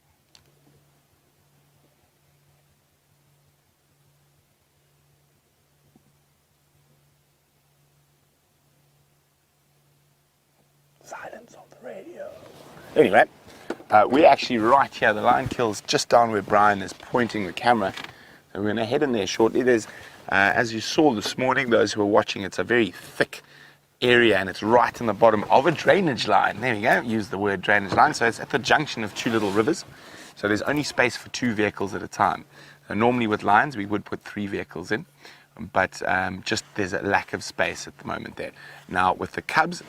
Silence on the radio. Anyway, we're actually right here. The lion kill's just down where Brian is pointing the camera. So we're going to head in there shortly. There's, as you saw this morning, those who are watching, it's a very thick area and it's right in the bottom of a drainage line. There we go, use the word drainage line. So it's at the junction of two little rivers. So there's only space for 2 vehicles at a time. So normally with lions, we would put 3 vehicles in, but just there's a lack of space at the moment there. Now with the cubs,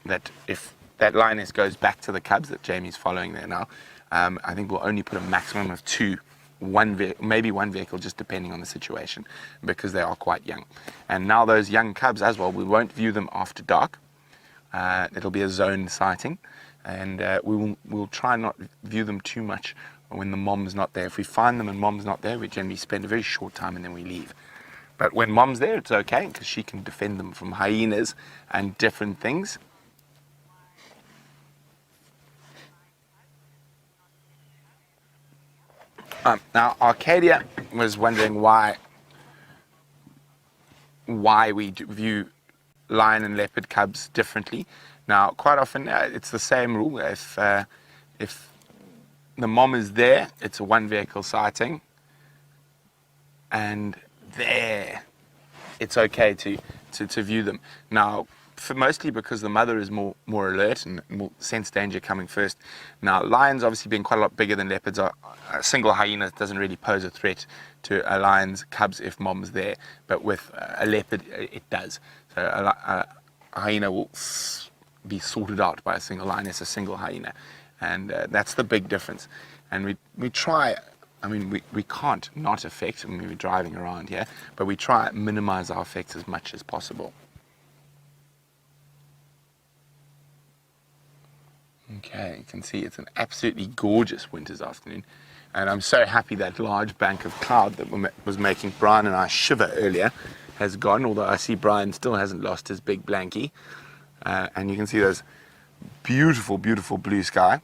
that if that lioness goes back to the cubs that Jamie's following there now, I think we'll only put a maximum of 2, maybe one vehicle, just depending on the situation, because they are quite young. And now those young cubs as well, we won't view them after dark. It'll be a zone sighting, and we'll try not view them too much when the mom's not there. If we find them and mom's not there, we generally spend a very short time and then we leave. But when mom's there, it's okay, because she can defend them from hyenas and different things. Now, Arcadia was wondering why we view lion and leopard cubs differently. Now, quite often it's the same rule. If the mom is there, it's a 1 vehicle sighting, and there, it's okay to view them. Now, mostly because the mother is more alert and will sense danger coming first. Now, lions obviously being quite a lot bigger than leopards, a single hyena doesn't really pose a threat to a lion's cubs if mom's there, but with a leopard it does. So a hyena will be sorted out by a single lioness, a single hyena, and that's the big difference. And we try, I mean, we can't not affect when we're driving around here, but we try and minimize our effects as much as possible. Okay, you can see it's an absolutely gorgeous winter's afternoon, and I'm so happy that large bank of cloud that was making Brian and I shiver earlier has gone, although I see Brian still hasn't lost his big blankie, and you can see those beautiful, beautiful blue sky.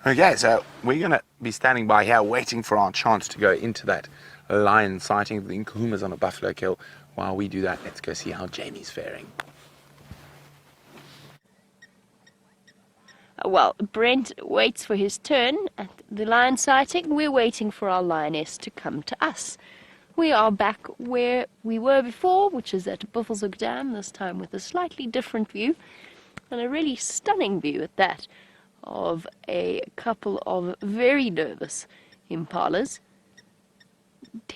Okay, so we're going to be standing by here waiting for our chance to go into that lion sighting. The Nkuhuma's on a buffalo kill. While we do that, let's go see how Jamie's faring. Well, Brent waits for his turn at the lion sighting. We're waiting for our lioness to come to us. We are back where we were before, which is at Buffelshoek Dam, this time with a slightly different view, and a really stunning view at that, of a couple of very nervous impalas.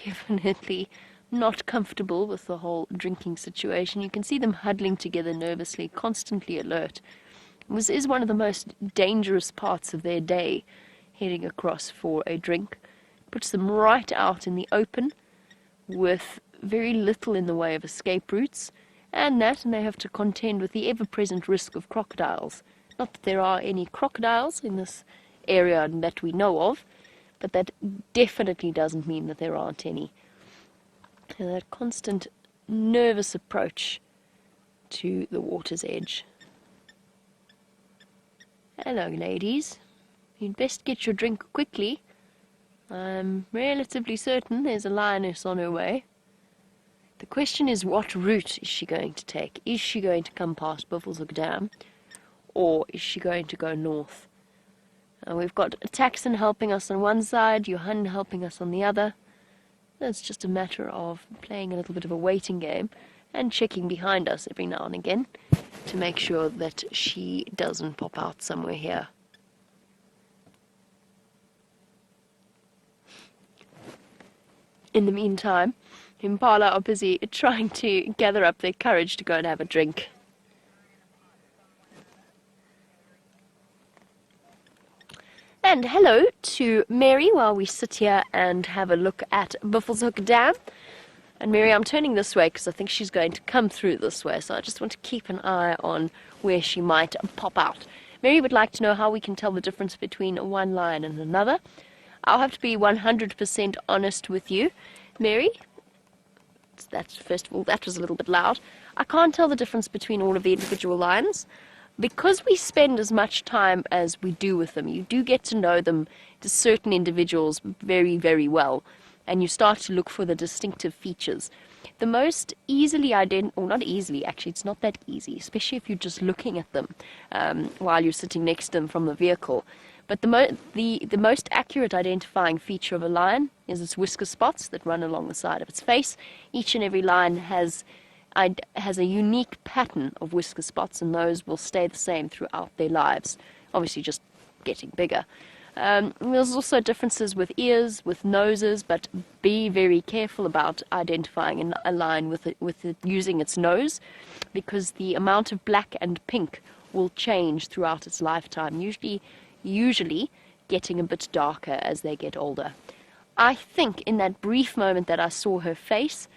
Definitely not comfortable with the whole drinking situation. You can see them huddling together nervously, constantly alert. This is one of the most dangerous parts of their day, heading across for a drink. Puts them right out in the open with very little in the way of escape routes, and they have to contend with the ever-present risk of crocodiles. Not that there are any crocodiles in this area that we know of, but that definitely doesn't mean that there aren't any. So that constant nervous approach to the water's edge. Hello, ladies. You'd best get your drink quickly. I'm relatively certain there's a lioness on her way. The question is, what route is she going to take? Is she going to come past Buffelshoek Dam, or is she going to go north? We've got Taxon helping us on one side, Johan helping us on the other. It's just a matter of playing a little bit of a waiting game and checking behind us every now and again to make sure that she doesn't pop out somewhere here. In the meantime, Impala are busy trying to gather up their courage to go and have a drink. And hello to Mary while we sit here and have a look at Buffelshoek Dam. And Mary, I'm turning this way because I think she's going to come through this way, so I just want to keep an eye on where she might pop out. Mary would like to know how we can tell the difference between one lion and another. I'll have to be 100% honest with you, Mary. That's, first of all, that was a little bit loud. I can't tell the difference between all of the individual lions. Because we spend as much time as we do with them, you do get to know them, to certain individuals, very, very well. And you start to look for the distinctive features. The most easily or not easily, actually, it's not that easy, especially if you're just looking at them while you're sitting next to them from the vehicle. But the most accurate identifying feature of a lion is its whisker spots that run along the side of its face. Each and every lion has a unique pattern of whisker spots, and those will stay the same throughout their lives, obviously just getting bigger. There's also differences with ears, with noses, but be very careful about identifying a lion with it using its nose, because the amount of black and pink will change throughout its lifetime, usually getting a bit darker as they get older. I think in that brief moment that I saw her face,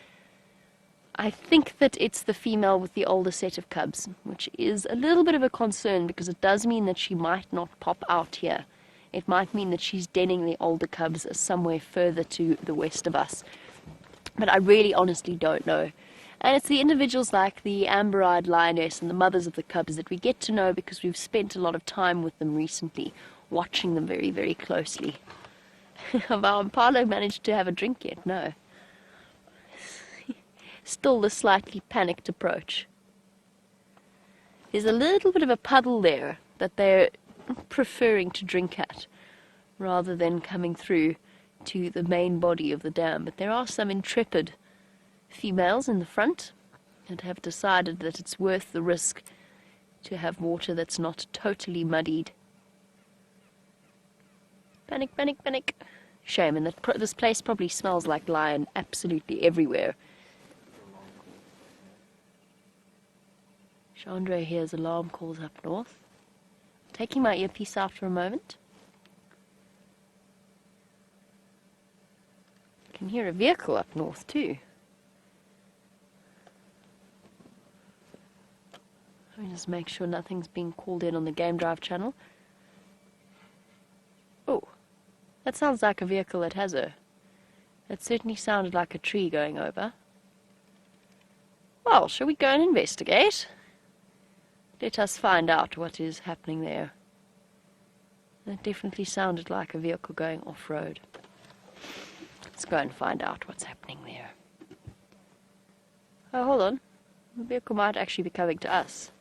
I think that it's the female with the older set of cubs, which is a little bit of a concern because it does mean that she might not pop out here. It might mean that she's denning the older cubs somewhere further to the west of us. But I really honestly don't know. And it's the individuals like the amber-eyed lioness and the mothers of the cubs that we get to know because we've spent a lot of time with them recently, watching them very, very closely. Have our impala managed to have a drink yet? No. Still the slightly panicked approach. There's a little bit of a puddle there that they're preferring to drink at rather than coming through to the main body of the dam. But there are some intrepid females in the front that have decided that it's worth the risk to have water that's not totally muddied. Panic, panic, panic. Shame, and that this place probably smells like lion absolutely everywhere. Chandra hears alarm calls up north. Taking my earpiece out for a moment. I can hear a vehicle up north too. Let me just make sure nothing's being called in on the Game Drive channel. Oh, that sounds like a vehicle that has her. That certainly sounded like a tree going over. Well, shall we go and investigate? Let us find out what is happening there. That definitely sounded like a vehicle going off-road. Let's go and find out what's happening there. Oh, hold on. The vehicle might actually be coming to us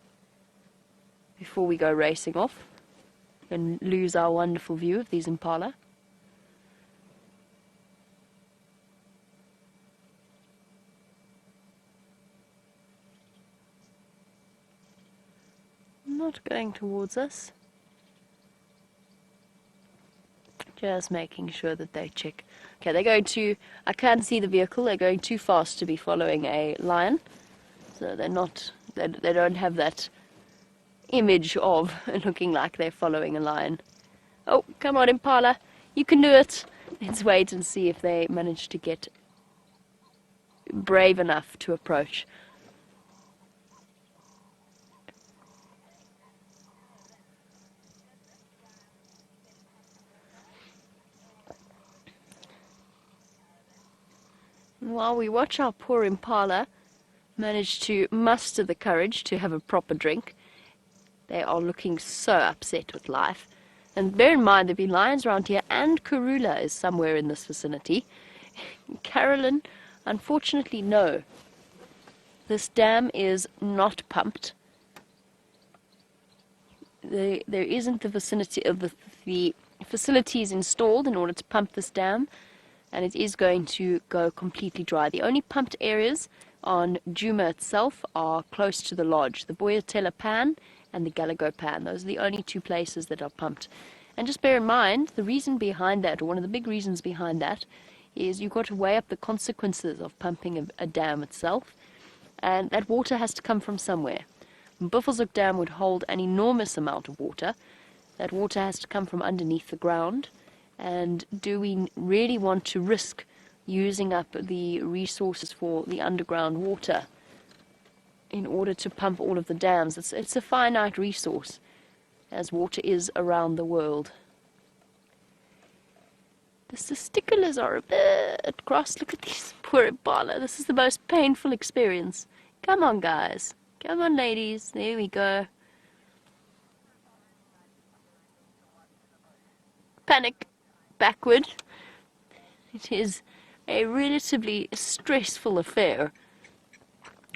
before we go racing off and lose our wonderful view of these impala. Not going towards us. Just making sure that they check. Okay, they're going to... I can't see the vehicle. They're going too fast to be following a lion. So they're not... They don't have that image of looking like they're following a lion. Oh, come on, impala. You can do it. Let's wait and see if they manage to get brave enough to approach. While we watch our poor impala manage to muster the courage to have a proper drink, they are looking so upset with life. And bear in mind, there have been lions around here, and Karula is somewhere in this vicinity. Carolyn, unfortunately, no. This dam is not pumped. There isn't the vicinity of the facilities installed in order to pump this dam, and it is going to go completely dry. The only pumped areas on Djuma itself are close to the lodge, the Boyatella Pan and the Galago Pan. Those are the only two places that are pumped. And just bear in mind, the reason behind that, or one of the big reasons behind that, is you've got to weigh up the consequences of pumping a dam itself, and that water has to come from somewhere. Buffelshoek Dam would hold an enormous amount of water. That water has to come from underneath the ground. And do we really want to risk using up the resources for the underground water in order to pump all of the dams? It's a finite resource, as water is around the world. The testiculars are a bit crossed. Look at these poor impala. This is the most painful experience. Come on, guys. Come on, ladies. There we go. Panic. Backward. It is a relatively stressful affair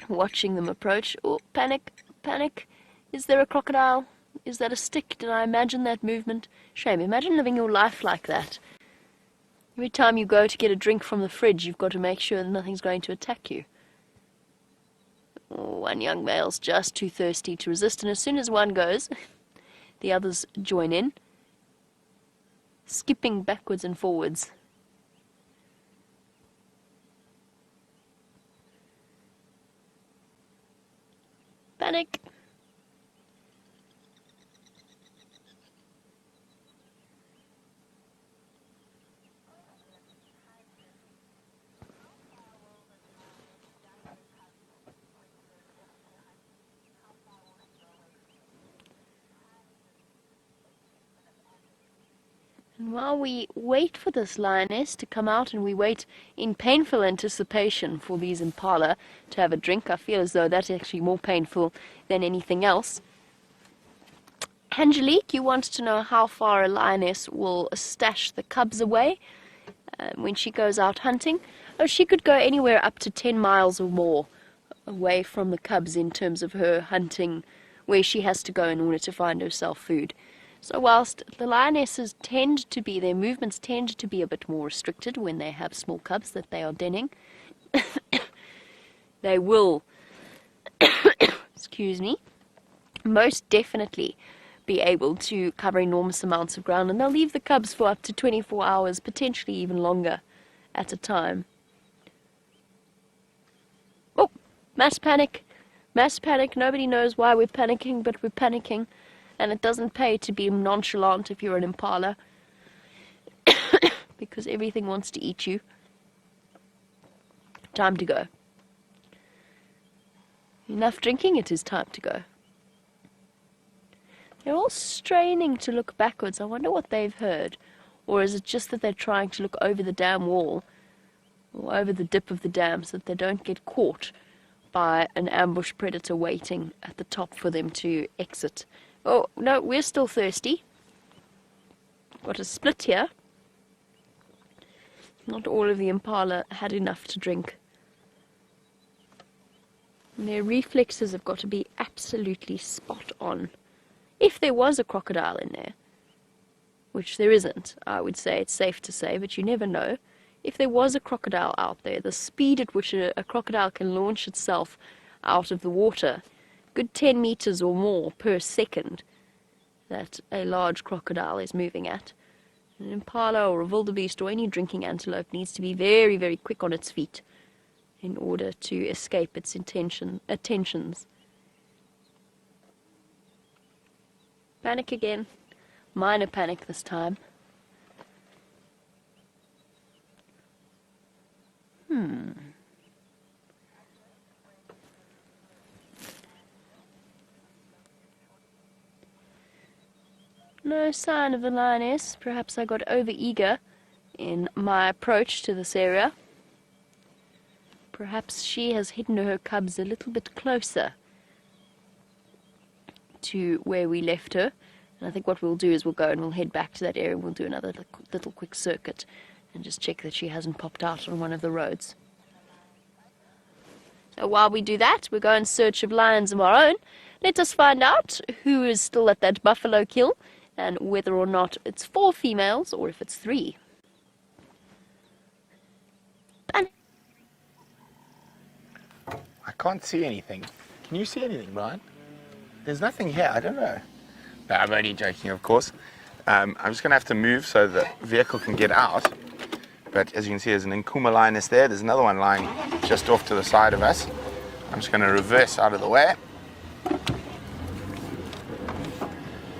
watching them approach. Oh, panic. Panic. Is there a crocodile? Is that a stick? Did I imagine that movement? Shame. Imagine living your life like that. Every time you go to get a drink from the fridge, you've got to make sure that nothing's going to attack you. Oh, one young male's just too thirsty to resist, and as soon as one goes, the others join in, skipping backwards and forwards. Panic! And while we wait for this lioness to come out and we wait in painful anticipation for these impala to have a drink, I feel as though that's actually more painful than anything else. Angelique, you wanted to know how far a lioness will stash the cubs away when she goes out hunting. Oh, she could go anywhere up to 10 miles or more away from the cubs in terms of her hunting, where she has to go in order to find herself food. So whilst the lionesses tend to be, their movements tend to be a bit more restricted when they have small cubs that they are denning, they will, excuse me, most definitely be able to cover enormous amounts of ground, and they'll leave the cubs for up to 24 hours, potentially even longer at a time. Oh, mass panic, nobody knows why we're panicking, but we're panicking. And it doesn't pay to be nonchalant if you're an impala, because everything wants to eat you. Time to go. Enough drinking, it is time to go. They're all straining to look backwards. I wonder what they've heard. Or is it just that they're trying to look over the dam wall, or over the dip of the dam, so that they don't get caught by an ambush predator waiting at the top for them to exit. Oh, no, we're still thirsty. Got a split here. Not all of the impala had enough to drink. And their reflexes have got to be absolutely spot on. If there was a crocodile in there, which there isn't, I would say it's safe to say, but you never know. If there was a crocodile out there, the speed at which a crocodile can launch itself out of the water, good 10 meters or more per second, that a large crocodile is moving at. An impala or a wildebeest or any drinking antelope needs to be very, very quick on its feet in order to escape its attentions. Panic again. Minor panic this time. No sign of the lioness. Perhaps I got over-eager in my approach to this area. Perhaps she has hidden her cubs a little bit closer to where we left her. And I think what we'll do is we'll go and we'll head back to that area. We'll do another little quick circuit and just check that she hasn't popped out on one of the roads. So while we do that, we'll go in search of lions of our own. Let us find out who is still at that buffalo kill and whether or not it's 4 females or if it's 3. I can't see anything. Can you see anything, Brian? There's nothing here. I don't know. No, I'm only joking, of course. I'm just going to have to move so the vehicle can get out. But as you can see, there's an Nkuma lioness there. There's another one lying just off to the side of us. I'm just going to reverse out of the way.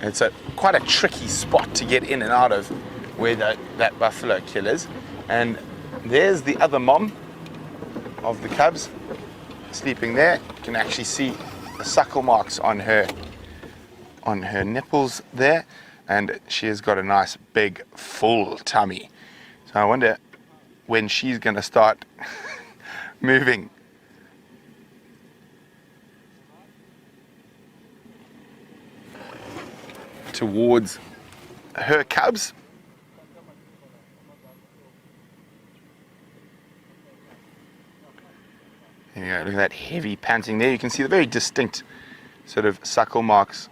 It's quite a tricky spot to get in and out of where that buffalo kill is. And there's the other mom of the cubs sleeping there. You can actually see the suckle marks on her nipples there, and she has got a nice big full tummy. So I wonder when she's going to start moving. Towards her cubs. There you go, look at that heavy panting there. You can see the very distinct sort of suckle marks.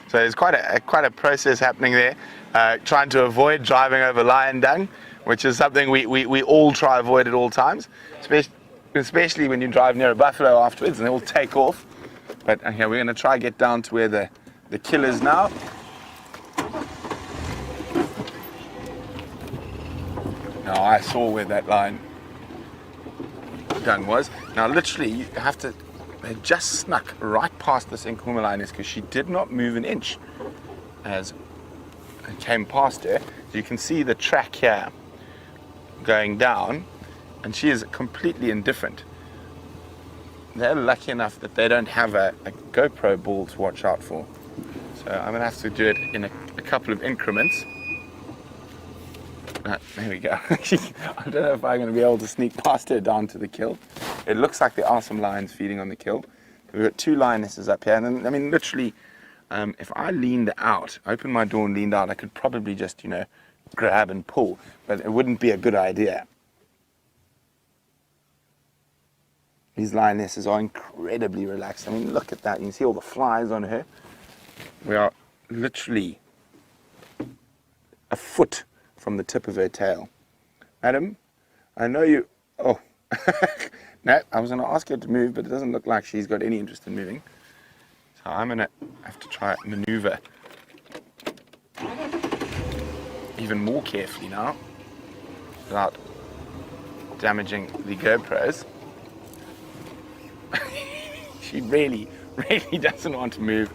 So there's quite a process happening there, trying to avoid driving over lion dung, which is something we all try to avoid at all times, especially when you drive near a buffalo afterwards and they all take off. But here we're going to try to get down to where the kill is now. Now I saw where that lion dung was. Now literally you have to, they just snuck right past this Nkuhuma lioness because she did not move an inch as it came past her. So you can see the track here going down, and she is completely indifferent. They're lucky enough that they don't have a GoPro ball to watch out for. So I'm going to have to do it in a couple of increments. There we go. I don't know if I'm going to be able to sneak past her down to the kill. It looks like there are some lions feeding on the kill. We've got two lionesses up here. And I mean, literally, if I leaned out, opened my door and leaned out, I could probably just, grab and pull. But it wouldn't be a good idea. These lionesses are incredibly relaxed. I mean, look at that. You can see all the flies on her. We are literally a foot from the tip of her tail. Madam, I know you... Oh. No, I was going to ask her to move, but it doesn't look like she's got any interest in moving. So I'm going to have to try and maneuver even more carefully now without damaging the GoPros. She really doesn't want to move.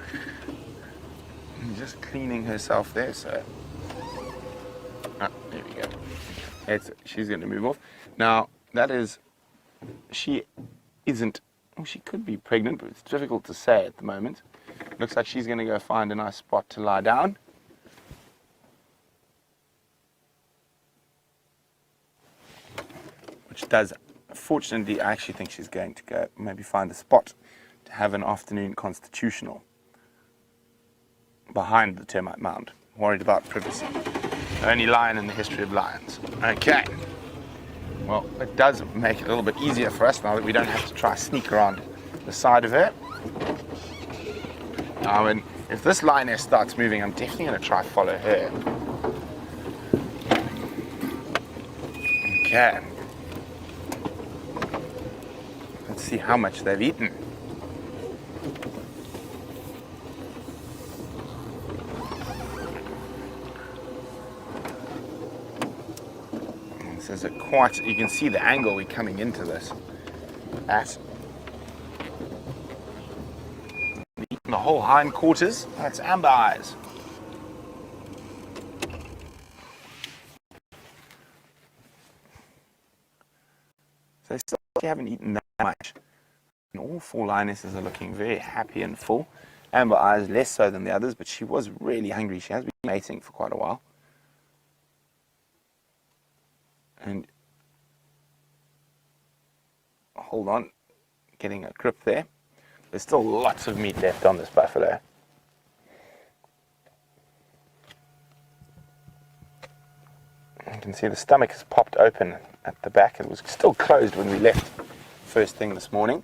She's just cleaning herself there, so... Ah, there we go. She's going to move off. Now, that is... She isn't... Oh, she could be pregnant, but it's difficult to say at the moment. Looks like she's going to go find a nice spot to lie down. Which does... Fortunately, I actually think she's going to go maybe find a spot to have an afternoon constitutional behind the termite mound. Worried about privacy. The only lion in the history of lions. Okay. Well, it does make it a little bit easier for us now that we don't have to try sneak around the side of her. Now, if this lioness starts moving, I'm definitely going to try follow her. Okay. Let's see how much they've eaten. This is you can see the angle we're coming into this at. Eating the whole hindquarters. That's amber eyes. So they still haven't eaten that much. And all four lionesses are looking very happy and full. Amber eyes less so than the others, but she was really hungry. She has been mating for quite a while. And hold on, getting a grip there. There's still lots of meat left on this buffalo. You can see the stomach has popped open at the back. It was still closed when we left first thing this morning.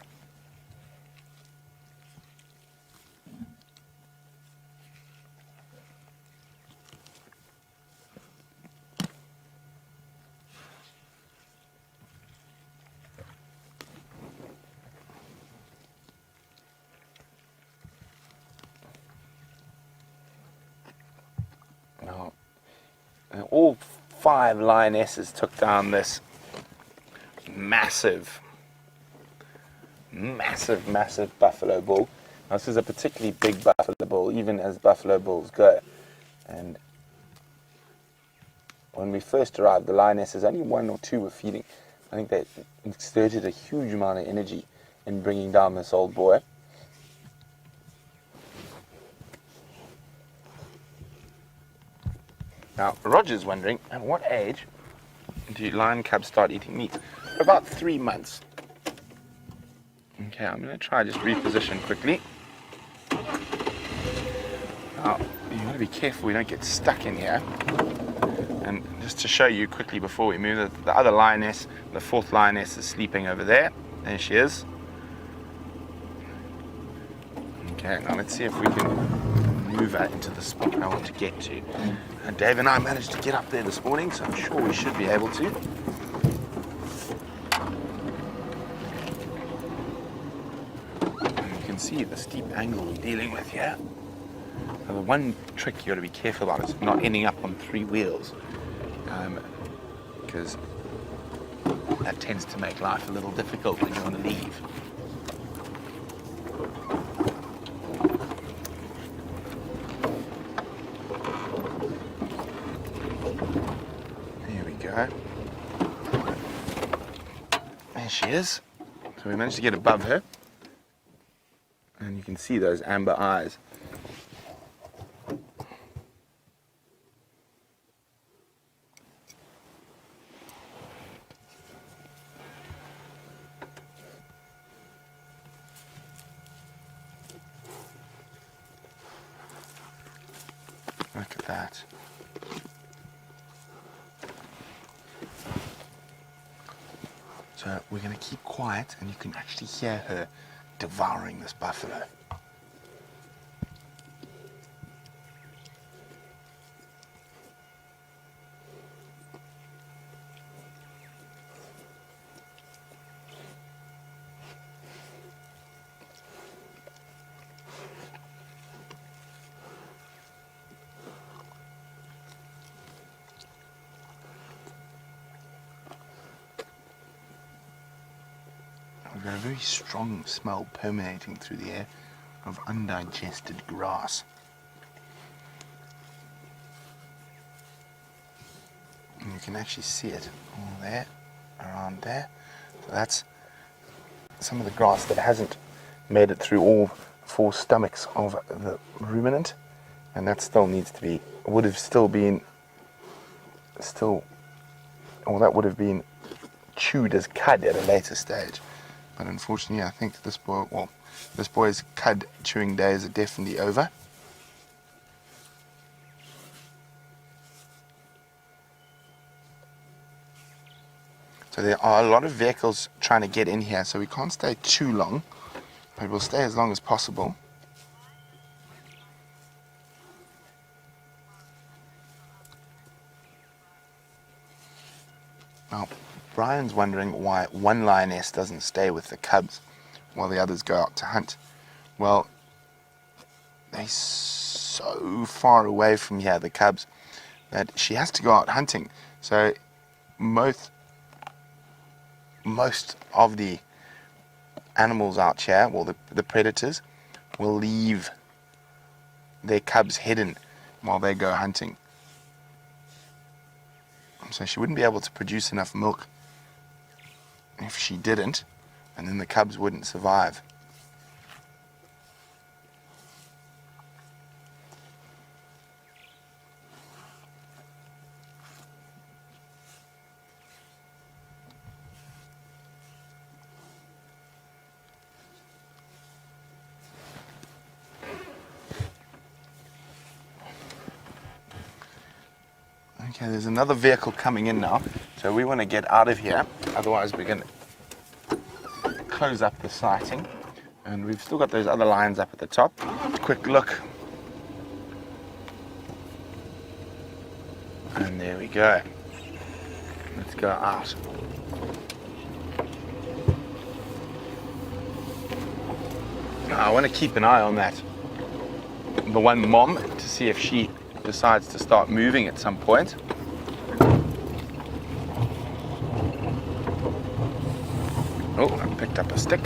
All 5 lionesses took down this massive buffalo bull. Now, this is a particularly big buffalo bull, even as buffalo bulls go. And when we first arrived, the lionesses, only 1 or 2 were feeding. I think they exerted a huge amount of energy in bringing down this old boy. Now, Roger's wondering, at what age do lion cubs start eating meat? About 3 months. Okay, I'm going to try just reposition quickly. Now, you want to be careful we don't get stuck in here. And just to show you quickly before we move, the other lioness, the fourth lioness, is sleeping over there. There she is. Okay, now let's see if we can move her into the spot I want to get to. And Dave and I managed to get up there this morning, so I'm sure we should be able to. And you can see the steep angle we're dealing with here. Now, the one trick you got to be careful about is not ending up on 3 wheels, because that tends to make life a little difficult when you want to leave. There we go. There she is. So we managed to get above her, and you can see those amber eyes. Look at that. So we're going to keep quiet, and you can actually hear her devouring this buffalo. We've got a very strong smell permeating through the air of undigested grass. And you can actually see it all there, around there. So that's some of the grass that hasn't made it through all 4 stomachs of the ruminant. And that still needs to be, would have still been, or that would have been chewed as cud at a later stage. But unfortunately, I think this boy's cud chewing days are definitely over. So there are a lot of vehicles trying to get in here, so we can't stay too long, but we'll stay as long as possible. Now, Brian's wondering why one lioness doesn't stay with the cubs while the others go out to hunt. Well, they're so far away from here, the cubs, that she has to go out hunting. So most of the animals out here, well, the predators, will leave their cubs hidden while they go hunting. So she wouldn't be able to produce enough milk if she didn't, and then the cubs wouldn't survive. Okay, there's another vehicle coming in now, so we want to get out of here, otherwise we're going to close up the sighting. And we've still got those other lions up at the top. Quick look. And there we go. Let's go out. Now, I want to keep an eye on that, the one mom, to see if she decides to start moving at some point. Oh, I picked up a stick.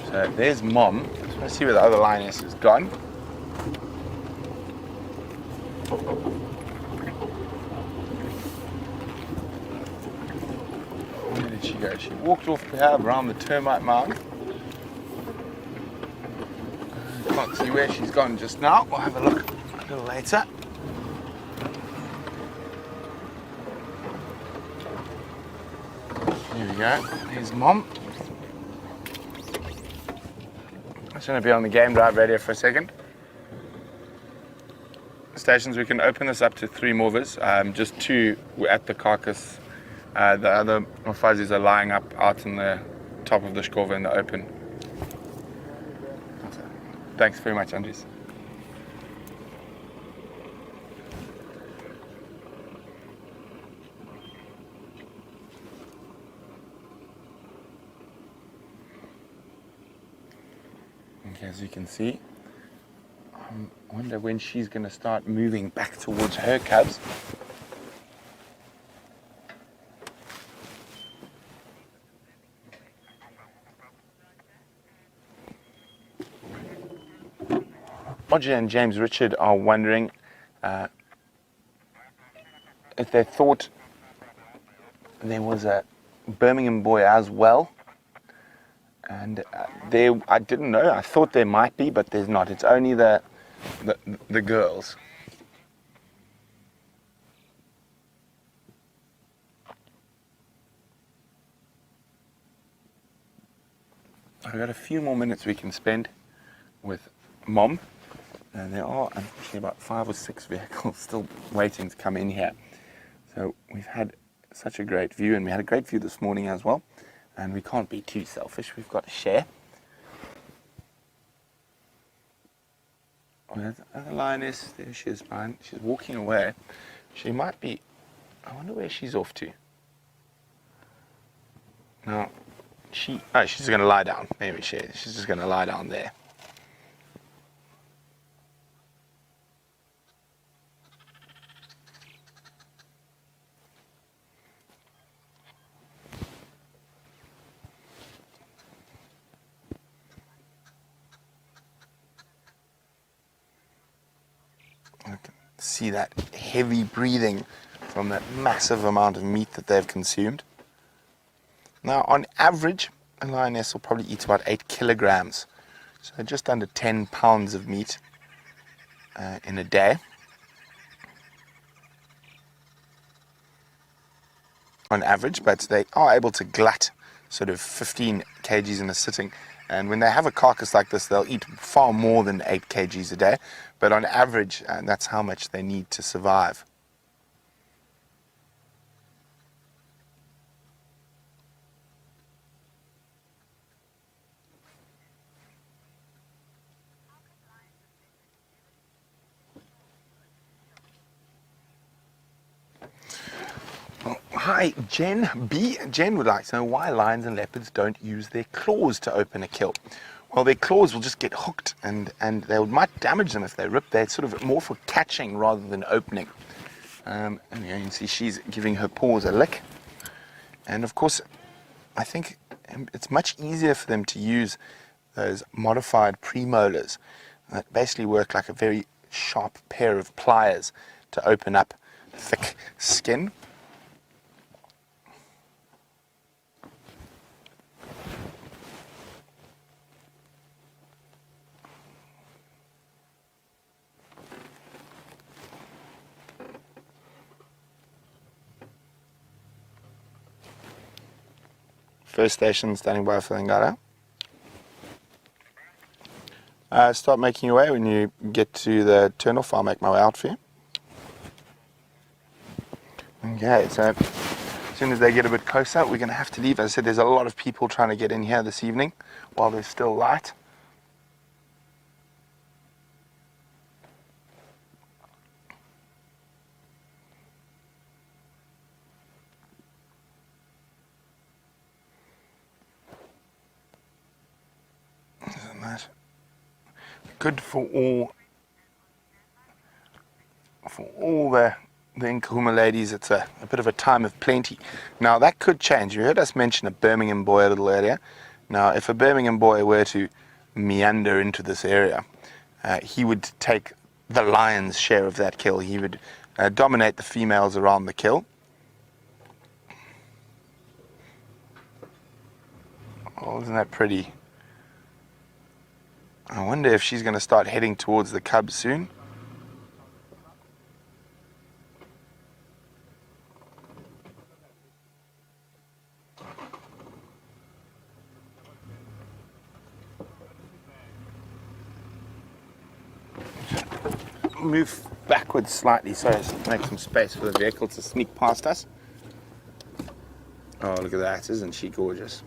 So there's mom. Let's see where the other lioness has gone. Where did she go? She walked off the around the termite mound. Can't can't see where she's gone just now. We'll have a look a little later. Here we go. There's Mom. I'm just going to be on the game drive radio for a second. Stations, we can open this up to 3 movers. Just 2 were at the carcass. The other fuzzies are lying up out in the top of the shkova in the open. Thanks very much, Andres. Okay, as you can see, I wonder when she's going to start moving back towards her cubs. Roger and James Richard are wondering if they thought there was a Birmingham boy as well. And I didn't know. I thought there might be, but there's not. It's only the girls. I've got a few more minutes we can spend with Mom. And there are unfortunately about 5 or 6 vehicles still waiting to come in here. So we've had such a great view, and we had a great view this morning as well. And we can't be too selfish. We've got to share. Oh, there's the lioness. There she is, fine. She's walking away. She might be... I wonder where she's off to. No, she's just going to lie down. Maybe she's just going to lie down there. I can see that heavy breathing from that massive amount of meat that they've consumed. Now, on average, a lioness will probably eat about 8 kilograms, so just under 10 pounds of meat in a day. On average, but they are able to glut sort of 15 kgs in a sitting. And when they have a carcass like this, they'll eat far more than 8 kgs a day. But on average, that's how much they need to survive. Hi, Jen B. Jen would like to know why lions and leopards don't use their claws to open a kill. Well, their claws will just get hooked and they might damage them if they rip. They're sort of more for catching rather than opening. And you can see she's giving her paws a lick. And of course, I think it's much easier for them to use those modified premolars that basically work like a very sharp pair of pliers to open up thick skin. First station standing by for Lingara. Start making your way. When you get to the turnoff, I'll make my way out for you. Okay, so as soon as they get a bit closer, we're going to have to leave. As I said, there's a lot of people trying to get in here this evening while there's still light. Isn't that good for all the Nkuhuma ladies? It's a bit of a time of plenty. Now that could change. You heard us mention a Birmingham boy a little earlier. Now if a Birmingham boy were to meander into this area, he would take the lion's share of that kill. He would dominate the females around the kill. Oh, isn't that pretty? Oh, wonder if she's going to start heading towards the cubs soon. Move backwards slightly so as to make some space for the vehicle to sneak past us. Oh, look at that, isn't she gorgeous?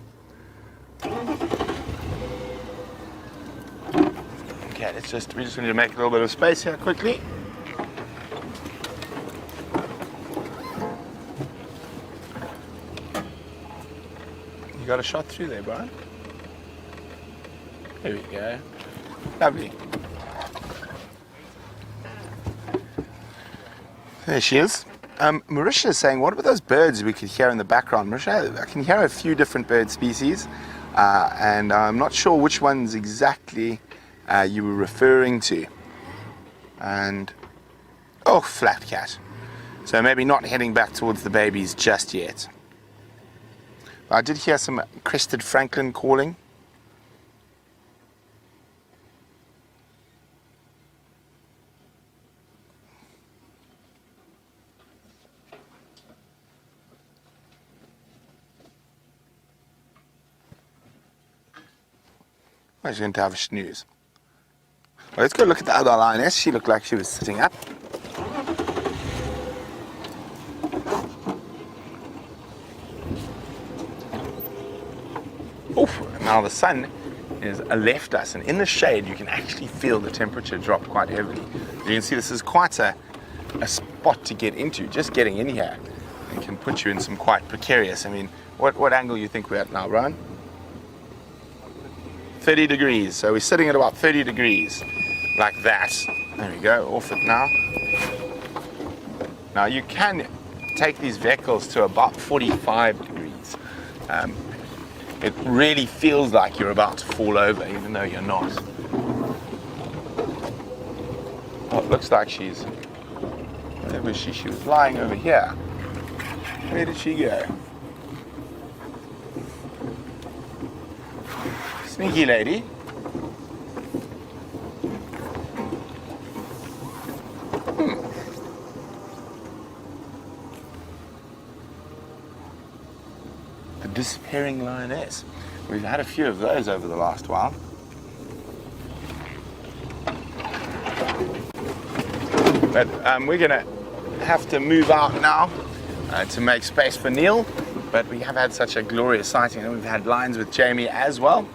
Okay, we're just going to make a little bit of space here quickly. You got a shot through there, Brian? There we go. Lovely. There she is. Marisha is saying, what about those birds we could hear in the background? Marisha, I can hear a few different bird species, and I'm not sure which ones exactly you were referring to. And, oh, flat cat. So maybe not heading back towards the babies just yet. I did hear some crested francolin calling. She's going to have a snooze. Well, let's go look at the other lioness. She looked like she was sitting up. Oof, now the sun has left us, and in the shade you can actually feel the temperature drop quite heavily. You can see this is quite a spot to get into. Just getting in here and can put you in some quite precarious. I mean, what angle you think we're at now, Brian? 30 degrees, so we're sitting at about 30 degrees, like that. There we go, off it now. Now you can take these vehicles to about 45 degrees. It really feels like you're about to fall over, even though you're not. Oh, it looks like she's, where was she? She was lying over here. Where did she go? Sneaky lady. The disappearing lioness. We've had a few of those over the last while. But we're going to have to move out now to make space for Neil. But we have had such a glorious sighting, and we've had lines with Jamie as well.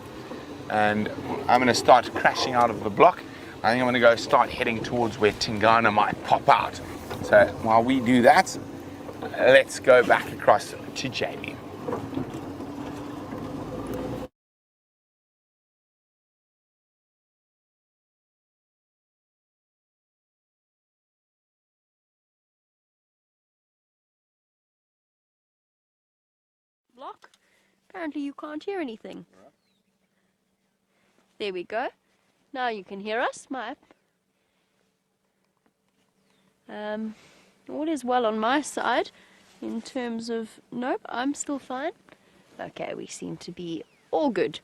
And I'm going to start crashing out of the block. I think I'm going to go start heading towards where Tingana might pop out. So while we do that, let's go back across to Jamie. Block? Apparently you can't hear anything. There we go. Now you can hear us, Mike. All is well on my side in terms of... Nope, I'm still fine. Okay, we seem to be all good.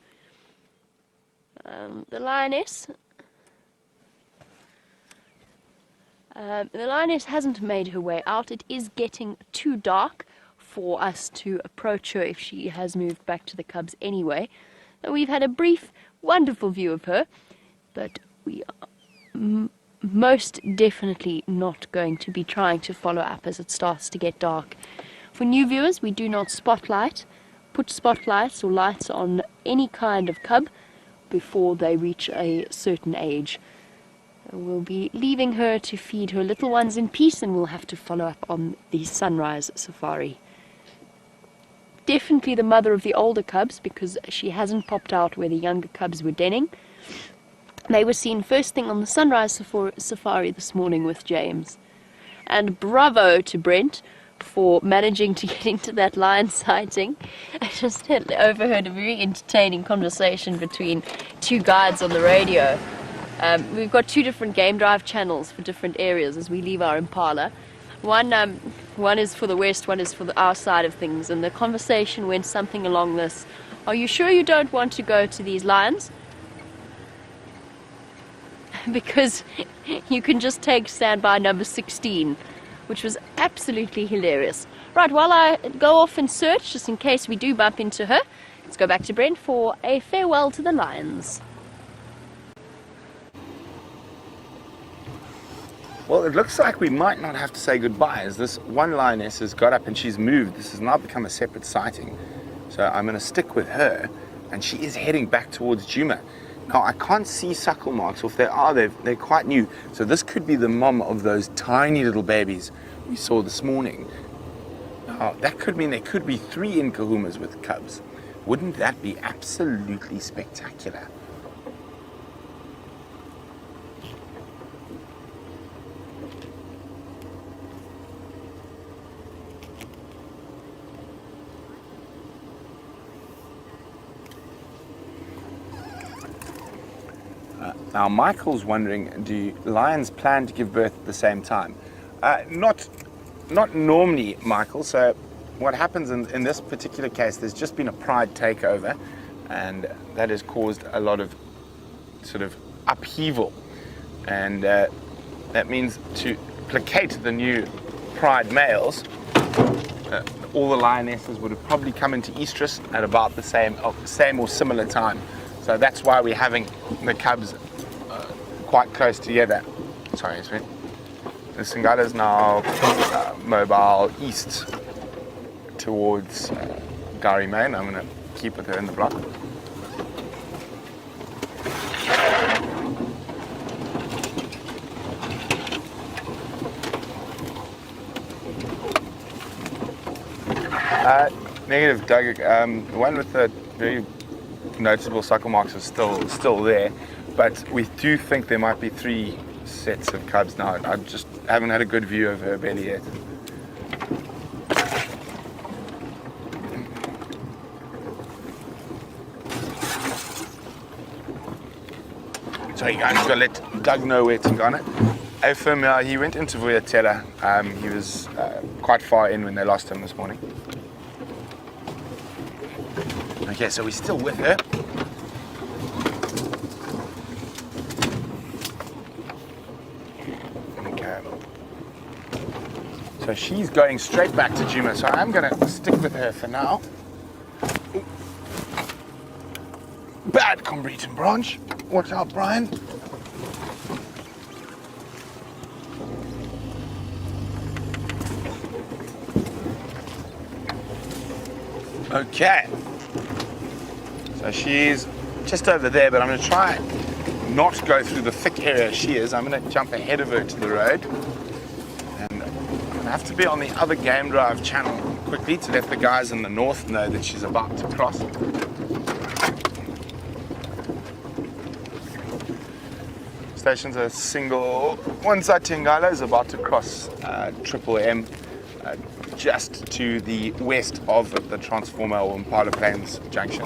The lioness hasn't made her way out. It is getting too dark for us to approach her if she has moved back to the cubs anyway. And we've had a brief, wonderful view of her, but we are most definitely not going to be trying to follow up as it starts to get dark. For new viewers, we do not put spotlights or lights on any kind of cub before they reach a certain age. We'll be leaving her to feed her little ones in peace, and we'll have to follow up on the sunrise safari. Definitely the mother of the older cubs, because she hasn't popped out where the younger cubs were denning. They were seen first thing on the sunrise safari this morning with James. And bravo to Brent for managing to get into that lion sighting. I just overheard a very entertaining conversation between two guides on the radio. We've got two different game drive channels for different areas as we leave our Impala. One is for the west, one is for our side of things, and the conversation went something along this: are you sure you don't want to go to these lions? because you can just take standby number 16, which was absolutely hilarious. Right, while I go off and search, just in case we do bump into her, let's go back to Brent for a farewell to the lions. Well, it looks like we might not have to say goodbye, as this one lioness has got up and she's moved. This has now become a separate sighting. So I'm going to stick with her, and she is heading back towards Djuma. Now, I can't see suckle marks, or if there are, they're quite new. So this could be the mom of those tiny little babies we saw this morning. Now, that could mean there could be 3 Nkuhumas with cubs. Wouldn't that be absolutely spectacular? Now, Michael's wondering, do lions plan to give birth at the same time? Not normally, Michael. So what happens in this particular case, there's just been a pride takeover, and that has caused a lot of sort of upheaval. And that means to placate the new pride males, all the lionesses would have probably come into estrus at about the same or similar time. So that's why we're having the cubs quite close together. Sorry, sweet. The Singala is now mobile east towards Gari Main. I'm going to keep with her in the block. Negative, Doug. The one with the very noticeable suckle marks is still there, but we do think there might be 3 sets of cubs now. I just haven't had a good view of her belly yet. So you guys gotta let Doug know where to go on it. Afim, he went into Vuyatela. He was quite far in when they lost him this morning. Okay, so we're still with her. Okay. So she's going straight back to Djuma, so I'm going to stick with her for now. Ooh. Bad Combreton branch. Watch out, Brian. Okay. So she's just over there, but I'm going to try not go through the thick area she is. I'm going to jump ahead of her to the road. And I'm going to have to be on the other game drive channel quickly to let the guys in the north know that she's about to cross. Station's a single Wansa Tingala is about to cross Triple M just to the west of the Transformer or Impala Plains junction.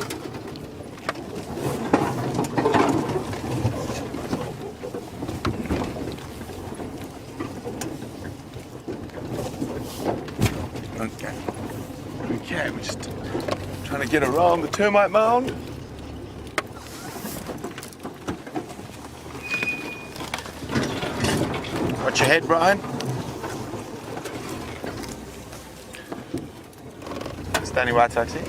Okay, we're just trying to get around the termite mound. Watch your head, Brian. Standing right taxi.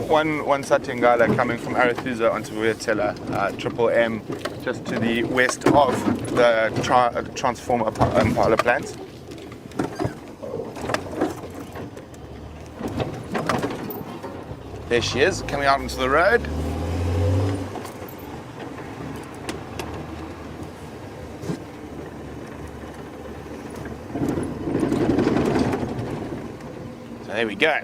One Satingala coming from Arathusa onto Vuyatela, Triple M, just to the west of the Transformer Impala plant. There she is, coming out into the road. So there we go.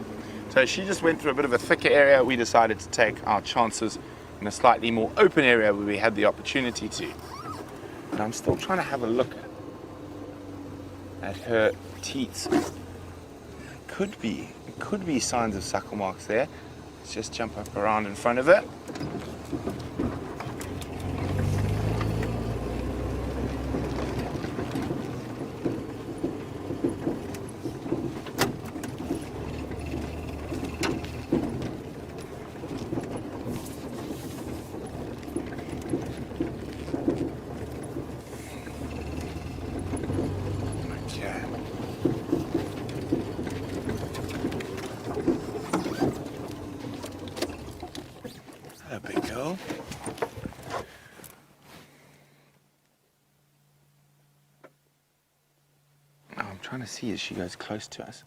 So she just went through a bit of a thicker area. We decided to take our chances in a slightly more open area where we had the opportunity to. And I'm still trying to have a look at her teats. Could be signs of suckle marks there. Let's just jump up around in front of it. to see as she goes close to us.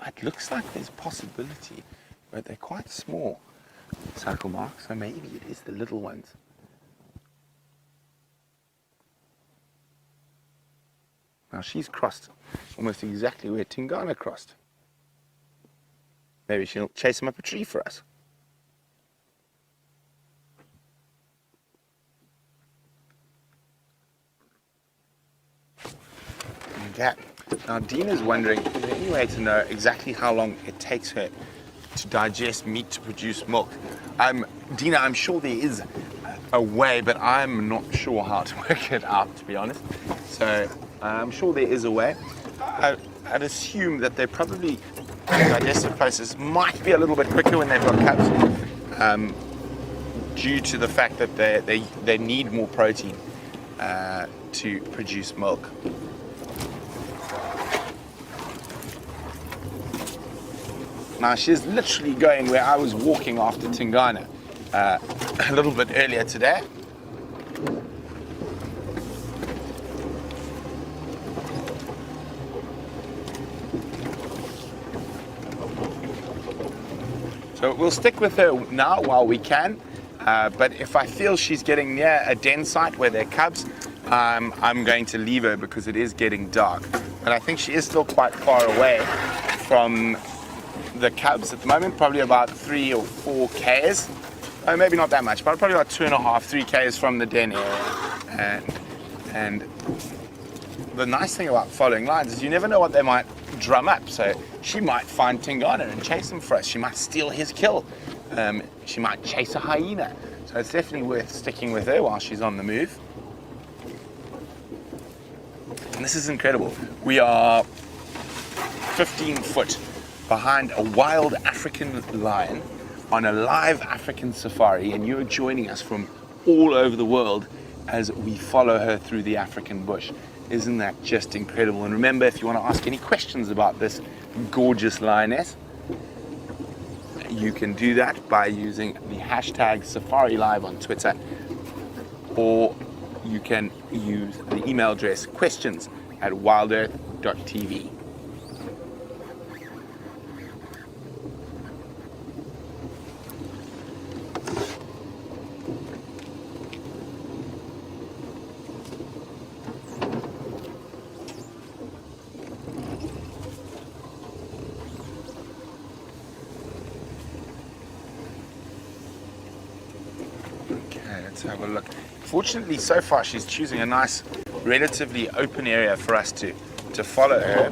It looks like there's possibility, but they're quite small circle marks, so maybe it is the little ones. Now she's crossed almost exactly where Tingana crossed. Maybe she'll chase him up a tree for us. Okay. Now Dina's wondering, is there any way to know exactly how long it takes her to digest meat to produce milk? Dina, I'm sure there is a way, but I'm not sure how to work it out, to be honest. So I'm sure there is a way. I'd assume that they probably, digestive process might be a little bit quicker when they've got cubs, due to the fact that they need more protein to produce milk. Now she's literally going where I was walking after Tingana a little bit earlier today. So we'll stick with her now while we can, but if I feel she's getting near a den site where there are cubs, I'm going to leave her because it is getting dark. But I think she is still quite far away from the cubs at the moment, probably about 3 or 4 k's. Maybe not that much, but probably about 2.5, 3 k's from the den area. And the nice thing about following lines is you never know what they might drum up. So she might find Tingana and chase him for us. She might steal his kill. She might chase a hyena. So it's definitely worth sticking with her while she's on the move. And this is incredible. We are 15 foot behind a wild African lion on a live African safari, and you're joining us from all over the world as we follow her through the African bush. Isn't that just incredible? And remember, if you want to ask any questions about this gorgeous lioness, you can do that by using the hashtag #SafariLive on Twitter, or you can use the email address questions@wildearth.tv. Let's have a look. Fortunately, so far she's choosing a nice, relatively open area for us to follow her.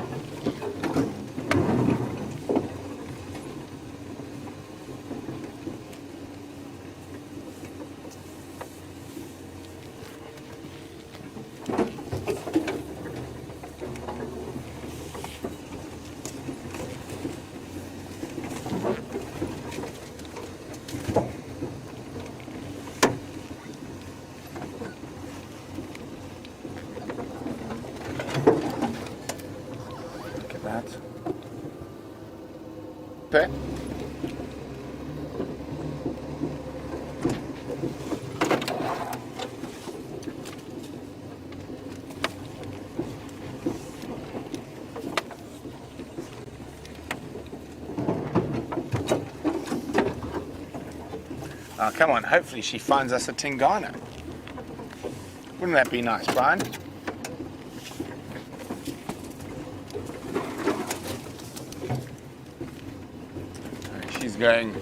Okay. Oh, come on, hopefully she finds us a Tingana. Wouldn't that be nice, Brian? She's going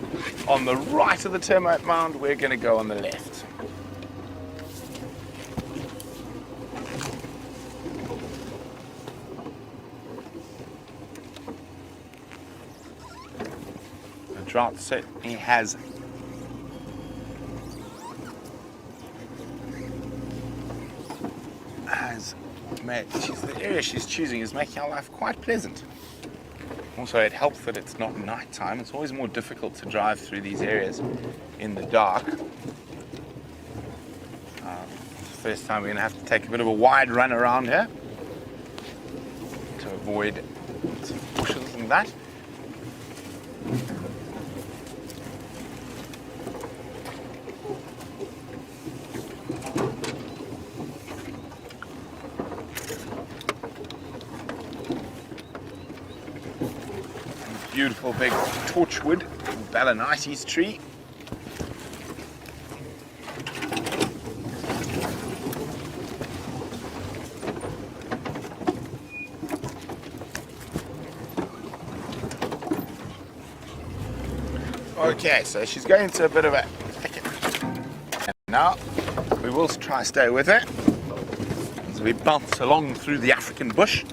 on the right of the termite mound, we're going to go on the left. The drought certainly has made, the area she's choosing is making our life quite pleasant. Also, it helps that it's not night time. It's always more difficult to drive through these areas in the dark. It's the first time we're going to have to take a bit of a wide run around here to avoid some bushes and that. beautiful big torchwood Balanites tree. Okay, so she's going to a bit of a thicket. And now we will try to stay with her as we bounce along through the African bush.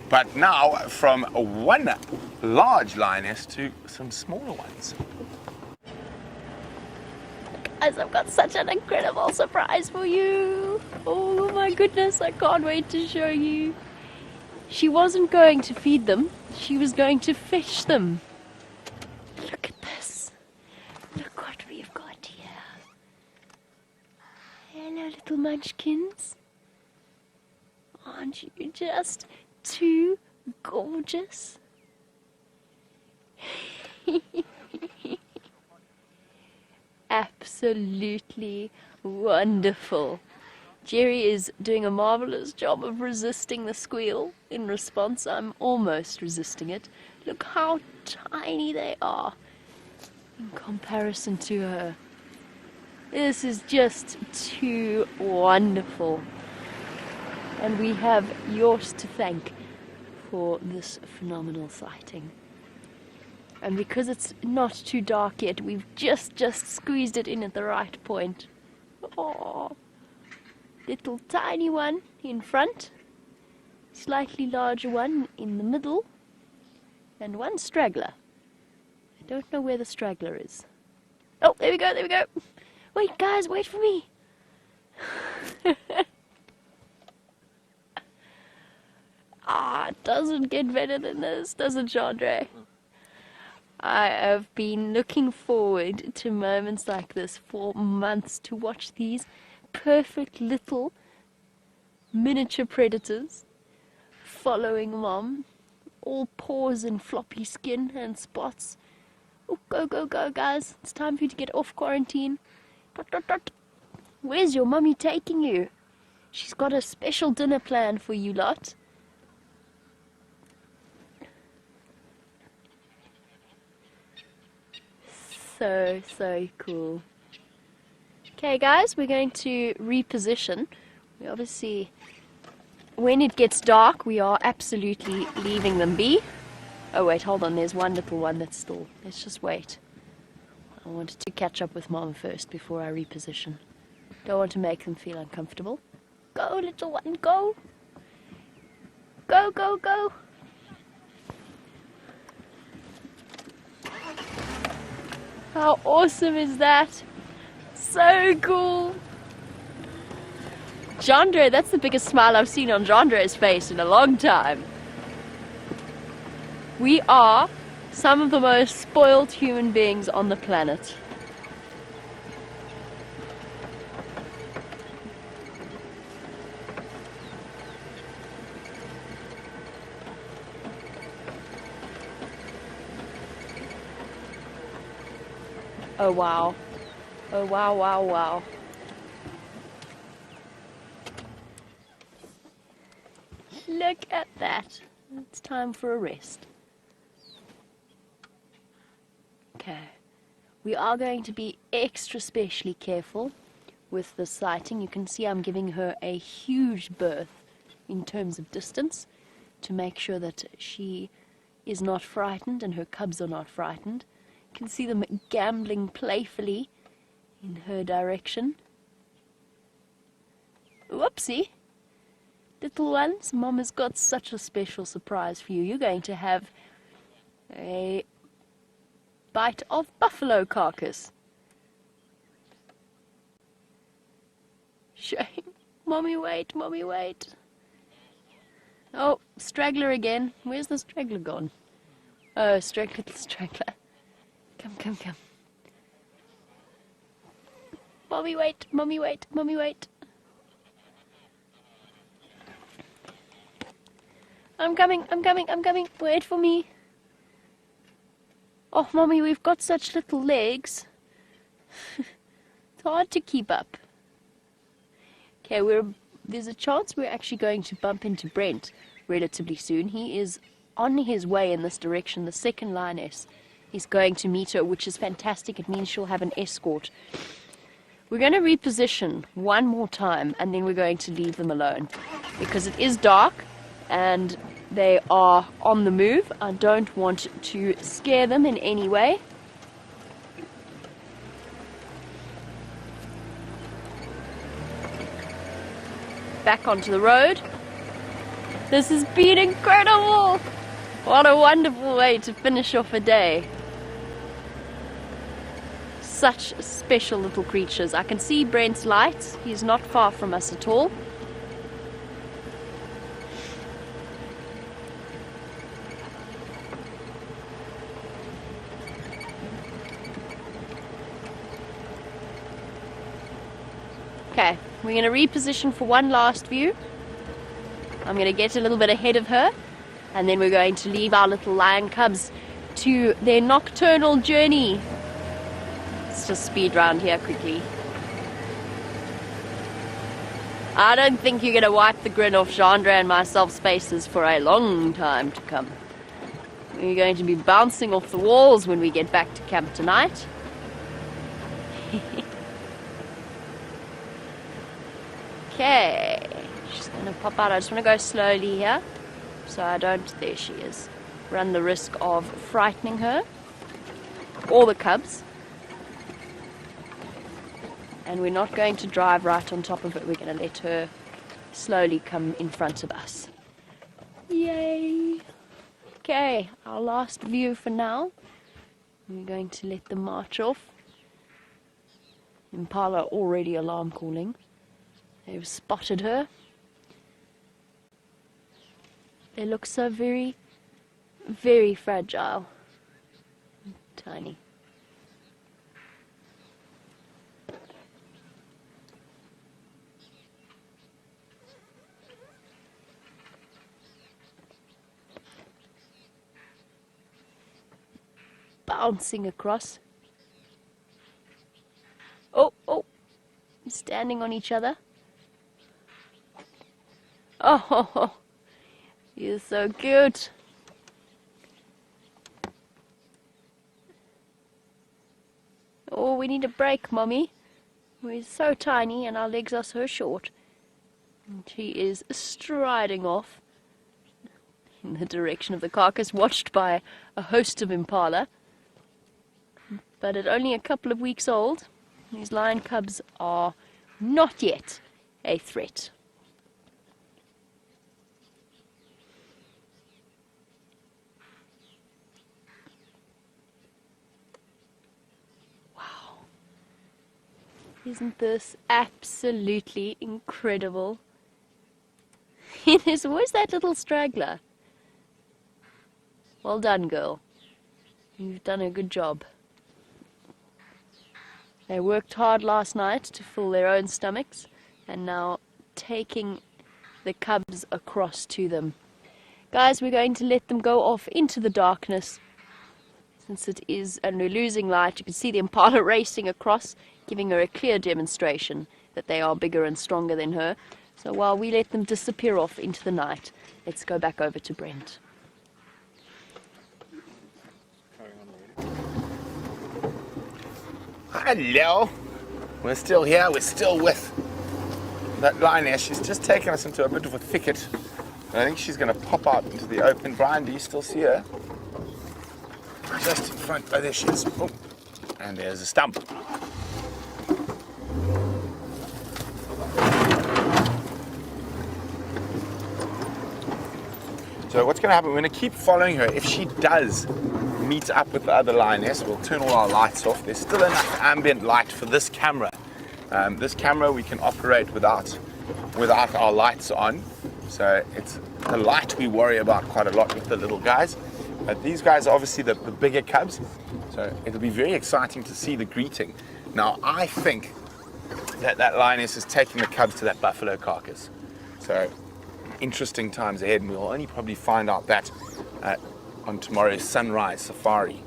But now from one large lioness to some smaller ones. Guys, I've got such an incredible surprise for you. Oh my goodness, I can't wait to show you. She wasn't going to feed them, she was going to fetch them. Look at this. Look what we've got here. Hello, little munchkins. Aren't you just too gorgeous? Absolutely wonderful. Jerry is doing a marvelous job of resisting the squeal. In response, I'm almost resisting it. Look how tiny they are in comparison to her. This is just too wonderful. And we have yours to thank for this phenomenal sighting. And because it's not too dark yet, we've just squeezed it in at the right point. Oh. Little tiny one in front, slightly larger one in the middle, and one straggler. I don't know where the straggler is. Oh, there we go, there we go. Wait, guys, wait for me. It doesn't get better than this, does it, Chandra? I have been looking forward to moments like this for months, to watch these perfect little miniature predators following Mom, all paws and floppy skin and spots. Oh, go, go, go, guys. It's time for you to get off quarantine. Dot, dot, dot. Where's your mummy taking you? She's got a special dinner plan for you lot. So cool. Okay guys, we're going to reposition. We obviously, when it gets dark, we are absolutely leaving them be. Oh wait, hold on, there's one little one that's still, let's just wait. I wanted to catch up with Mom first before I reposition. Don't want to make them feel uncomfortable. Go little one, go! Go, go, go! How awesome is that? So cool! Jandre, that's the biggest smile I've seen on Jandre's face in a long time. We are some of the most spoiled human beings on the planet. Oh wow. Oh wow, wow, wow. Look at that. It's time for a rest. Okay. We are going to be extra specially careful with the sighting. You can see I'm giving her a huge berth in terms of distance to make sure that she is not frightened and her cubs are not frightened. You can see them gambling playfully in her direction. Whoopsie! Little ones, Mom has got such a special surprise for you. You're going to have a bite of buffalo carcass. Shame. Mommy, wait, Mommy, wait. Oh, straggler again. Where's the straggler gone? Oh, little straggler. Come, come, come. Mommy, wait, Mommy, wait, Mommy, wait. I'm coming, I'm coming, I'm coming. Wait for me. Oh, Mommy, we've got such little legs. It's hard to keep up. Okay, we're there's a chance we're actually going to bump into Brent relatively soon. He is on his way in this direction. The second lioness is going to meet her, which is fantastic. It means she'll have an escort. We're going to reposition one more time, and then we're going to leave them alone because it is dark and they are on the move. I don't want to scare them in any way. Back onto the road. This has been incredible! What a wonderful way to finish off a day. Such special little creatures. I can see Brent's lights. He's not far from us at all. Okay, we're going to reposition for one last view. I'm going to get a little bit ahead of her, and then we're going to leave our little lion cubs to their nocturnal journey. Let's just speed round here quickly. I don't think you're going to wipe the grin off Chandra and myself's faces for a long time to come. We're going to be bouncing off the walls when we get back to camp tonight. Okay, she's going to pop out. I just want to go slowly here so I don't, there she is, run the risk of frightening her or the cubs. And we're not going to drive right on top of it. We're going to let her slowly come in front of us. Yay! Okay, our last view for now. We're going to let them march off. Impala already alarm calling. They've spotted her. They look so very, very fragile. Tiny. Bouncing across. Oh, standing on each other. Oh, you're so cute. Oh, we need a break, Mommy. We're so tiny and our legs are so short. And she is striding off in the direction of the carcass, watched by a host of impala. But at only a couple of weeks old, these lion cubs are not yet a threat. Wow. Isn't this absolutely incredible? There's always that little straggler. Well done, girl. You've done a good job. They worked hard last night to fill their own stomachs, and now taking the cubs across to them. Guys, we're going to let them go off into the darkness, since it is, and we're losing light. You can see the impala racing across, giving her a clear demonstration that they are bigger and stronger than her. So while we let them disappear off into the night, let's go back over to Brent. Hello. We're still here. We're still with that lioness. She's just taken us into a bit of a thicket. And I think she's going to pop out into the open. Brian, do you still see her? Just in front. Oh, there she is. Oh. And there's a stump. So what's going to happen, we're going to keep following her. If she does meet up with the other lioness, we'll turn all our lights off. There's still enough ambient light for this camera. This camera we can operate without our lights on. So it's the light we worry about quite a lot with the little guys. But these guys are obviously the bigger cubs. So it'll be very exciting to see the greeting. Now I think that lioness is taking the cubs to that buffalo carcass. So interesting times ahead, and we'll only probably find out that on tomorrow's sunrise safari.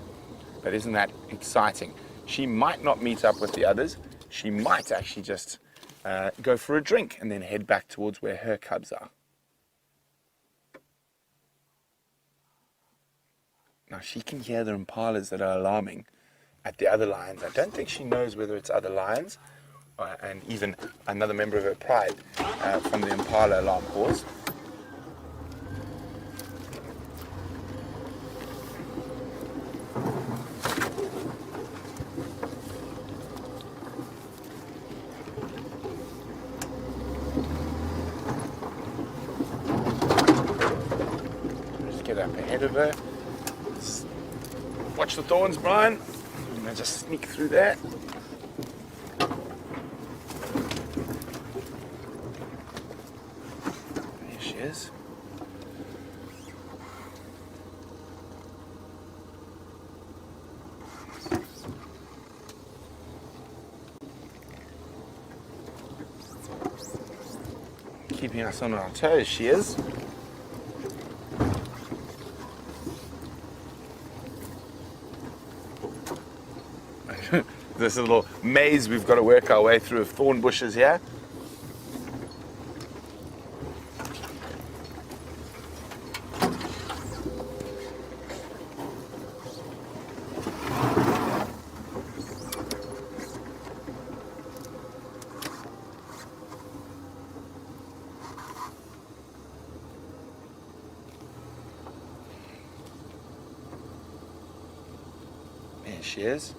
But isn't that exciting? She might not meet up with the others. She might actually just go for a drink and then head back towards where her cubs are. Now she can hear the impalas that are alarming at the other lions. I don't think she knows whether it's other lions and even another member of her pride from the impala alarm calls. Just get up ahead of her. Watch the thorns, Brian. I'm going to just sneak through there. There she is. Keeping us on our toes, she is. This little maze we've got to work our way through of thorn bushes here. There she is.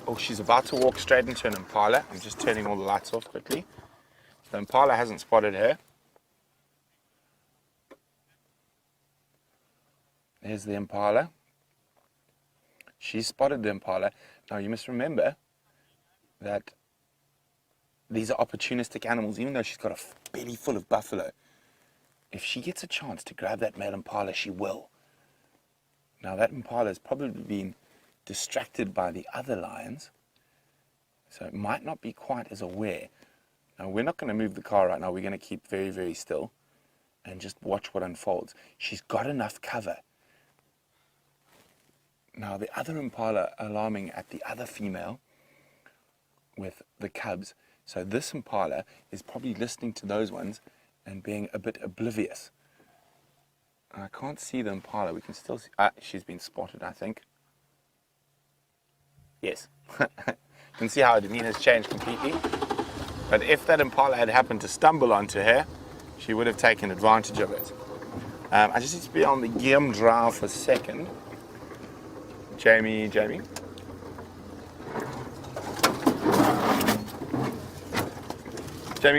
Oh, she's about to walk straight into an impala. I'm just turning all the lights off quickly. The impala hasn't spotted her. There's the impala. She's spotted the impala. Now you must remember that these are opportunistic animals, even though she's got a belly full of buffalo. If she gets a chance to grab that male impala, she will. Now that impala has probably been distracted by the other lions, so it might not be quite as aware. Now we're not going to move the car right now. We're going to keep very, very still and just watch what unfolds. She's got enough cover. Now the other impala alarming at the other female with the cubs. So this impala is probably listening to those ones and being a bit oblivious. I can't see the impala. We can still see. She's been spotted, I think. Yes. You can see how her demeanor has changed completely. But if that impala had happened to stumble onto her, she would have taken advantage of it. I just need to be on the game drive for a second. Jamie. Jamie,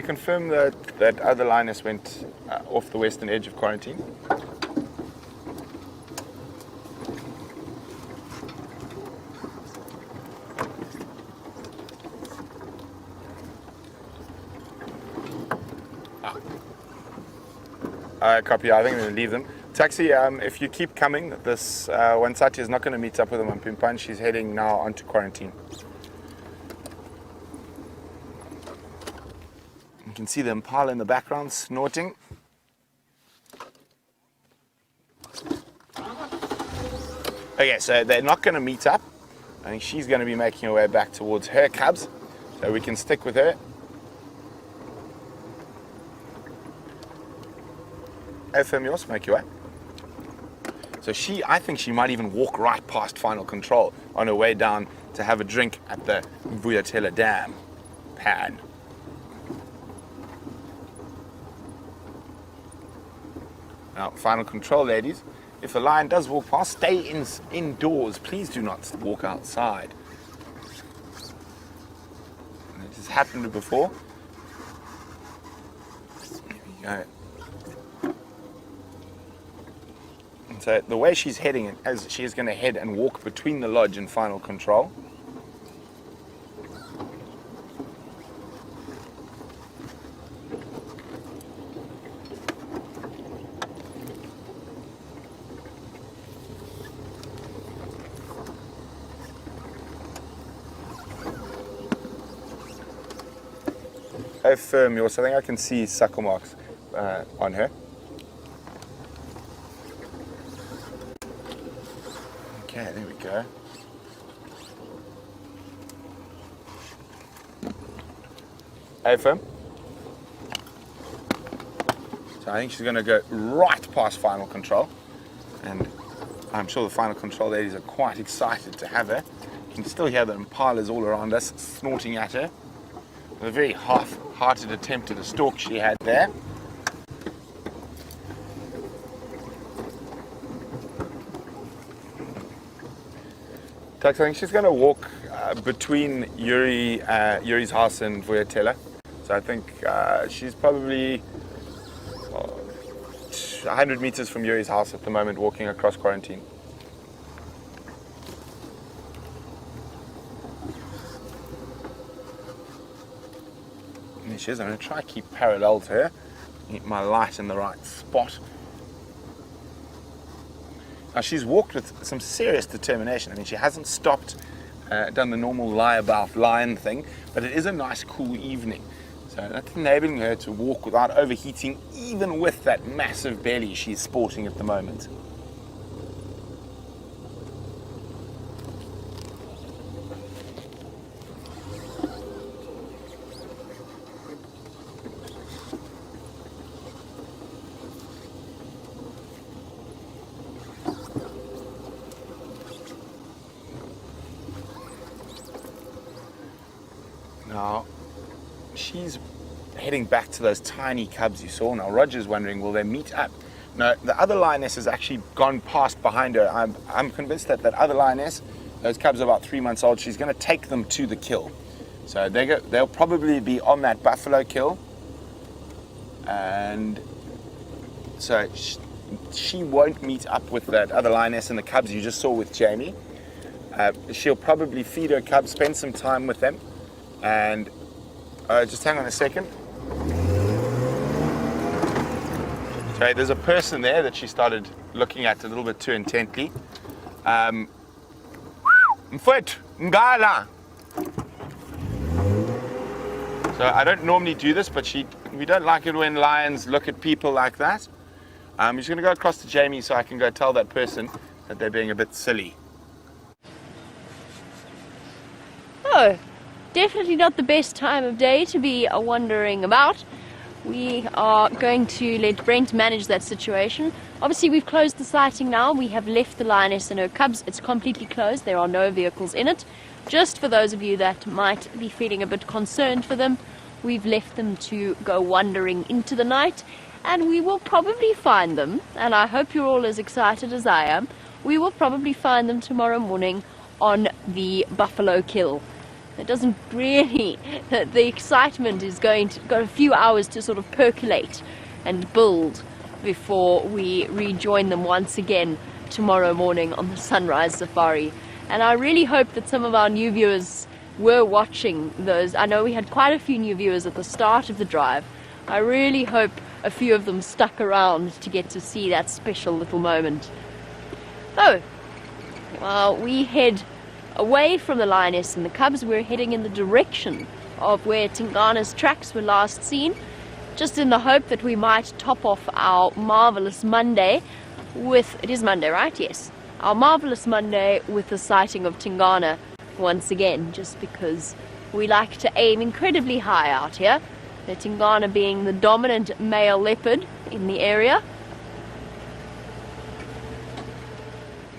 confirm that other lioness went off the western edge of quarantine. Copy. I think I'm going to leave them. Taxi, if you keep coming, this Wansati is not going to meet up with them on Pimpan. She's heading now onto quarantine. You can see the impala in the background snorting. Okay, so they're not going to meet up. I think she's going to be making her way back towards her cubs, so we can stick with her. Ephemios, make your way. So I think she might even walk right past final control on her way down to have a drink at the Vuyatela Dam pad. Now, final control, ladies. If a lion does walk past, stay indoors. Please do not walk outside. And it has happened before. There we go. And so the way she's heading, as she is going to head and walk between the lodge and final control. Firm yours. I think I can see suckle marks on her. Okay, there we go. Hey, firm. So I think she's going to go right past final control, and I'm sure the final control ladies are quite excited to have her. You can still hear the impalas all around us snorting at her. A very half-hearted attempt at a stalk she had there. Tux, I think she's going to walk between Yuri's house and Vuyatela. So I think she's probably 100 meters from Yuri's house at the moment, walking across quarantine. And there she is. I'm going to try to keep parallel to her, get my light in the right spot. Now she's walked with some serious determination. I mean, she hasn't stopped, done the normal lie about lion thing, but it is a nice cool evening. So that's enabling her to walk without overheating, even with that massive belly she's sporting at the moment. Now, she's heading back to those tiny cubs you saw. Now, Roger's wondering, will they meet up? No, the other lioness has actually gone past behind her. I'm convinced that that other lioness, those cubs are about 3 months old, she's going to take them to the kill. So they'll probably be on that buffalo kill. And so she won't meet up with that other lioness and the cubs you just saw with Jamie. She'll probably feed her cubs, spend some time with them. And just hang on a second. Okay, there's a person there that she started looking at a little bit too intently. Mfwet, ngala. So I don't normally do this, but we don't like it when lions look at people like that. I'm just going to go across to Jamie so I can go tell that person that they're being a bit silly. Oh. Definitely not the best time of day to be wandering about. We are going to let Brent manage that situation. Obviously, we've closed the sighting now. We have left the lioness and her cubs. It's completely closed. There are no vehicles in it. Just for those of you that might be feeling a bit concerned for them, we've left them to go wandering into the night, and we will probably find them, and I hope you're all as excited as I am. We will probably find them tomorrow morning on the buffalo kill. It doesn't really, the excitement is going to got a few hours to sort of percolate and build before we rejoin them once again tomorrow morning on the sunrise safari. And I really hope that some of our new viewers were watching those. I know we had quite a few new viewers at the start of the drive. I really hope a few of them stuck around to get to see that special little moment. Oh, well, we head away from the lioness and the cubs. We're heading in the direction of where Tingana's tracks were last seen, just in the hope that we might top off our marvelous Monday with, it is Monday, right? Yes. Our marvelous Monday with the sighting of Tingana once again, just because we like to aim incredibly high out here. The Tingana being the dominant male leopard in the area.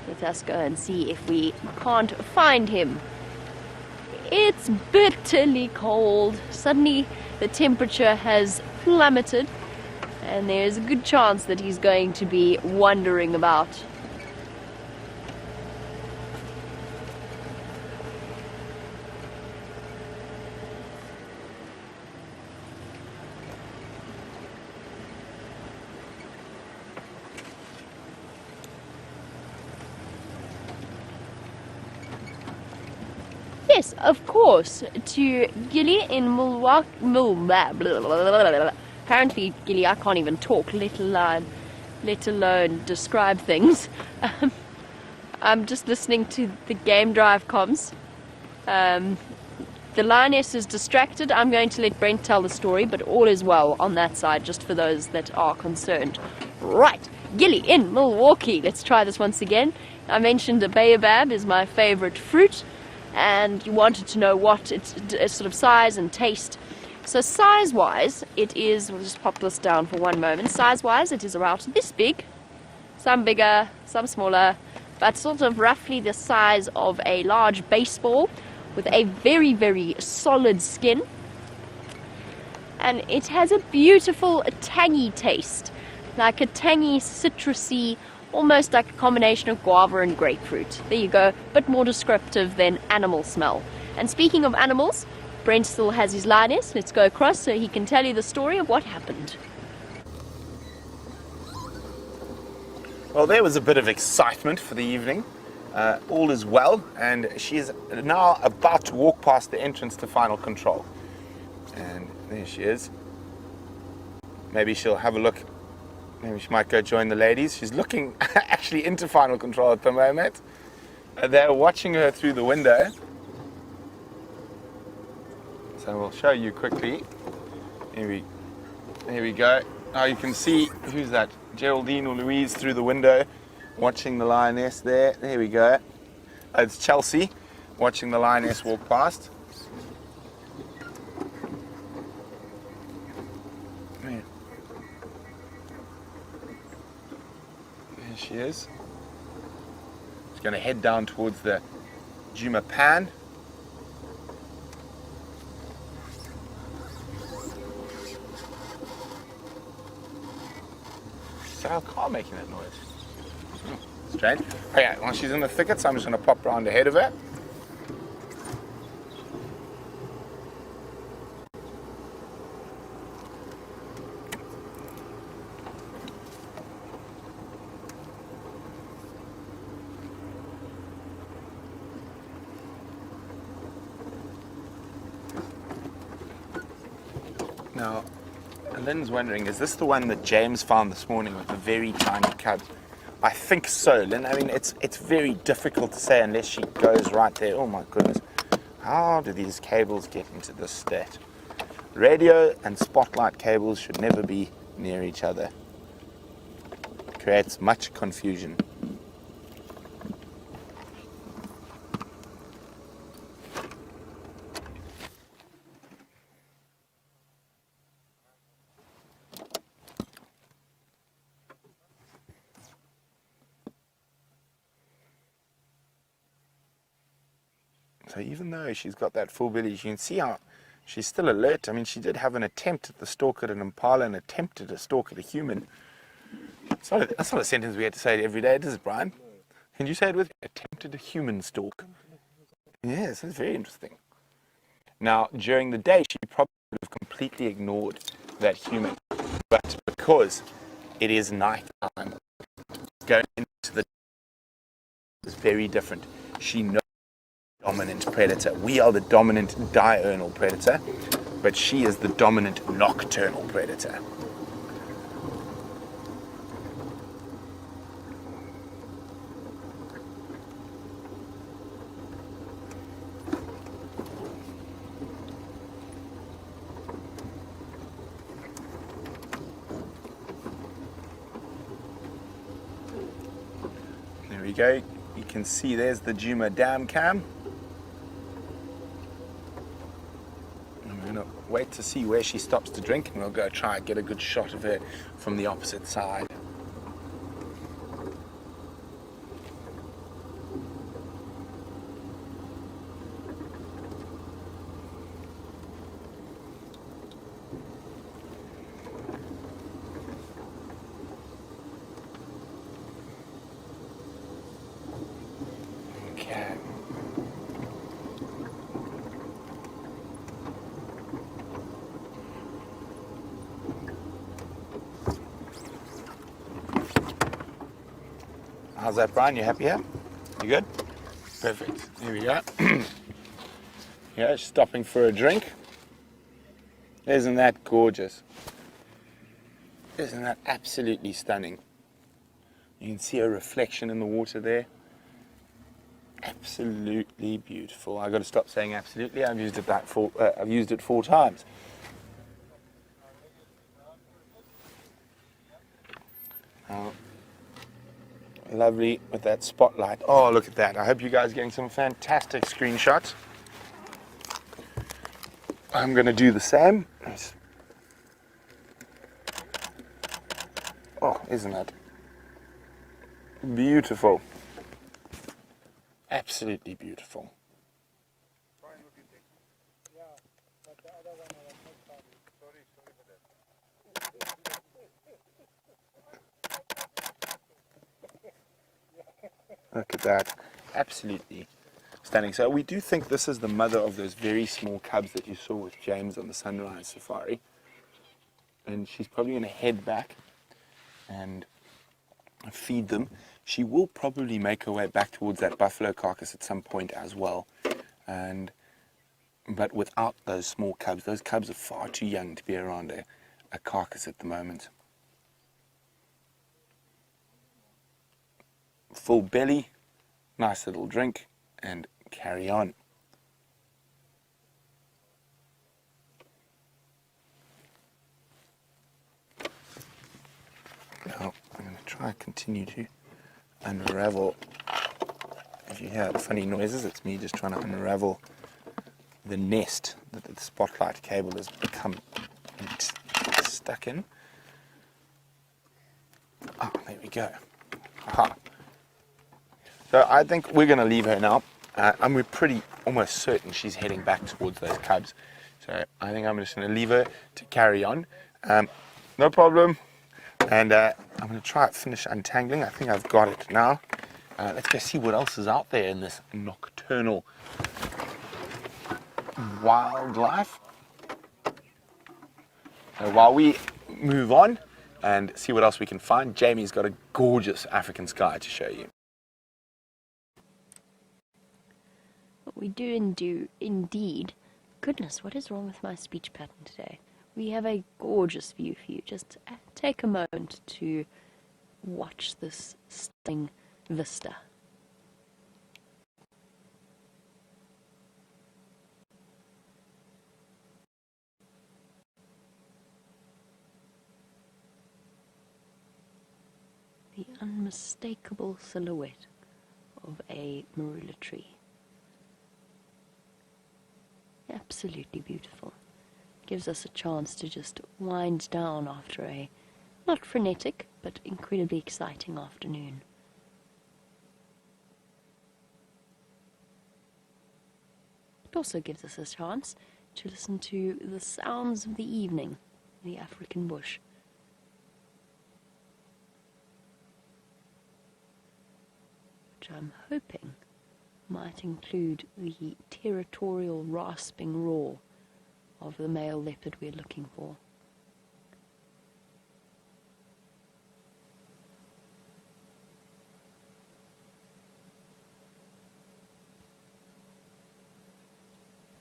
Let us go and see if we can't find him. It's bitterly cold. Suddenly the temperature has plummeted, and there's a good chance that he's going to be wandering about. Yes, of course, to Gilly in Milwaukee. Apparently, Gilly, I can't even talk, let alone describe things. I'm just listening to the game drive comms. The lioness is distracted. I'm going to let Brent tell the story, but all is well on that side, just for those that are concerned. Right, Gilly in Milwaukee. Let's try this once again. I mentioned a baobab is my favorite fruit, and you wanted to know what its sort of size and taste. So size-wise, it is, we'll just pop this down for one moment, size-wise it is about this big, some bigger, some smaller, but sort of roughly the size of a large baseball with a very, very solid skin. And it has a beautiful tangy taste, like a tangy, citrusy, almost like a combination of guava and grapefruit. There you go, a bit more descriptive than animal smell. And speaking of animals, Brent still has his lioness. Let's go across so he can tell you the story of what happened. Well, there was a bit of excitement for the evening. All is well, and she is now about to walk past the entrance to Final Control. And there she is. Maybe she'll have a look. Maybe she might go join the ladies. She's looking actually into Final Control at the moment. They're watching her through the window. So we'll show you quickly. Here we go. Now you can see, who's that? Geraldine or Louise through the window, watching the lioness there. There we go. It's Chelsea, watching the lioness walk past. There she is. She's going to head down towards the Djuma pan. Is our car making that noise? Strange. Okay, well, she's in the thicket, so I'm just going to pop round ahead of her. Now, Lynn's wondering, is this the one that James found this morning with the very tiny cub? I think so, Lynn. I mean, it's very difficult to say unless she goes right there. Oh my goodness. How do these cables get into this state? Radio and spotlight cables should never be near each other. It creates much confusion. So even though she's got that full belly, you can see how she's still alert. I mean, she did have an attempt at the stalk at an impala and attempted a stalk at a human. That's not a sentence we had to say every day, is it, Brian? Can you say it with me? Attempted a human stalk. Yes, that's very interesting. Now, during the day, she probably would have completely ignored that human. But because it is night time, going into the is very different. She knows dominant predator. We are the dominant diurnal predator, but she is the dominant nocturnal predator. There we go. You can see there's the Djuma dam cam. Wait to see where she stops to drink, and we'll go try and get a good shot of her from the opposite side. Okay. How's that, Brian? You happy here? You good? Perfect. Here we go. Yeah, stopping for a drink. Isn't that gorgeous? Isn't that absolutely stunning? You can see a reflection in the water there. Absolutely beautiful. I've got to stop saying absolutely. I've used it 4 times. Lovely with that spotlight. Oh, look at that. I hope you guys are getting some fantastic screenshots. I'm going to do the same. Oh, isn't it beautiful? Absolutely beautiful. Look at that. Absolutely stunning. So we do think this is the mother of those very small cubs that you saw with James on the sunrise safari. And she's probably going to head back and feed them. She will probably make her way back towards that buffalo carcass at some point as well. But without those small cubs, those cubs are far too young to be around a carcass at the moment. Full belly, nice little drink, and carry on. Now, I'm going to try and continue to unravel. If you hear funny noises, it's me just trying to unravel the nest that the spotlight cable has become stuck in. Ah, there we go. Aha. So I think we're going to leave her now, and we're pretty almost certain she's heading back towards those cubs. So I think I'm just going to leave her to carry on. No problem. And I'm going to try to finish untangling. I think I've got it now. Let's go see what else is out there in this nocturnal wildlife. So while we move on and see what else we can find, Jamie's got a gorgeous African sky to show you. We do indeed. Goodness, what is wrong with my speech pattern today? We have a gorgeous view for you. Just take a moment to watch this stunning vista. The unmistakable silhouette of a marula tree. Absolutely beautiful. Gives us a chance to just wind down after a not frenetic but incredibly exciting afternoon. It also gives us a chance to listen to the sounds of the evening in the African bush. Which I'm hoping might include the territorial rasping roar of the male leopard we're looking for.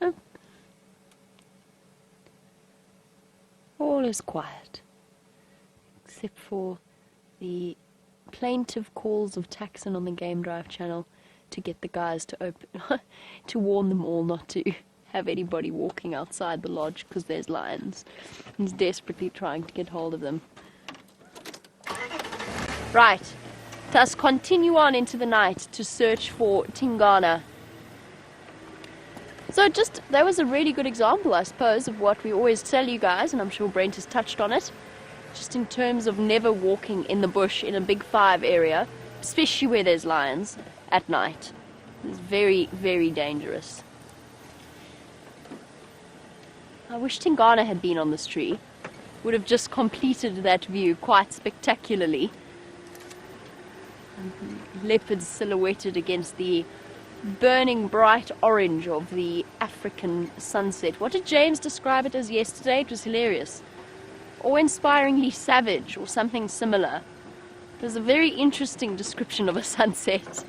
Oh. All is quiet, except for the plaintive calls of Taxon on the Game Drive channel to get the guys to open, to warn them all not to have anybody walking outside the lodge because there's lions. He's desperately trying to get hold of them. Right, thus continue on into the night to search for Tingana. So that was a really good example, I suppose, of what we always tell you guys, and I'm sure Brent has touched on it, just in terms of never walking in the bush in a big 5 area, especially where there's lions, at night. It's very, very dangerous. I wish Tingana had been on this tree. Would have just completed that view quite spectacularly. Leopards silhouetted against the burning bright orange of the African sunset. What did James describe it as yesterday? It was hilarious. Awe-inspiringly savage, or something similar. It was a very interesting description of a sunset.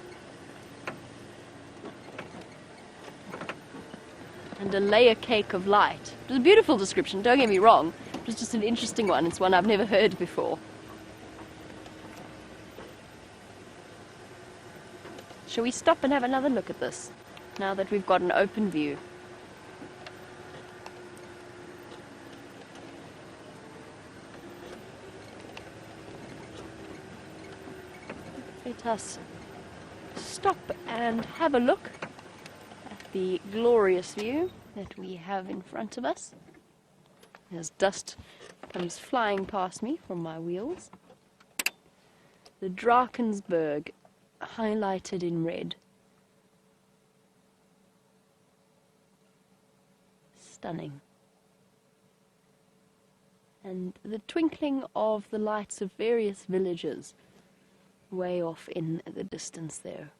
And a layer cake of light. It was a beautiful description, don't get me wrong. It was just an interesting one. It's one I've never heard before. Shall we stop and have another look at this, now that we've got an open view? Let us stop and have a look at the glorious view that we have in front of us. As dust comes flying past me from my wheels. The Drakensberg, highlighted in red. Stunning. And the twinkling of the lights of various villages way off in the distance there.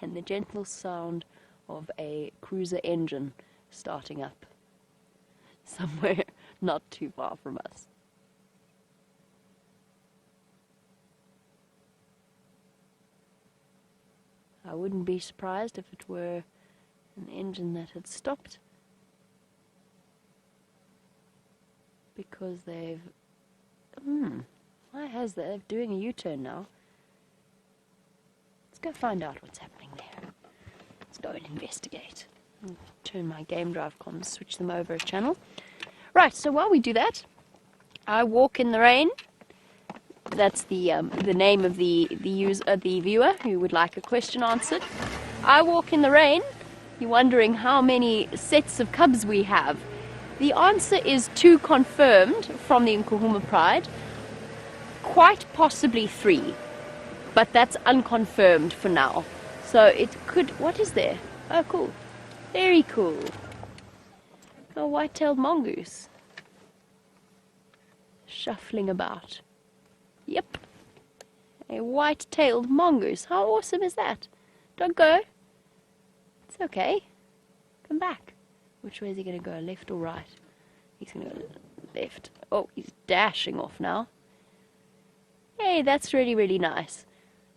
And the gentle sound of a cruiser engine starting up somewhere not too far from us. I wouldn't be surprised if it were an engine that had stopped, because they've why has they're doing a U-turn now? Let's go find out what's happening there. Let's go and investigate. I'll turn my game drive comms, switch them over a channel. Right, so while we do that, I walk in the rain. That's the name of the viewer who would like a question answered. I walk in the rain. You're wondering how many sets of cubs we have. The answer is 2 confirmed from the Nkuhuma Pride. Quite possibly 3. But that's unconfirmed for now. So it could... What is there? Oh, cool. Very cool. A white-tailed mongoose. Shuffling about. Yep. A white-tailed mongoose. How awesome is that? Don't go. It's okay. Come back. Which way is he going to go? Left or right? He's going to go left. Oh, he's dashing off now. Hey, that's really, really nice.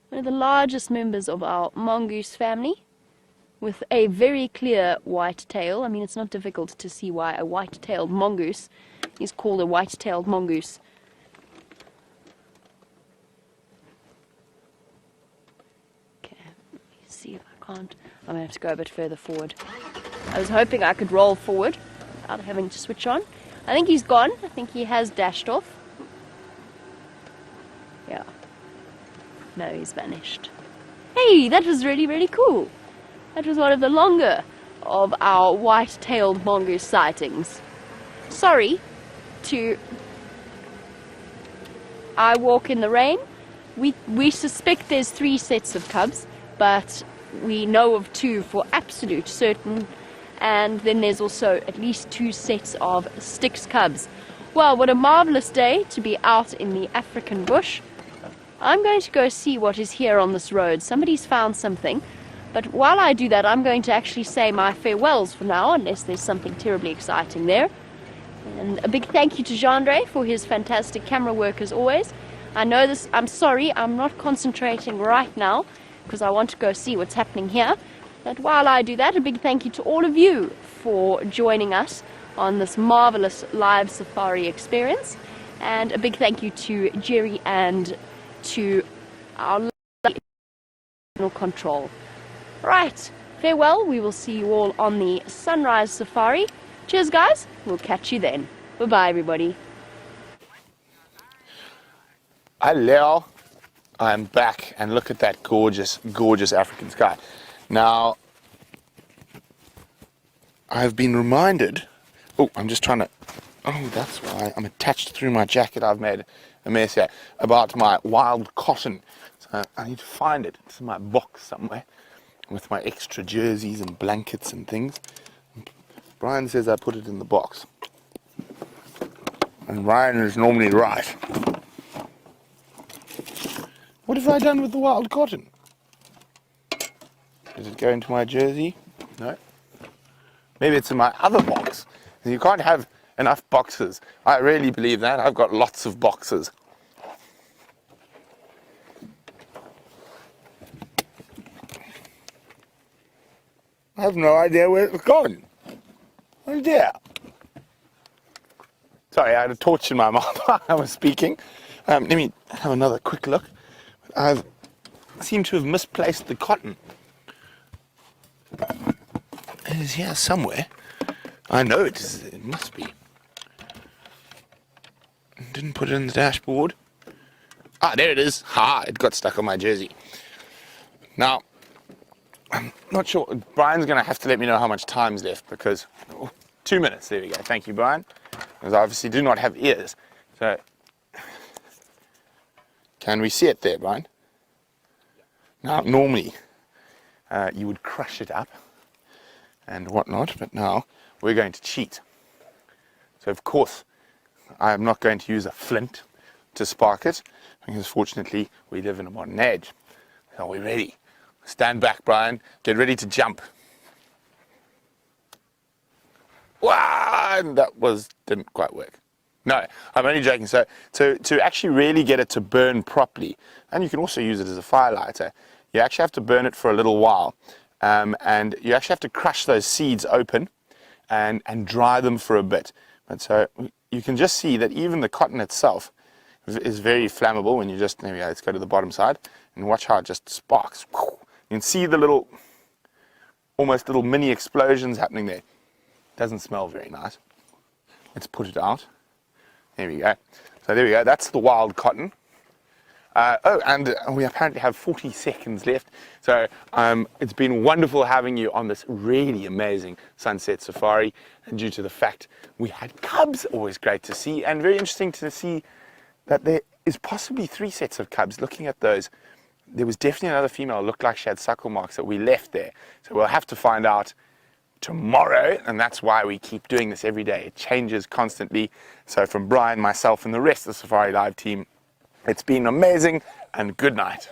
One of the largest members of our mongoose family, with a very clear white tail. I mean, it's not difficult to see why a white-tailed mongoose is called a white-tailed mongoose. Okay, let me see if I can't. I'm going to have to go a bit further forward. I was hoping I could roll forward without having to switch on. I think he's gone. I think he has dashed off. Yeah. No, he's vanished. Hey, that was really, really cool. That was one of the longer of our white-tailed mongoose sightings. Sorry to... I walk in the rain. We suspect there's 3 sets of cubs, but we know of 2 for absolute certain. And then there's also at least 2 sets of Styx cubs. Well, what a marvelous day to be out in the African bush. I'm going to go see what is here on this road. Somebody's found something. But while I do that, I'm going to actually say my farewells for now, unless there's something terribly exciting there. And a big thank you to Jean-Andre for his fantastic camera work as always. I know this, I'm sorry, I'm not concentrating right now, because I want to go see what's happening here. But while I do that, a big thank you to all of you for joining us on this marvelous live safari experience. And a big thank you to Jerry and to our control. Right, farewell. We will see you all on the sunrise safari. Cheers, guys. We'll catch you then. Bye-bye, everybody. Hello. I'm back, and look at that gorgeous, gorgeous African sky. Now, I've been reminded... Oh, I'm just trying to... Oh, that's why I'm attached through my jacket. I've made a mess here. About my wild cotton. So I need to find it. It's in my box somewhere with my extra jerseys and blankets and things. Brian says I put it in the box. And Ryan is normally right. What have I done with the wild cotton? Does it go into my jersey? No. Maybe it's in my other box. You can't have enough boxes. I really believe that. I've got lots of boxes. I have no idea where it's gone. Oh dear. Sorry, I had a torch in my mouth while I was speaking. Let me have another quick look. I seem to have misplaced the cotton. It is here somewhere. I know it is. It must be. Didn't put it in the dashboard. Ah, there it is. Ha! It got stuck on my jersey. Now, I'm not sure. Brian's going to have to let me know how much time's left because 2 minutes. There we go. Thank you, Brian. Because I obviously do not have ears. So, can we see it there, Brian? Now, normally you would crush it up and whatnot, but now we're going to cheat. So, of course, I am not going to use a flint to spark it because, fortunately, we live in a modern age. So, we're ready. Stand back, Brian. Get ready to jump. Wow! And that didn't quite work. No, I'm only joking. So to actually really get it to burn properly, and you can also use it as a fire lighter, you actually have to burn it for a little while. And you actually have to crush those seeds open and dry them for a bit. And so you can just see that even the cotton itself is very flammable when you just, there we go, let's go to the bottom side and watch how it just sparks. You can see the little, almost little mini explosions happening there. Doesn't smell very nice. Let's put it out. There we go. So there we go. That's the wild cotton. And we apparently have 40 seconds left. So it's been wonderful having you on this really amazing sunset safari. And due to the fact we had cubs, always great to see. And very interesting to see that there is possibly 3 sets of cubs. Looking at those, there was definitely another female who looked like she had suckle marks that we left there. So we'll have to find out tomorrow, and that's why we keep doing this every day. It changes constantly. So from Brian, myself, and the rest of the Safari Live team, it's been amazing, and good night.